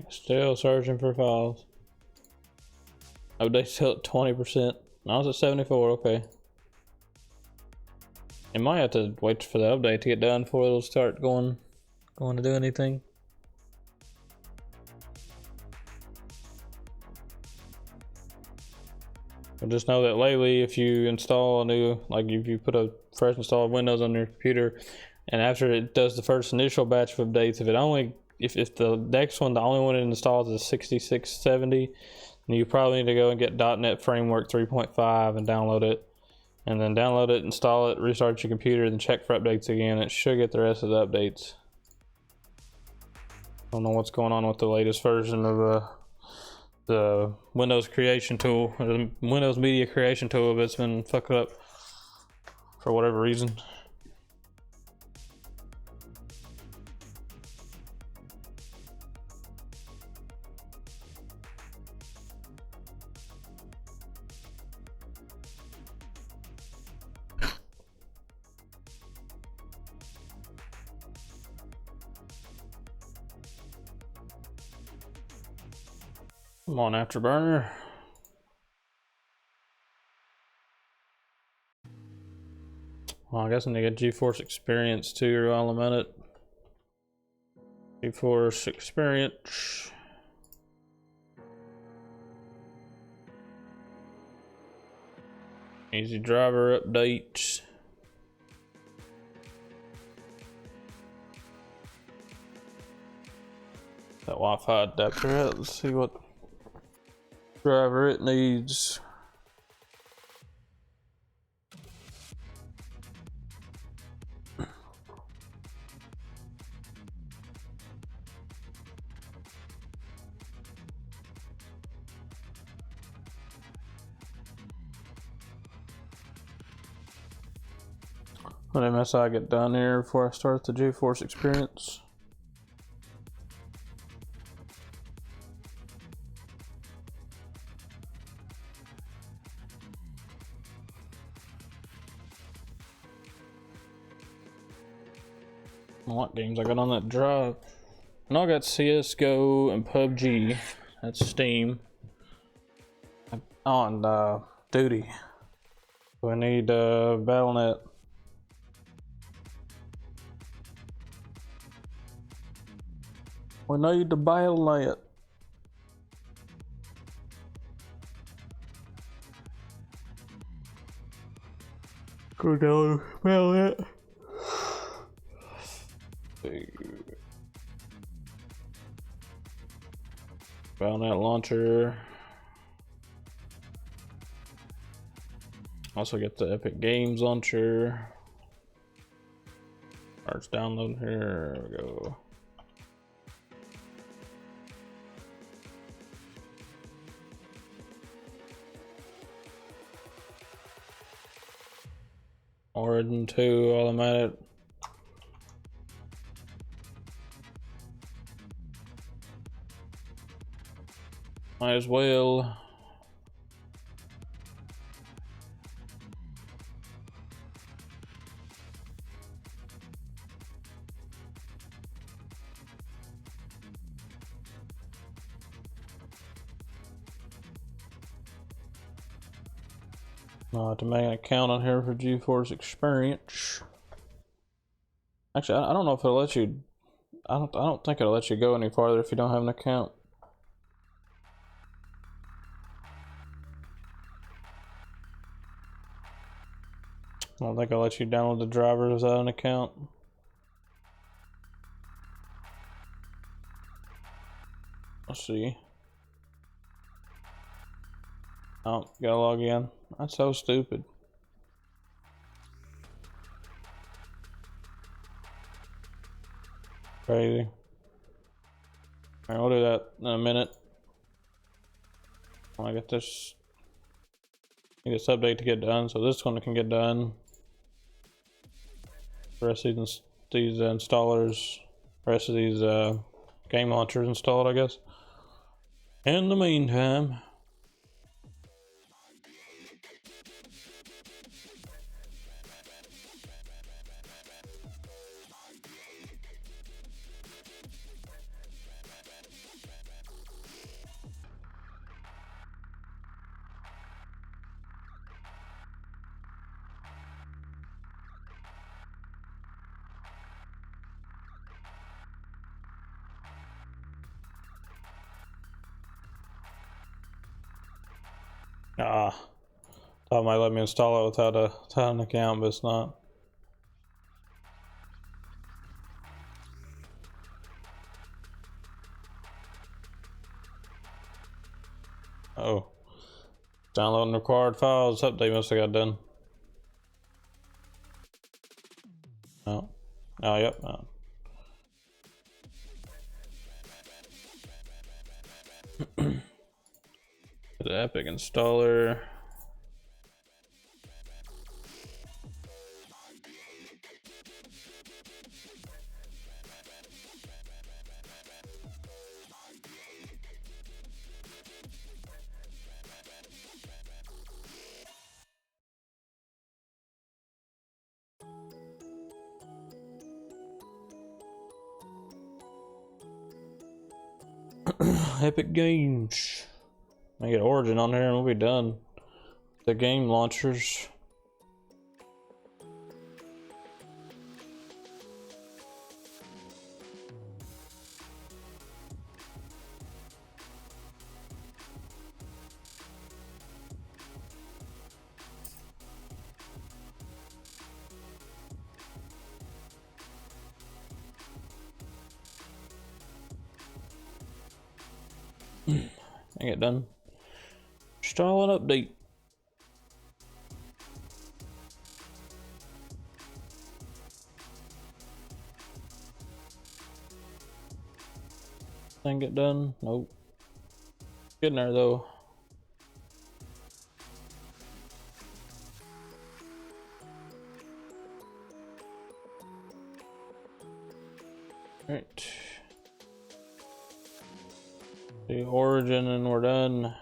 Still searching for files. Update still at 20%. Now it's at 74, okay. You might have to wait for the update to get done before it'll start going to do anything. But just know that lately, if you install a new, like if you put a fresh install of Windows on your computer, and after it does the first initial batch of updates, if the next one, the only one it installs is 6670, then you probably need to go and get .NET Framework 3.5 and download it. And then download it, install it, restart your computer, and check for updates again. It should get the rest of the updates. I don't know what's going on with the latest version of the Windows creation tool, or the Windows media creation tool, but it's been fucked up for whatever reason. Come on, Afterburner. Well, I guess I need to get GeForce Experience too while I'm at it. GeForce Experience. Easy driver updates. That Wi-Fi adapter. Let's see what driver it needs. What MS I get done here before I start the GeForce Experience? What games I got on that drive? And I got CSGO and PUBG. That's Steam. On duty. We need Battle.net. We need the Battle.net. Go down Battle.net. Battle.net launcher. Also get the Epic Games launcher. Starts downloading here. There we go. Origin 2 while I'm at it. Might as well. To make an account on here for GeForce Experience. Actually, I don't know if it'll let you. I don't think it'll let you go any farther if you don't have an account. I don't think I'll let you download the drivers without an account. Let's see. Oh, gotta log in. That's so stupid. Crazy. Alright, we'll do that in a minute. I get this. Need this update to get done, so this one can get done. The rest of these installers, the rest of these game launchers installed, I guess. In the meantime. Ah, thought it might let me install it without an account, but it's not. Oh, downloading required files. Update must have got done. Oh, oh, yep. Oh. The Epic installer. Epic Games. I get Origin on here and we'll be done. The game launchers. I get done. Install and update. Thing get done? Nope. Getting there though. Alright. The Origin and we're done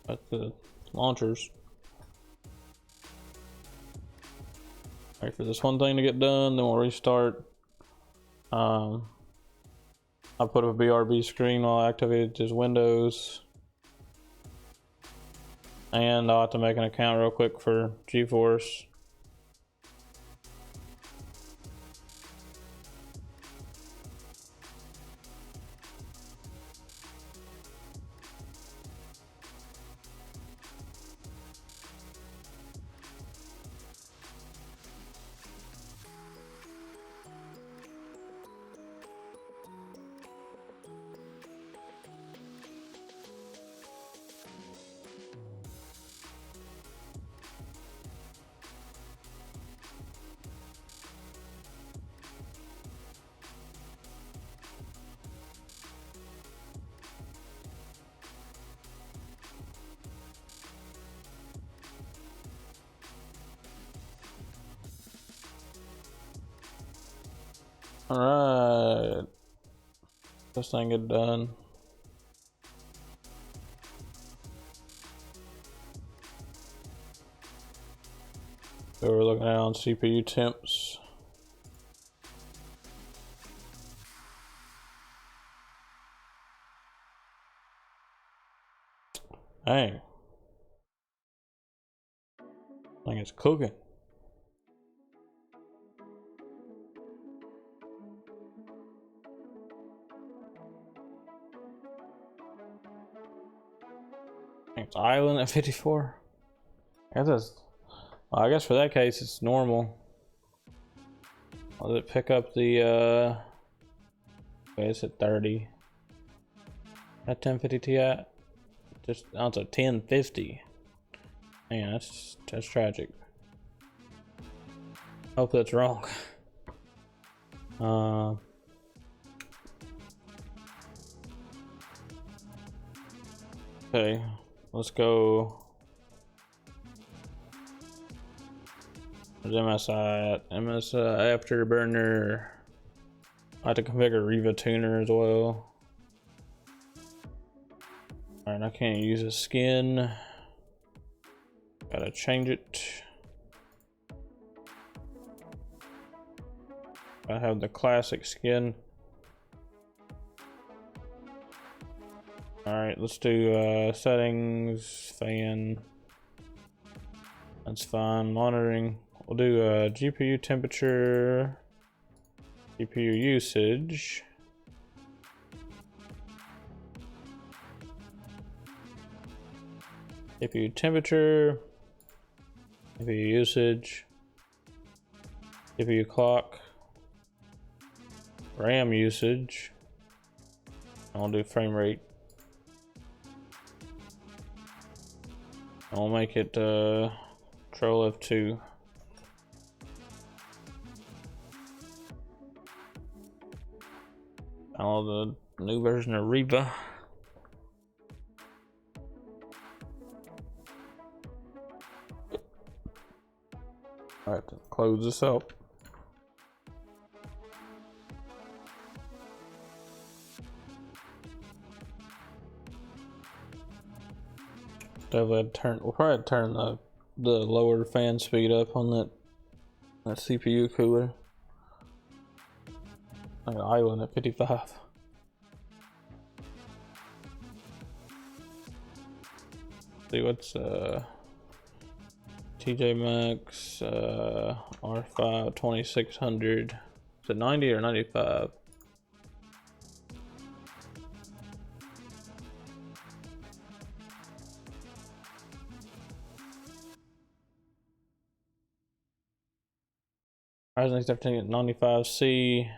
with the launchers. Wait for this one thing to get done, then we'll restart. I put up a BRB screen while I activated his Windows. And I'll have to make an account real quick for GeForce. Alright. This thing get done. So we're looking at on CPU temps. Dang. I think it's cooking. It's Island at 54. Well, I guess for that case it's normal. I'll it pick up the wait, it's at 30. At 1050 Ti. Just oh, it's a 1050. Man, that's tragic. Hope that's wrong. Okay, let's go. Where's MSI at? MSI Afterburner. I have to configure Riva Tuner as well. Alright, I can't use a skin. Gotta change it. I have the classic skin. Alright, let's do settings, fan. That's fine. Monitoring. We'll do GPU temperature, GPU usage. CPU temperature, CPU usage, CPU clock, RAM usage. I'll do frame rate. I'll make it Control F2. Download the new version of Reba. I have to close this up. Definitely had to turn. We'll probably have to turn the lower fan speed up on that CPU cooler. I got idling at 55. See what's TJ Maxx R5 2600. Is it 90 or 95? Ryzen 17 at 95C.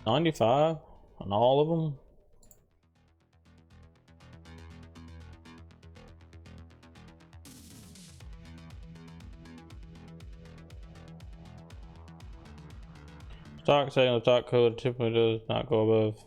$95 on all of them. Stock setting the stock code typically does not go above.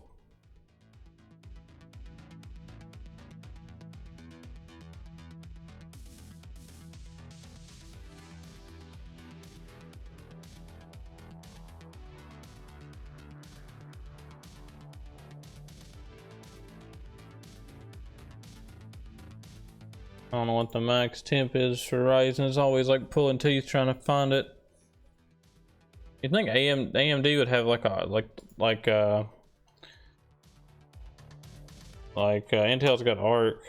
I don't know what the max temp is for Ryzen. It's always like pulling teeth trying to find it. You think AMD would have like a Intel's got Arc.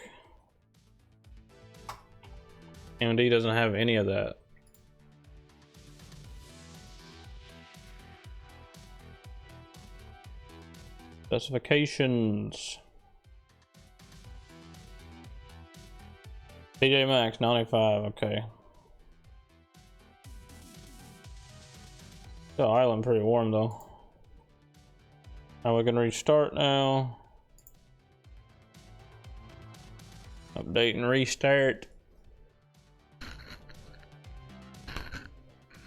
AMD doesn't have any of that. Specifications. TJ Maxx 95, okay. The island pretty warm though. Now we can restart now. Update and restart.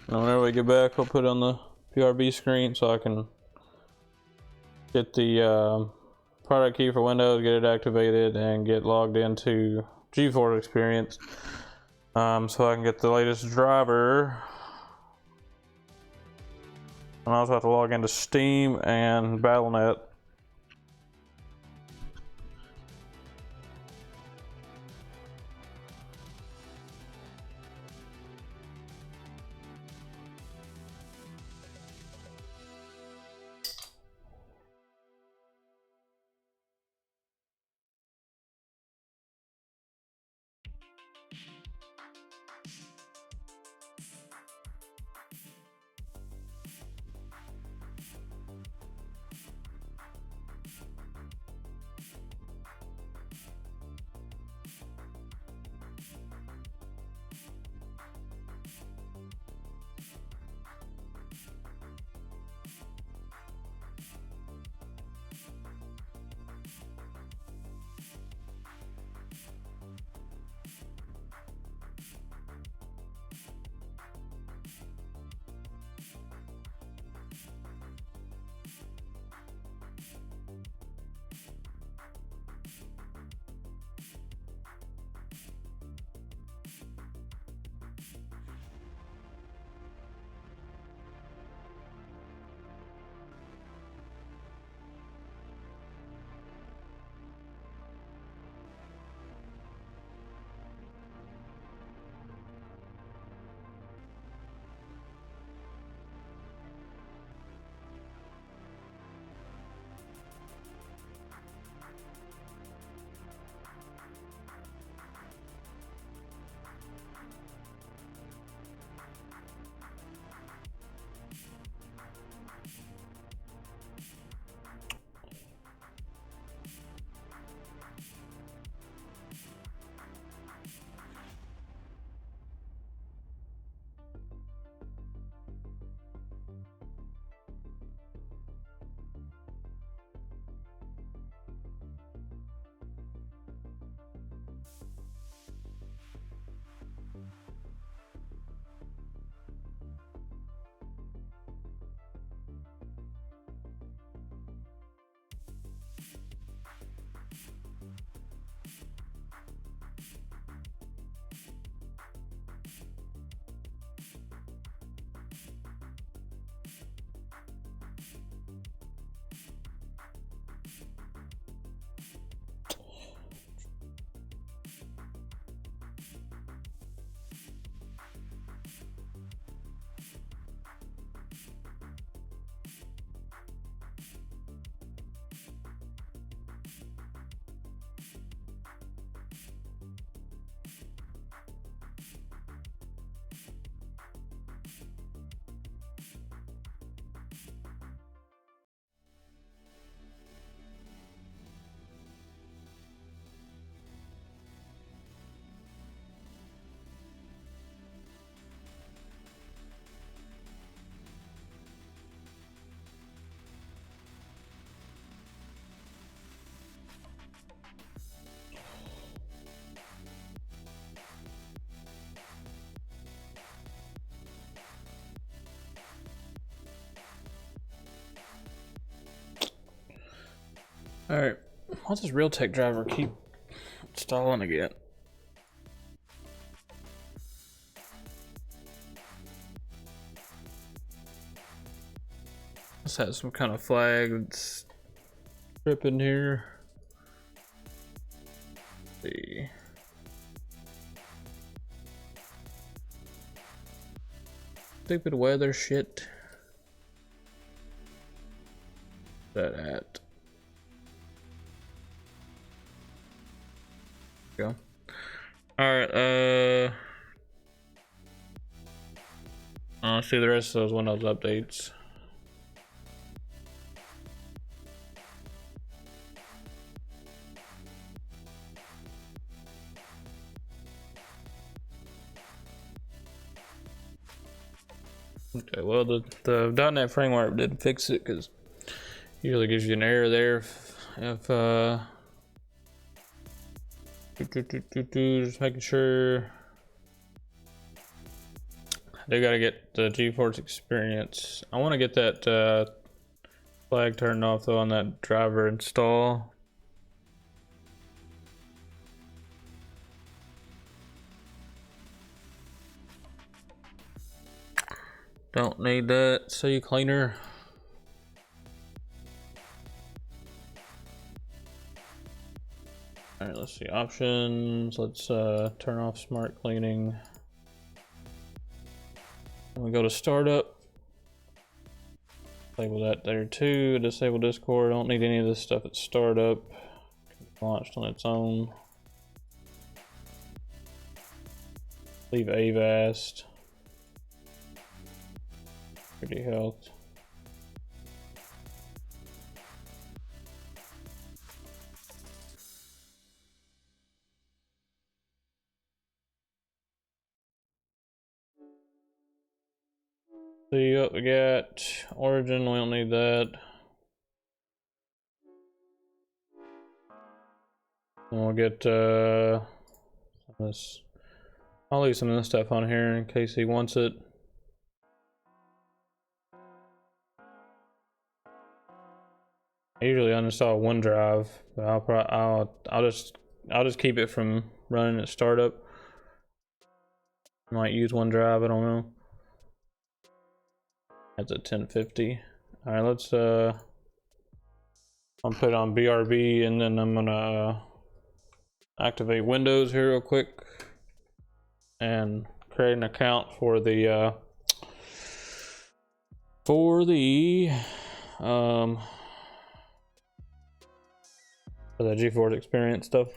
And whenever we get back, I'll put it on the PRB screen so I can get the product key for Windows, get it activated, and get logged into GeForce Experience, so I can get the latest driver. And I also have to log into Steam and Battle.net. Alright, what's this Realtek driver keep stalling again? This has some kind of flag that's tripping here. Let's see. Stupid weather shit. What's that at? Go. Alright, I'll see the rest of those Windows updates. Okay, well the .NET framework didn't fix it because it usually gives you an error there if just making sure. They gotta get the GeForce experience. I want to get that flag turned off though on that driver install. Don't need that. See cleaner. All right, let's see options. Let's turn off smart cleaning. We go to startup. Label that there too. Disable Discord. Don't need any of this stuff at startup. Launched on its own. Leave Avast. Pretty health. See what we got. Origin, we don't need that. And we'll get this. I'll leave some of this stuff on here in case he wants it. I usually uninstall OneDrive, but I'll just keep it from running at startup. Might use OneDrive, I don't know. That's at 1050. All right, let's I'll put it on BRB and then I'm gonna activate Windows here real quick and create an account for the for the GeForce experience stuff.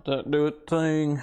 Let that do its thing.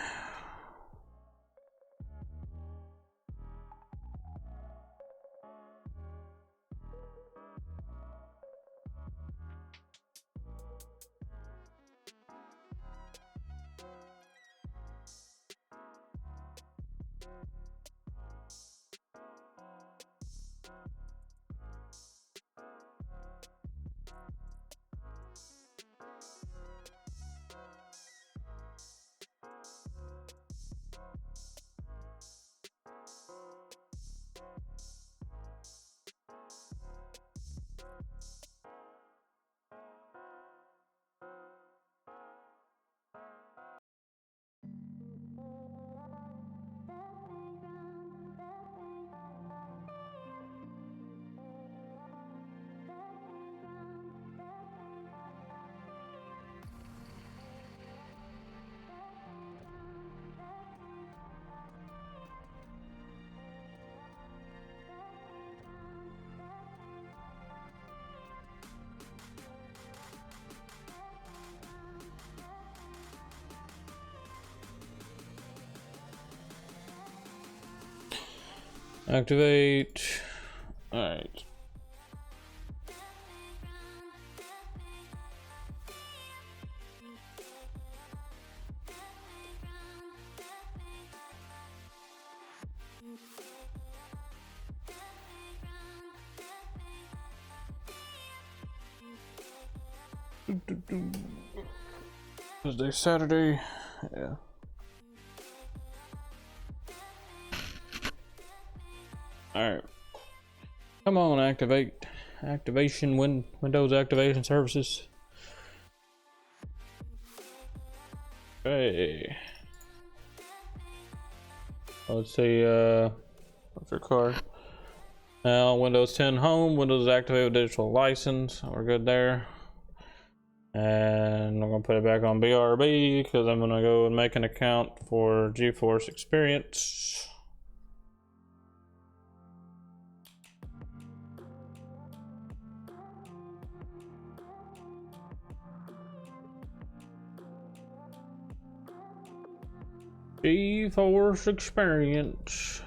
Activate. All right. Thursday, Saturday. Yeah. Alright. Come on, Windows activation services. Okay. Let's see, what's your card? Now, Windows 10 Home, Windows activate with digital license. We're good there. And I'm gonna put it back on BRB because I'm gonna go and make an account for GeForce Experience. GeForce Experience.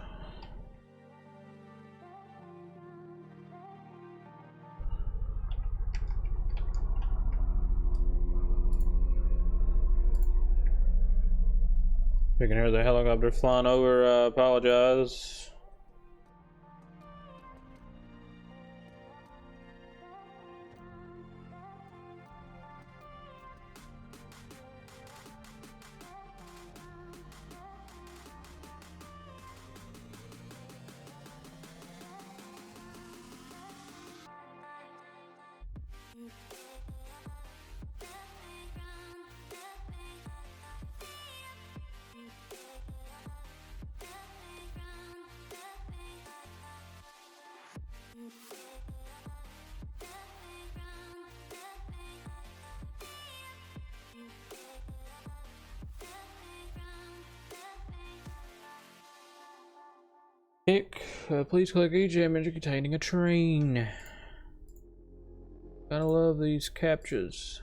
You can hear the helicopter flying over, apologize. Please click each image containing a train. Gotta love these captchas.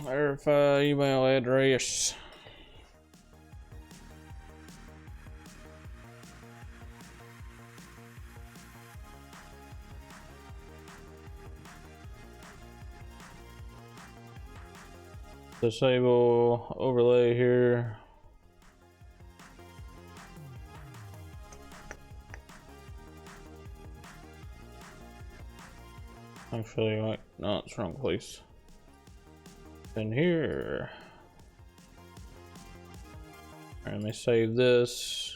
Verify email address. Disable overlay here. Actually, wait, no, it's wrong place. In here. Alright, let me save this.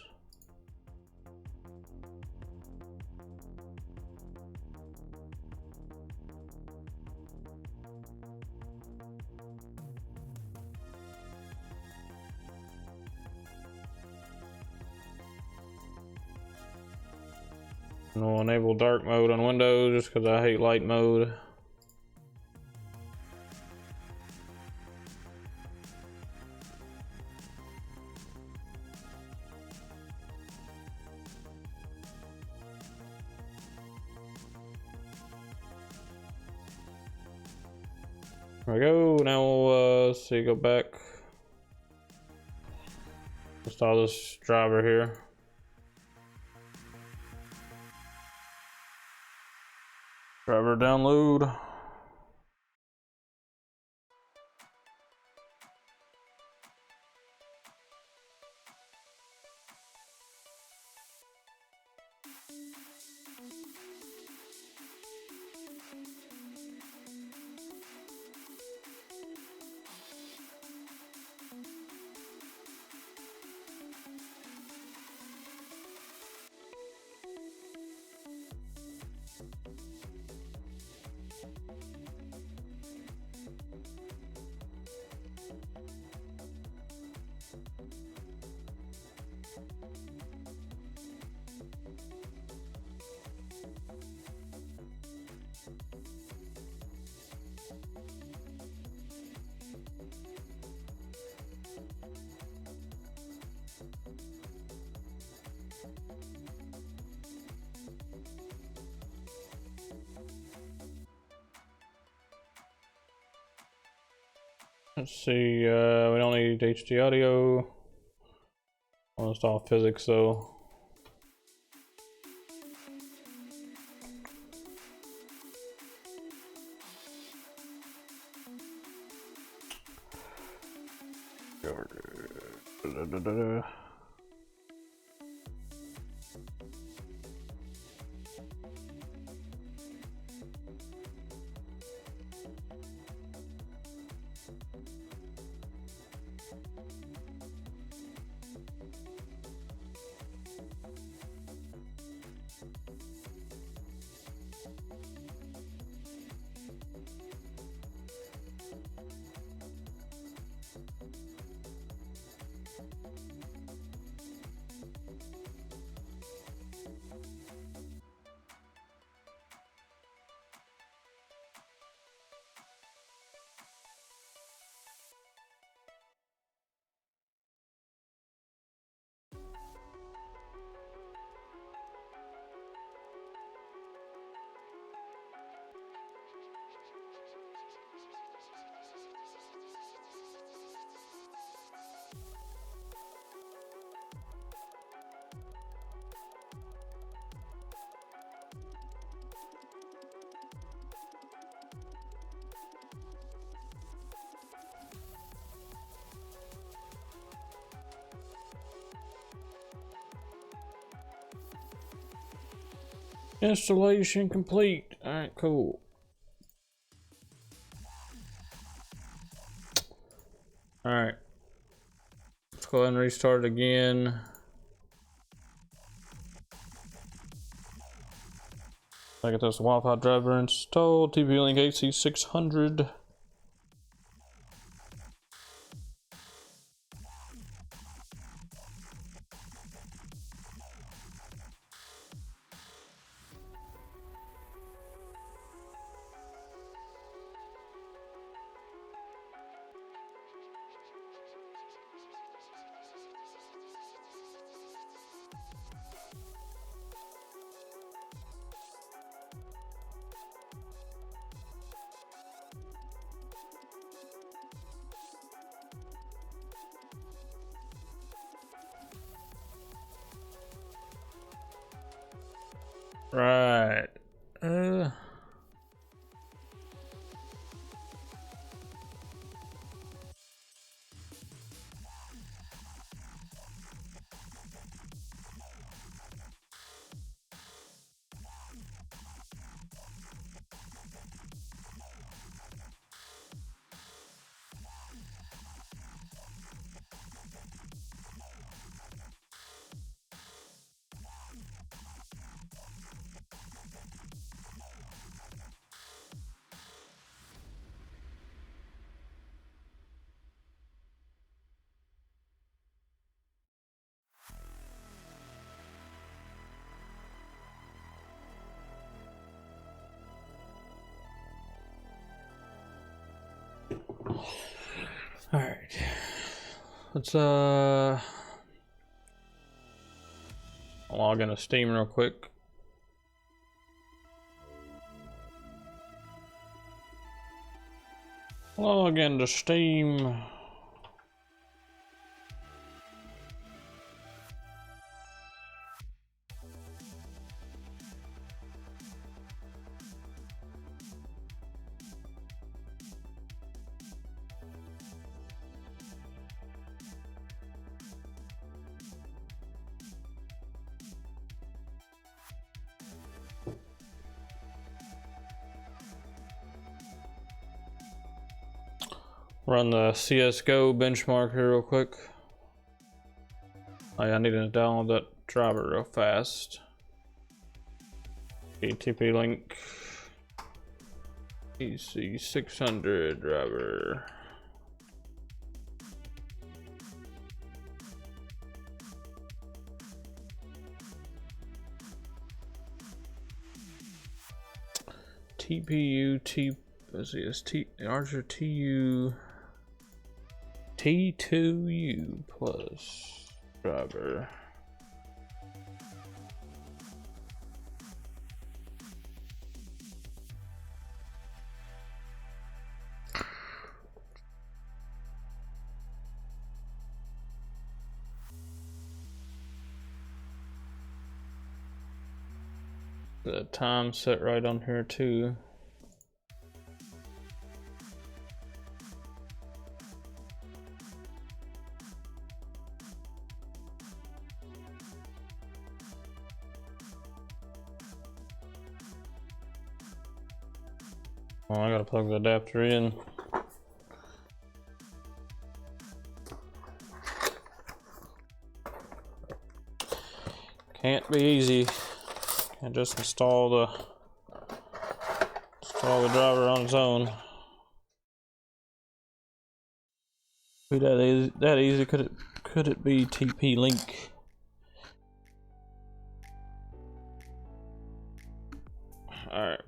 And we'll enable dark mode on Windows just because I hate light mode. There we go. Now we'll see, go back. Install this driver here. Driver download. Let's see, we don't need HD audio. I'll install physics though. Installation complete. Alright, cool. Alright. Let's go ahead and restart it again. I get this Wi-Fi driver installed. TP-Link AC600. Right. Alright. Let's log into Steam real quick. Log into Steam. Run the CSGO benchmark here real quick. Oh yeah, I need to download that driver real fast. TP-Link EC600 driver. Let's see, it's Archer TU T2U plus driver. The time set right on here too. Oh, I gotta plug the adapter in. Can't be easy. Can't just install the driver on its own. Be that easy? Could it be TP Link? All right.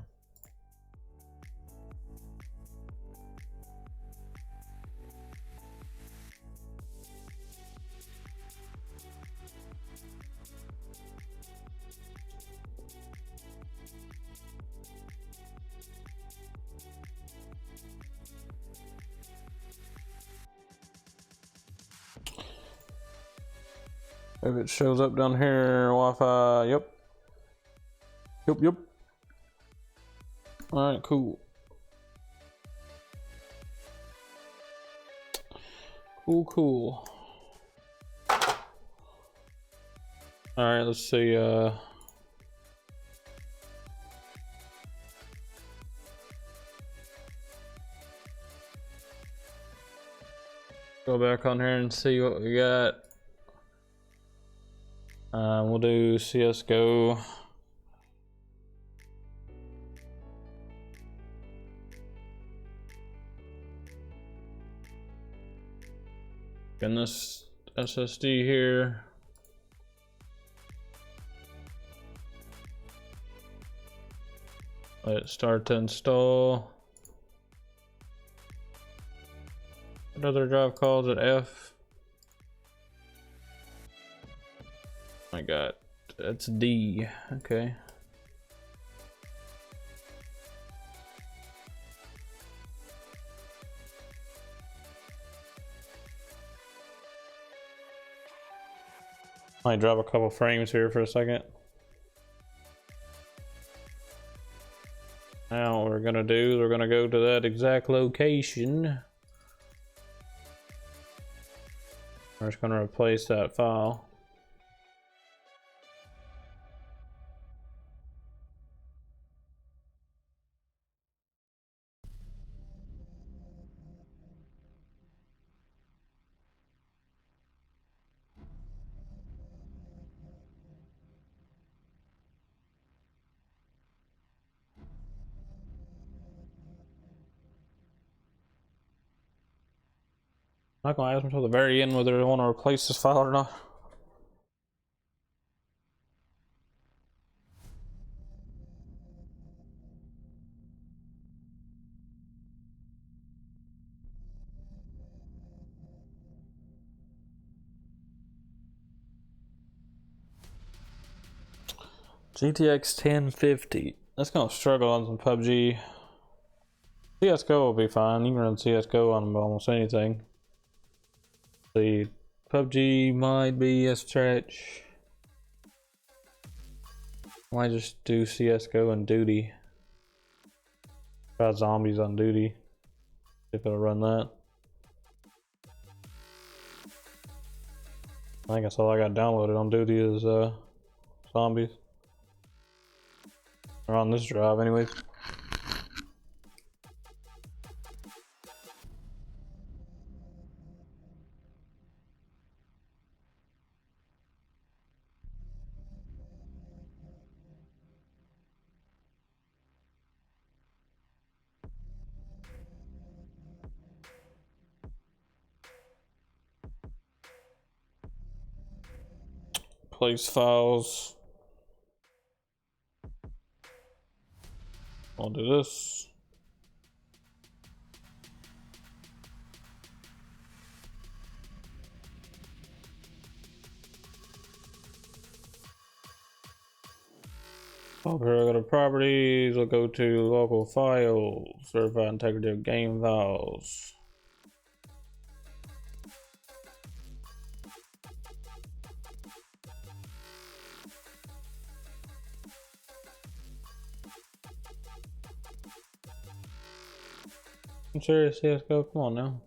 If it shows up down here, Wi-Fi, yep. Yep. All right, cool. Cool. All right, let's see, go back on here and see what we got. We'll do CSGO. And this SSD here. Let it start to install. What other drive calls it? F? Oh my god, that's D. Okay. Might drop a couple frames here for a second. Now what we're gonna do, we're gonna go to that exact location. We're just gonna replace that file. I'm not gonna ask them until the very end whether they want to replace this file or not. GTX 1050. That's gonna struggle on some PUBG. CSGO will be fine. You can run CSGO on almost anything. The PUBG might be a stretch. Might just do CSGO and duty. Try zombies on duty. If it'll run that. I think that's all I got downloaded on duty is zombies. Or on this drive anyways. Place files. I'll do this. Over here, I go to properties, I'll go to local files, certified integrity of game files. I'm serious, CSGO, come on now.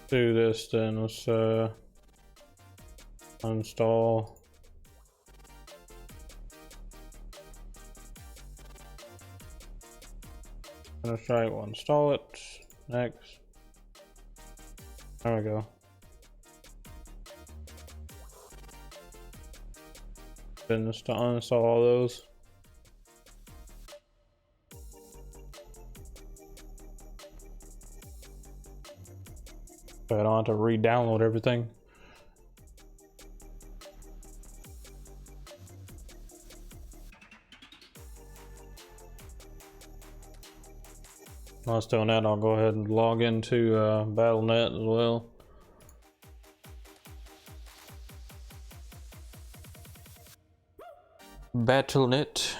Do this then, let's uninstall. Counter-Strike, we'll install it. Next. There we go. Then just to uninstall all those. So I don't have to re-download everything. While it's doing that, I'll go ahead and log into Battle.net as well. Battle.net.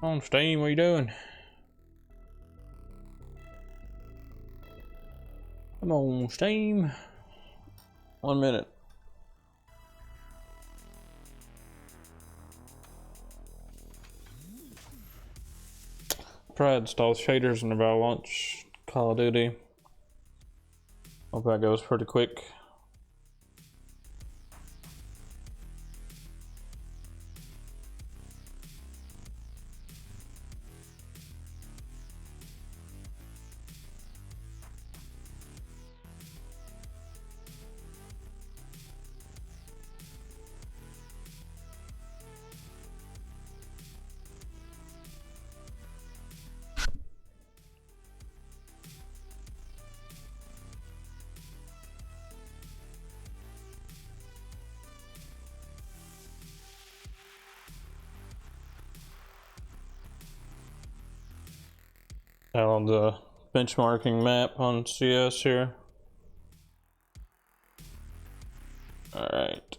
On Steam, what are you doing? Come on, Steam. 1 minute. Try to install shaders and about launch Call of Duty. Hope that goes pretty quick. Now on the benchmarking map on CS here. All right.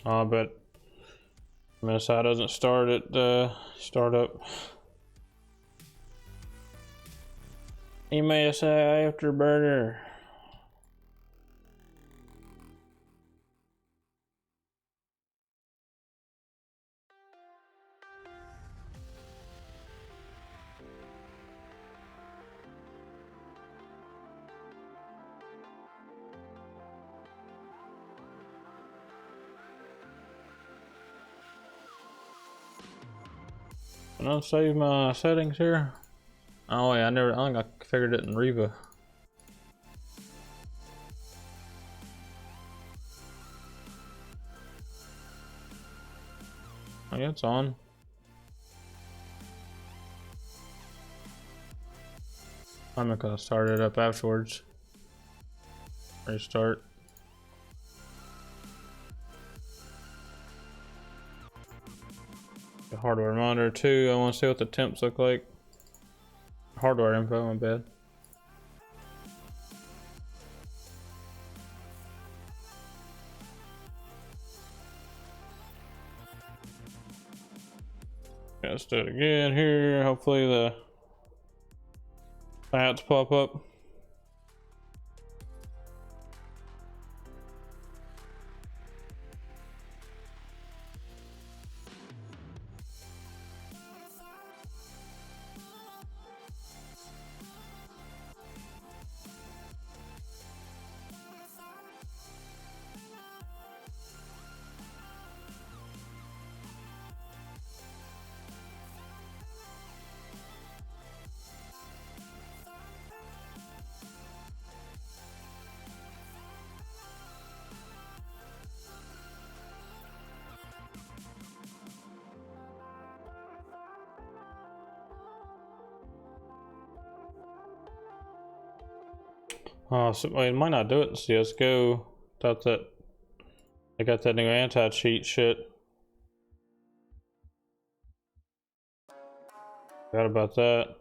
But MSI doesn't start at startup. MSI Afterburner. Can I save my settings here? Oh yeah, I think I figured it in Reva. Oh yeah, it's on. I'm not gonna start it up afterwards. Restart. The hardware monitor too. I want to see what the temps look like. Hardware info, my bad. Yeah, let's do it again here. Hopefully the stats pop up. Oh, so, well, it might not do it in CSGO. Thought that I got that new anti-cheat shit. Forgot about that.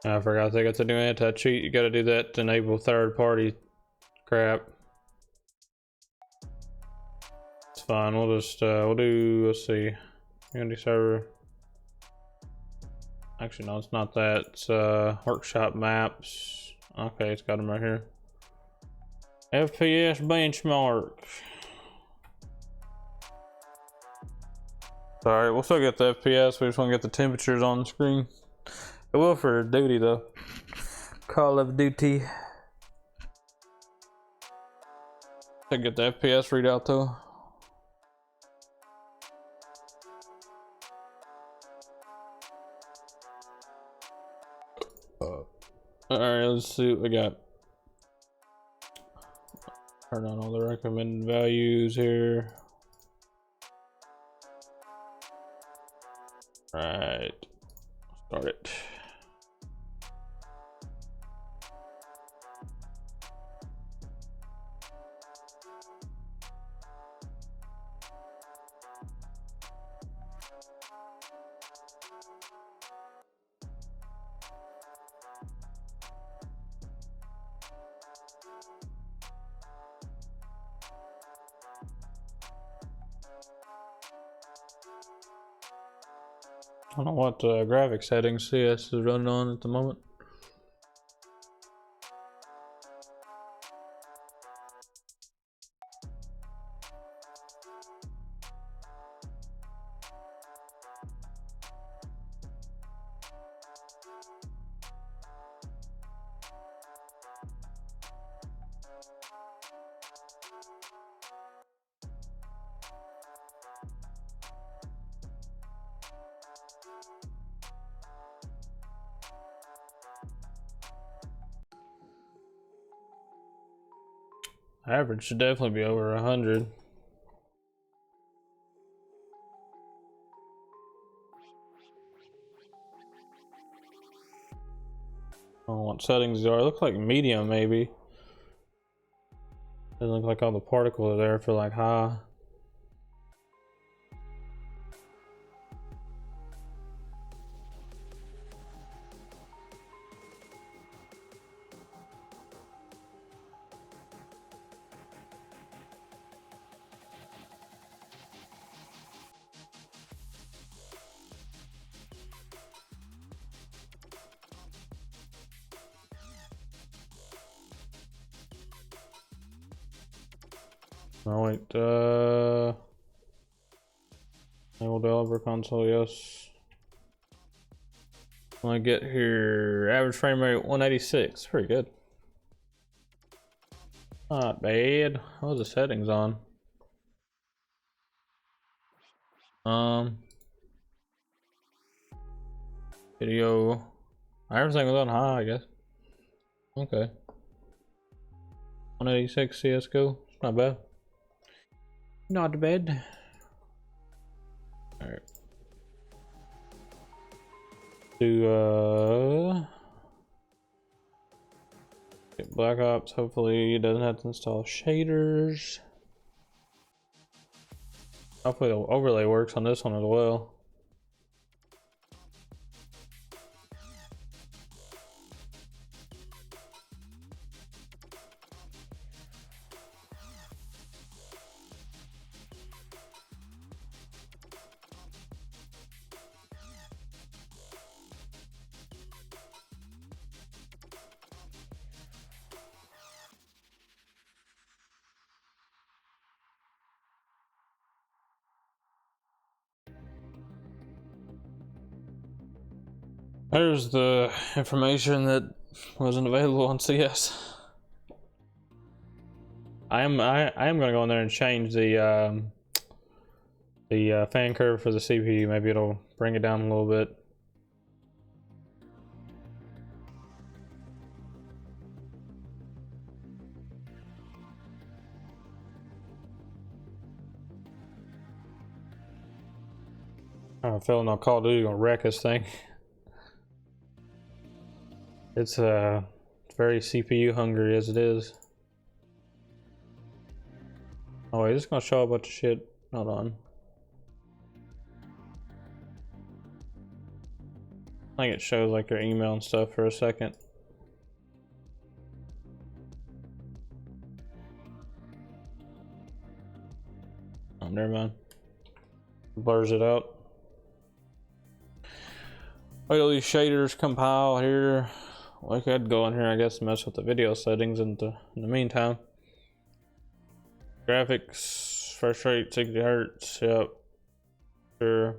I forgot they got the new anti-cheat. You gotta do that to enable third-party crap. It's fine. We'll just we'll do. Let's see. Unity server. Actually, no, it's not that. It's workshop maps. Okay, it's got them right here. FPS Benchmarks. Alright, we'll still get the FPS. We just want to get the temperatures on the screen. It will for duty though. Call of Duty. I get the FPS readout though. Alright, let's see what we got. Turn on all the recommended values here. Right. Start it. I don't know what graphic settings CS is running on at the moment. Average should definitely be over 100. I don't know what settings are. It looks like medium maybe. Doesn't look like all the particles are there for like high. Oh wait, enable developer console, yes. When I get here, average frame rate 186, pretty good. Not bad. What was the settings on? Video. Everything was on high, I guess. Okay. 186 CSGO, not bad. Not bad. Alright. Do get Black Ops, hopefully it doesn't have to install shaders. Hopefully the overlay works on this one as well. There's the information that wasn't available on CS. I am gonna go in there and change the fan curve for the CPU. Maybe it'll bring it down a little bit. I have a feeling that Call of Duty gonna wreck this thing. It's very CPU hungry as it is. Oh wait, it's gonna show a bunch of shit. Hold on. I think it shows like your email and stuff for a second. Oh, never mind. Blurs it out. Wait till these shaders compile here. Well, I could go in here, I guess, and mess with the video settings in the meantime. Graphics, first rate 60 hertz. Yep. Sure.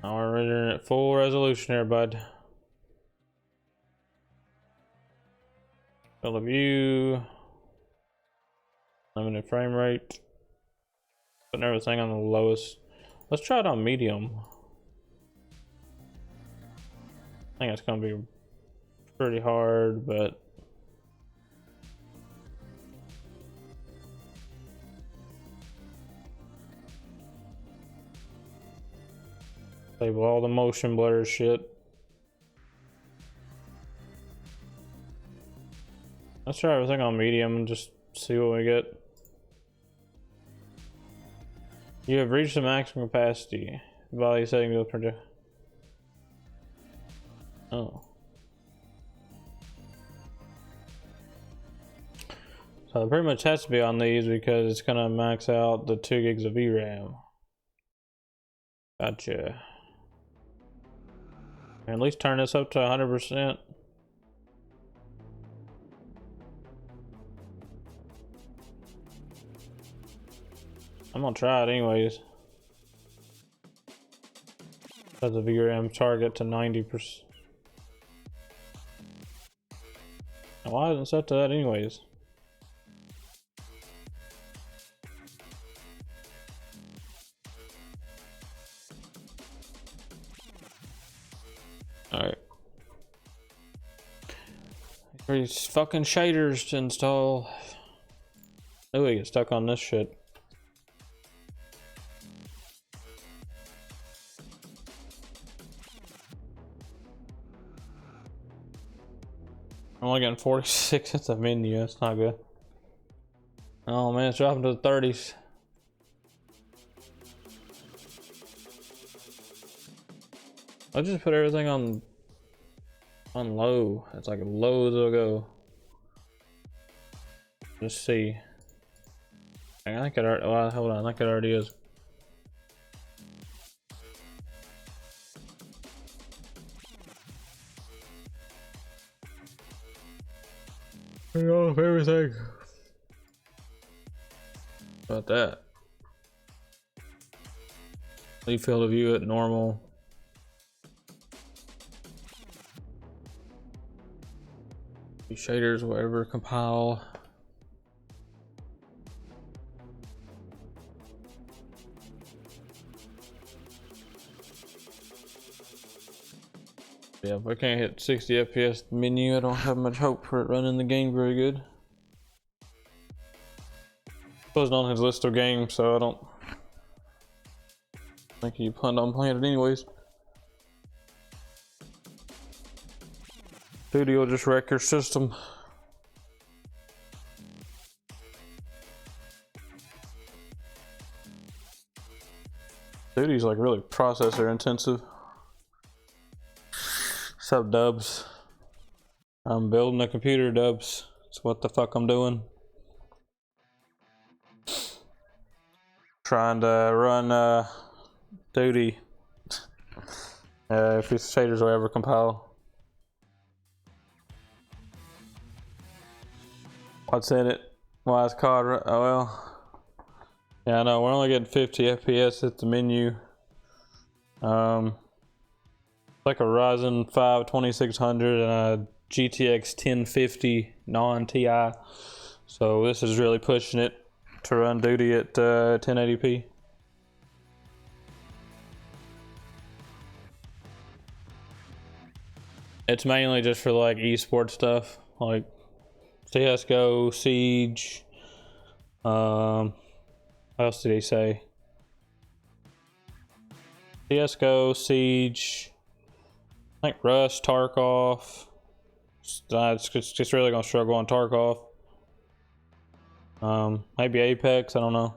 Now we're rendering at full resolution here, bud. Field of view. Limited frame rate. Putting everything on the lowest. Let's try it on medium. I think it's gonna be pretty hard, but disable all the motion blur shit. Let's try everything on medium and just see what we get. You have reached the maximum capacity. Value setting will project. Oh. So it pretty much has to be on these because it's gonna max out the 2 gigs of VRAM. Gotcha. At least turn this up to 100%. I'm gonna try it anyways. Set the VRAM target to 90%. Now, why isn't it set to that anyways? Alright. These fucking shaders to install. Oh, we get stuck on this shit. I'm only getting 46 at the menu. That's not good. Oh man, it's dropping to the 30s. I just put everything on low. It's like low as it'll go. Let's see. I think it already. Well, hold on. I think it already is. Off everything. About that. Leave field of view at normal. Shaders, whatever, compile. Yeah, if I can't hit 60 FPS menu, I don't have much hope for it running the game very good. It wasn't on his list of games, so I don't think he planned on playing it anyways. Duty will just wreck your system. Duty's like really processor intensive. What's up, Dubs? I'm building a computer, Dubs. That's what the fuck I'm doing. Trying to run Duty. If these shaders will ever compile. What's in it? Wise card. Oh well. Yeah, I know. We're only getting 50 FPS at the menu. Like a Ryzen 5 2600 and a GTX 1050 non-TI. So this is really pushing it to run Duty at 1080p. It's mainly just for like esports stuff, like CSGO, Siege. What else did he say? CSGO, Siege. I think Rust, Tarkov. It's just really gonna struggle on Tarkov. Maybe Apex. I don't know.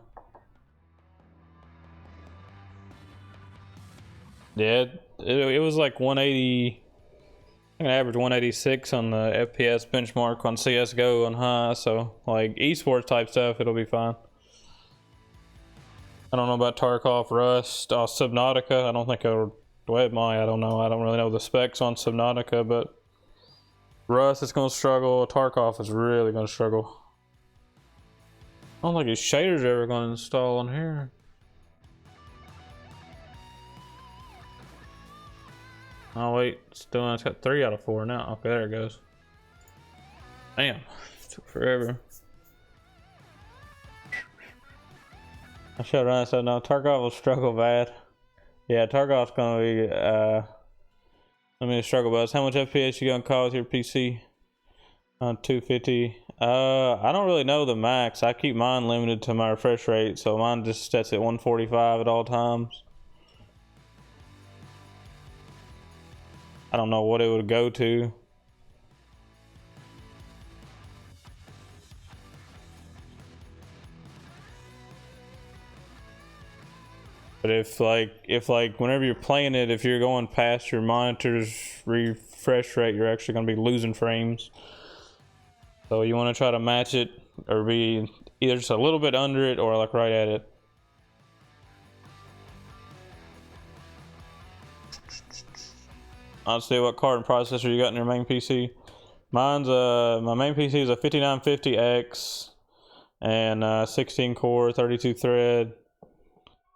Yeah, it was like 180. I can average 186 on the FPS benchmark on CSGO on high, so like esports type stuff, it'll be fine. I don't know about Tarkov, Rust, Subnautica. I don't think it'll. Well, it might. I don't know. I don't really know the specs on Subnautica, but Rust is going to struggle. Tarkov is really going to struggle. I don't think his shaders are ever going to install on here. Oh wait, it's got 3 out of 4 now. Okay, there it goes. Damn, it took forever. I should run. So no, Tarkov will struggle bad. Yeah, Tarkov's gonna be struggle bus. How much FPS you gonna call with your PC? On 250. I don't really know the max. I keep mine limited to my refresh rate, so mine just sets at 145 at all times. I don't know what it would go to. But if whenever you're playing it, if you're going past your monitor's refresh rate, you're actually going to be losing frames. So you want to try to match it or be either just a little bit under it or like right at it. I'll see what card and processor you got in your main PC. Mine's my main PC is a 5950X and 16 core, 32 thread,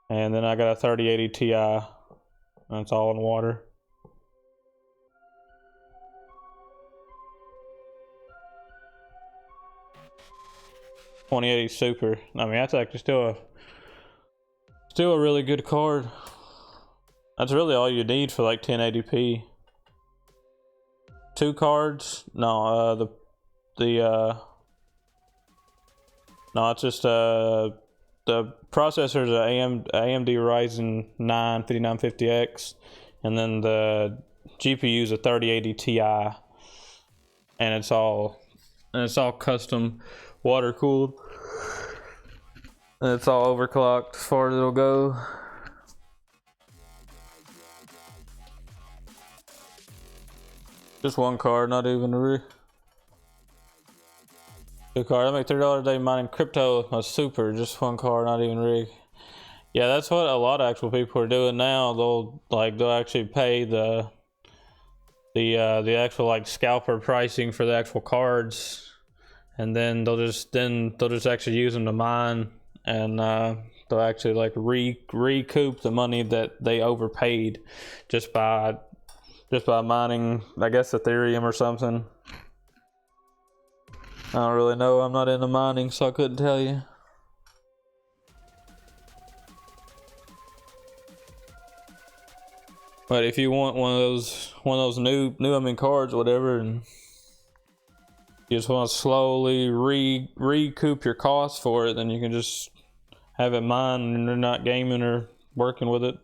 and then I got a 3080 Ti. And it's all in water. $2080 Super. I mean, that's actually still a really good card. That's really all you need for like 1080p. 2 cards? No, no, it's just the processor is a AMD Ryzen 9 5950X, and then the GPU is a 3080 Ti. and it's all custom water cooled, and it's all overclocked as far as it'll go. Just one card, not even a rig. Two card. I make $3 a day mining crypto. A super, just one card, not even rig. Yeah, that's what a lot of actual people are doing now. They'll actually pay the actual like scalper pricing for the actual cards, and then they'll just actually use them to mine, and they'll actually like recoup the money that they overpaid just by mining, I guess, Ethereum or something. I don't really know. I'm not into mining, so I couldn't tell you. But if you want one of those new cards or whatever, and you just want to slowly recoup your costs for it, then you can just have it mined and you're not gaming or working with it.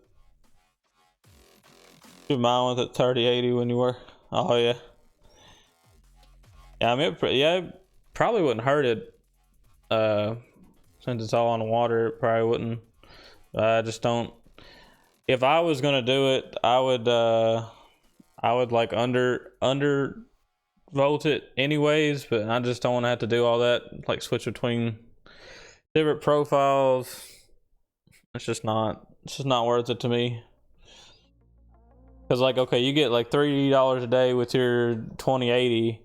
You mine with it 3080 when you work. Oh yeah. Yeah, I mean, it probably wouldn't hurt it. Since it's all on the water, it probably wouldn't. I just don't. If I was gonna do it, I would like under volt it anyways, but I just don't want to have to do all that, like switch between different profiles. It's just not worth it to me. Cause like, okay, you get like $3 a day with your 2080,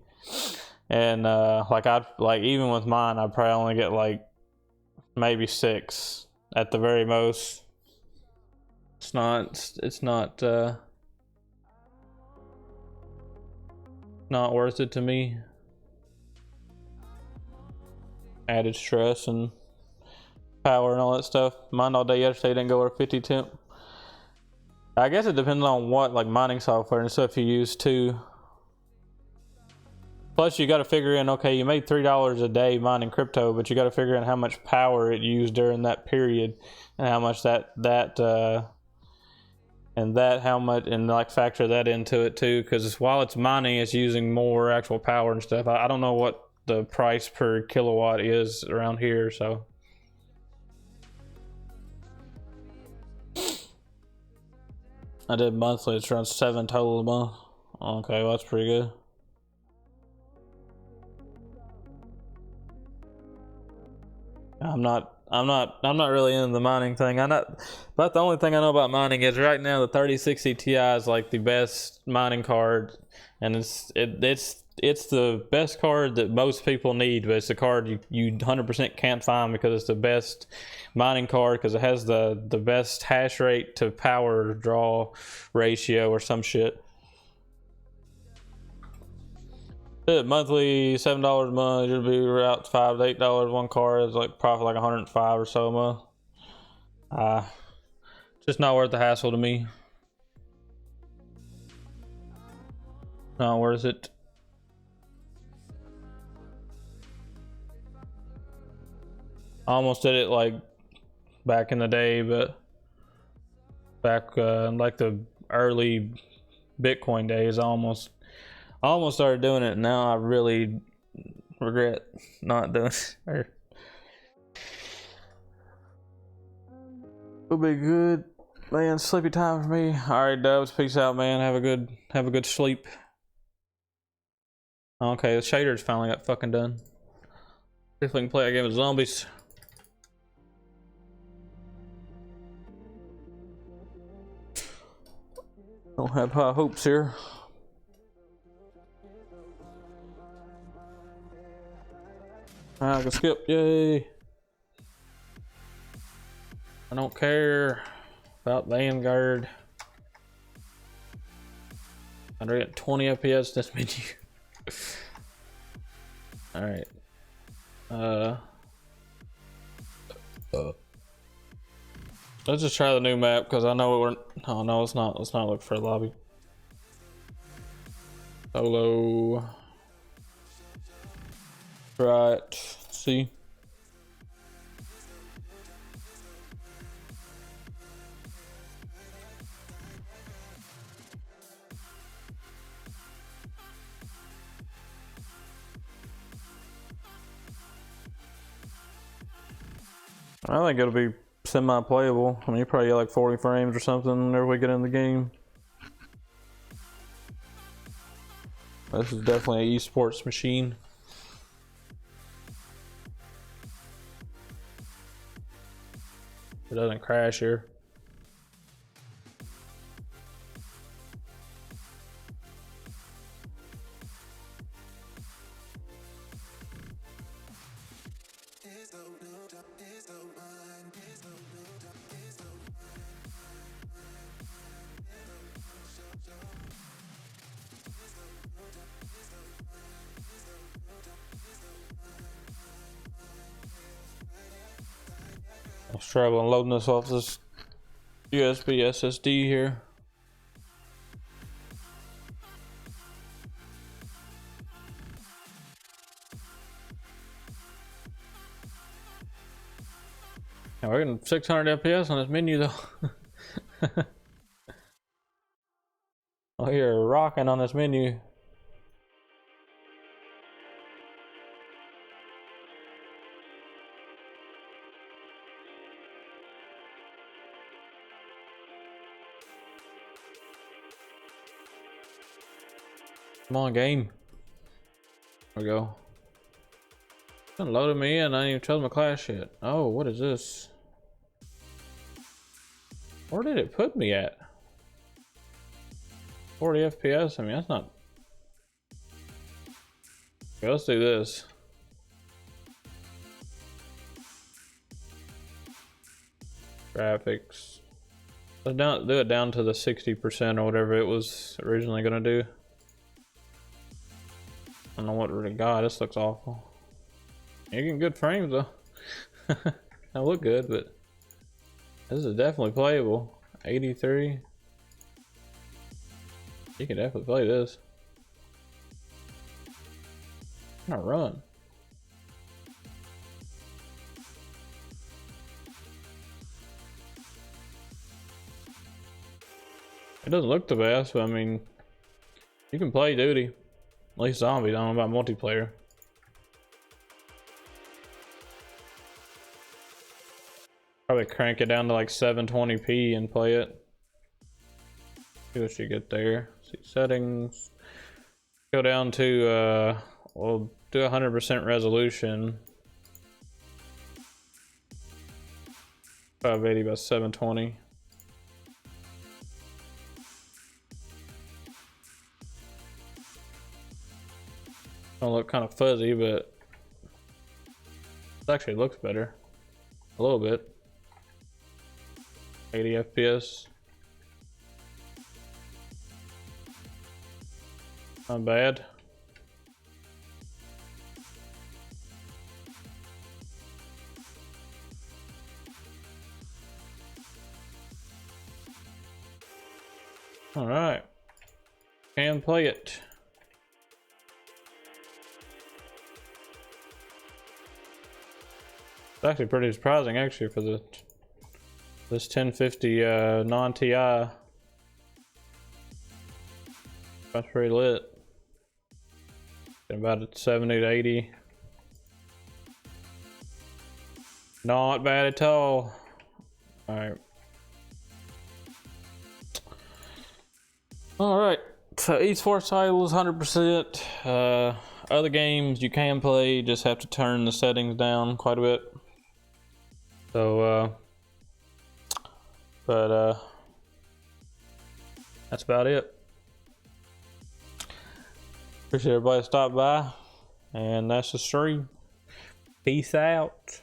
and like even with mine, I'd probably only get like maybe 6 at the very most. It's not worth it to me. Added stress and power and all that stuff. Mined all day yesterday, didn't go over 50 temp. I guess it depends on what like mining software and stuff you use too. Plus you got to figure in, okay, you made $3 a day mining crypto, but you got to figure in how much power it used during that period, and how much and like factor that into it too, because while it's mining, it's using more actual power and stuff. I don't know what the price per kilowatt is around here, so I did monthly. It's around 7 total a month. Okay, well that's pretty good. I'm not really into the mining thing. But the only thing I know about mining is right now the 3060 Ti is like the best mining card, and it's the best card that most people need, but it's the card you 100% can't find because it's the best mining card, because it has the best hash rate to power draw ratio or some shit. Monthly $7 a month, it'll be about $5 to $8 one card. Is like profit like 105 or so a month. Just not worth the hassle to me. Not worth it. I almost did it like back in the day, but back like the early Bitcoin days, I almost started doing it. Now I really regret not doing it. It'll be good, man. Sleepy time for me. All right, Dubs. Peace out, man. Have a good sleep. Okay, the shaders finally got fucking done. See if we can play a game of zombies. Don't have high hopes here. I can skip, yay. I don't care about Vanguard. I'm at 20 FPS this menu. Alright. Let's just try the new map, because I know we're... Oh no, it's not. Let's not look for a lobby. Solo. Right. See. I think it'll be semi-playable. I mean, you probably get like 40 frames or something whenever we get in the game. This is definitely an esports machine. It doesn't crash here. I was struggling loading this off this USB SSD here. Now we're getting 600 FPS on this menu though. Oh, you're rocking on this menu. Come on, game. There we go. It's loaded me in. I didn't even tell my class yet. Oh, what is this? Where did it put me at? 40 FPS? I mean, that's not... Okay, let's do this. Graphics. Let's do it down to the 60% or whatever it was originally gonna do. I don't know what really got. This looks awful. You're getting good frames though. They look good, but this is definitely playable. 83. You can definitely play this. I'm gonna run. It doesn't look the best, but I mean, you can play duty. At least zombies. I don't know about multiplayer. Probably crank it down to like 720p and play it. See what you get there. See settings. Go down to we'll do 100% resolution. 580 by 720. It'll look kind of fuzzy, but it actually looks better. A little bit. 80 FPS. Not bad. All right. Can play it. It's actually pretty surprising, actually, for this 1050 non-TI. That's pretty lit. About at 70 to 80. Not bad at all. All right. All right. So esports title is 100%. Other games you can play, just have to turn the settings down quite a bit. So, that's about it. Appreciate everybody stopped by, and that's the stream. Peace out.